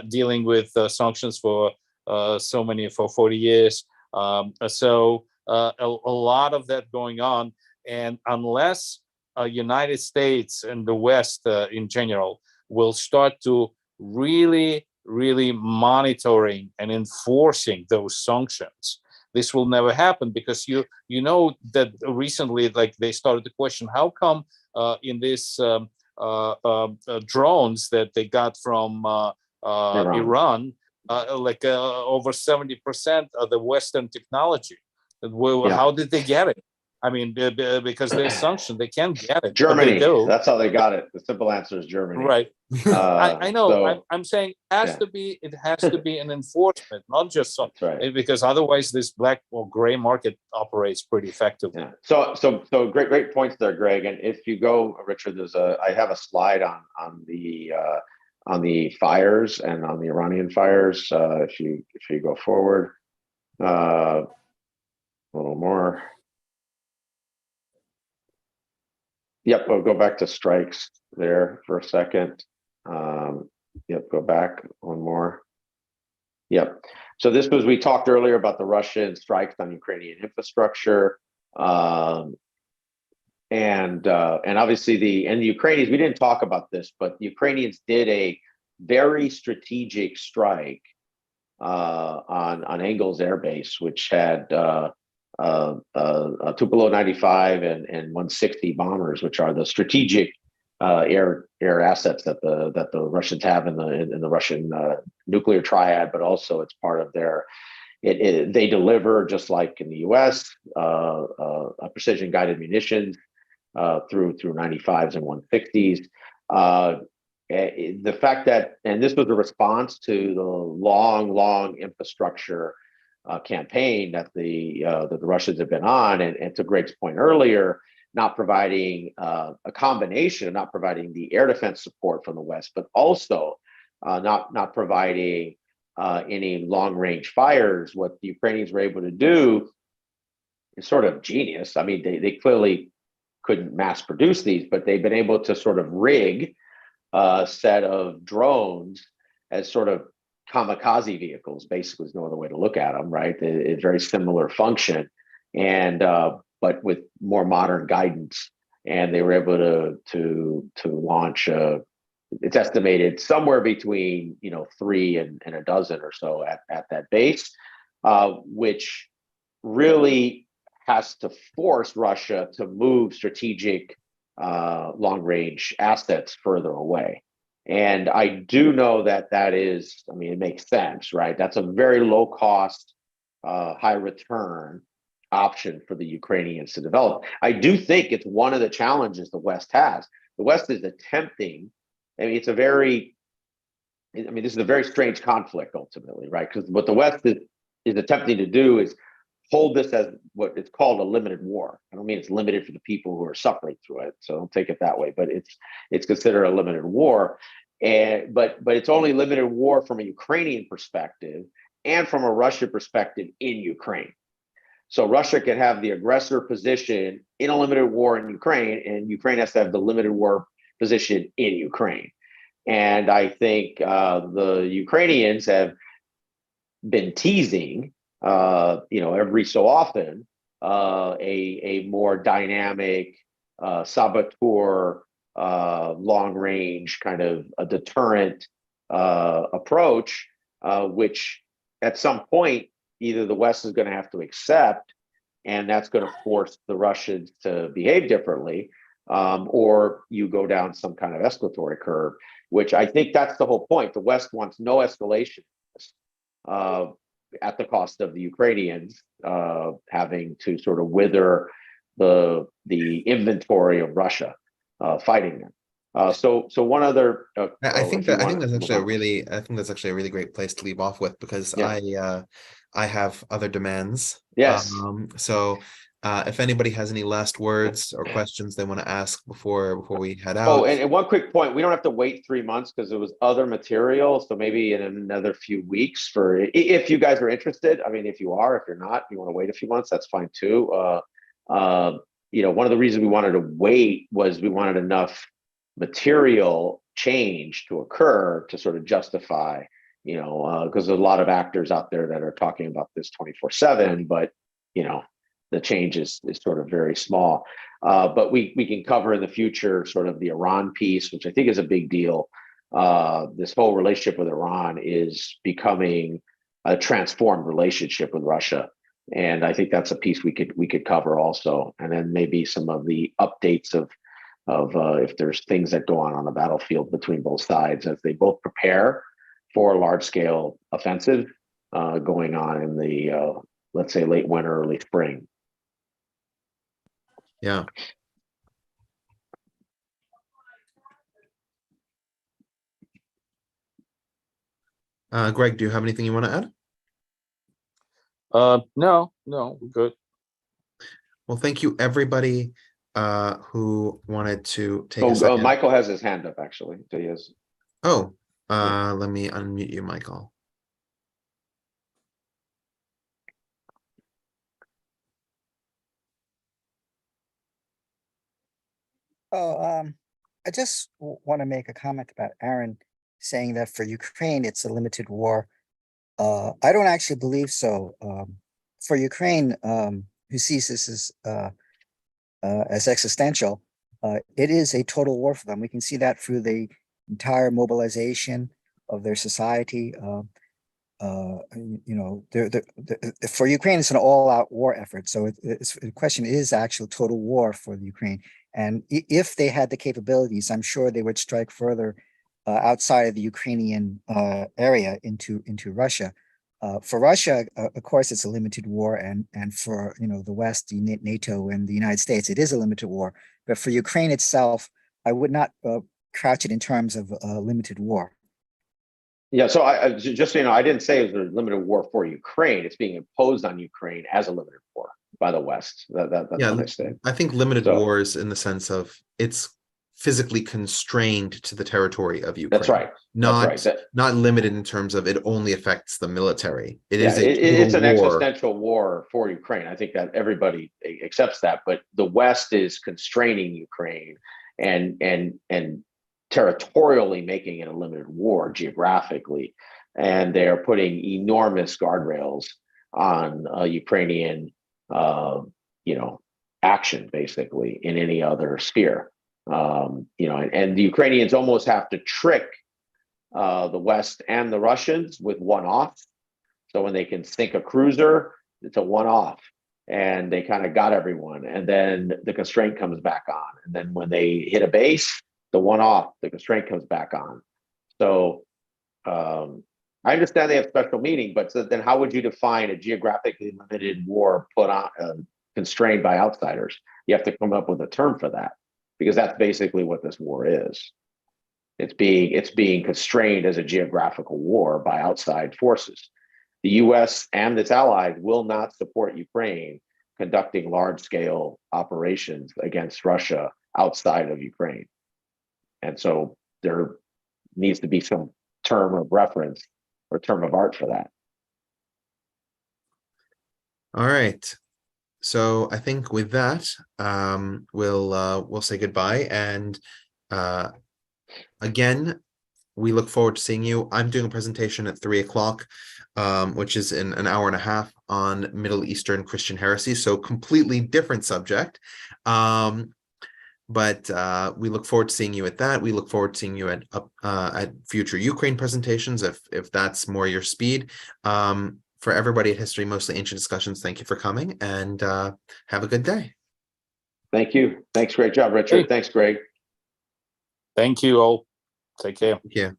dealing with sanctions for 40 years. So a lot of that going on. And unless United States and the West in general will start to really monitoring and enforcing those sanctions, this will never happen, because you know that recently, like, they started to question how come in this drones that they got from Iran, over 70% of the Western technology. How did they get it? I mean, because they're sanctioned, they can't get it. But Germany. they do. That's how they got it. The simple answer is Germany. Right. I know. So, I'm saying it has to be an enforcement, not just so, that's right. because otherwise this black or gray market operates pretty effectively. Yeah. So great points there, Greg. And if you go, Richard, I have a slide on the fires and on the Iranian fires. If you go forward, a little more. Yep, we'll go back to strikes there for a second. Yep, go back one more. Yep. So this was, we talked earlier about the Russian strikes on Ukrainian infrastructure. And obviously the Ukrainians, we didn't talk about this, but the Ukrainians did a very strategic strike on Engels Air Base, which had Tupolev 95 and 160 bombers, which are the strategic air assets that the Russians have in the Russian nuclear triad, but also it's part of their. They deliver, just like in the U.S., precision guided munitions through 95s and 160s. The fact that, and this was a response to the long infrastructure campaign that the Russians have been on, and to Greg's point earlier, not providing a combination of not providing the air defense support from the West, but also not providing any long range fires. What the Ukrainians were able to do is sort of genius. I mean, they clearly couldn't mass produce these, but they've been able to sort of rig a set of drones as sort of kamikaze vehicles. Basically, is no other way to look at them, right? It's very similar function, and but with more modern guidance. And they were able to launch. It's estimated somewhere between 3 and a dozen or so at that base, which really has to force Russia to move strategic long-range assets further away. And I do know that is, I mean, it makes sense, right? That's a very low cost, high return option for the Ukrainians to develop. I do think it's one of the challenges the West has. The West is attempting, I mean, this is a very strange conflict ultimately, right? Because what the West is attempting to do is hold this as what it's called a limited war. I don't mean it's limited for the people who are suffering through it, so don't take it that way. But it's considered a limited war, but it's only limited war from a Ukrainian perspective and from a Russian perspective in Ukraine. So Russia can have the aggressor position in a limited war in Ukraine, and Ukraine has to have the limited war position in Ukraine. And I think the Ukrainians have been teasing, every so often, a more dynamic saboteur, long-range kind of a deterrent approach, which at some point either the West is going to have to accept, and that's going to force the Russians to behave differently, or you go down some kind of escalatory curve, which I think that's the whole point. The West wants no escalation at the cost of the Ukrainians having to sort of wither the inventory of Russia fighting them. So one other. I think that's actually a really great place to leave off with, because I have other demands. Yes. If anybody has any last words or questions they want to ask before we head out. Oh, and one quick point: we don't have to wait 3 months because there was other material. So maybe in another few weeks, if you guys are interested. I mean, if you are, if you're not, you want to wait a few months, that's fine too. One of the reasons we wanted to wait was we wanted enough material change to occur to sort of justify, because there's a lot of actors out there that are talking about this 24/7, but the change is sort of very small. But we can cover in the future sort of the Iran piece, which I think is a big deal. This whole relationship with Iran is becoming a transformed relationship with Russia, and I think that's a piece we could cover also. And then maybe some of the updates of if there's things that go on the battlefield between both sides as they both prepare for a large scale offensive going on in the let's say late winter, early spring. Yeah. Greg, do you have anything you want to add? No, we're good. Well, thank you everybody who wanted to take a Oh, second. Michael has his hand up actually. So he has. Oh, let me unmute you, Michael. Oh, I just want to make a comment about Aaron saying that for Ukraine, it's a limited war. I don't actually believe so. For Ukraine, who sees this as existential, it is a total war for them. We can see that through the entire mobilization of their society. For Ukraine, it's an all-out war effort. So the question is actual total war for the Ukraine. And if they had the capabilities, I'm sure they would strike further outside of the Ukrainian area into Russia. For Russia, of course, it's a limited war, and for the West, the NATO, and the United States, it is a limited war. But for Ukraine itself, I would not crouch it in terms of a limited war. Yeah, so I just so you know, I didn't say it was a limited war for Ukraine. It's being imposed on Ukraine as a limited war by the West. That's Yeah, what I said. I think limited So- wars in the sense of it's physically constrained to the territory of Ukraine. That's right. Not That's right. not limited in terms of it only affects the military. It's an war. existential war for Ukraine. I think that everybody accepts that, but the West is constraining Ukraine and territorially making it a limited war geographically, and they are putting enormous guardrails on Ukrainian, action basically in any other sphere. And the Ukrainians almost have to trick the West and the Russians with one-off. So when they can sink a cruiser, it's a one-off, and they kind of got everyone. And then the constraint comes back on. And then when they hit a base, the one-off, the constraint comes back on. So I understand they have special meaning, but so then how would you define a geographically limited war put on constrained by outsiders? You have to come up with a term for that, because that's basically what this war is. It's being constrained as a geographical war by outside forces. The U.S. and its allies will not support Ukraine conducting large-scale operations against Russia outside of Ukraine. And so there needs to be some term of reference or term of art for that. All right. So I think with that, we'll say goodbye. And again, we look forward to seeing you. I'm doing a presentation at 3 o'clock, which is in an hour and a half, on Middle Eastern Christian heresy. So completely different subject. But we look forward to seeing you at that. We look forward to seeing you at future Ukraine presentations, if that's more your speed. For everybody at History Mostly Ancient Discussions, thank you for coming, and have a good day. Thank you. Thanks. Great job, Richard. Hey. Thanks, Greg. Thank you all. Take care. Thank you.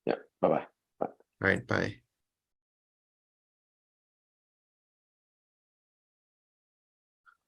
Yeah. Bye-bye. All right. Bye.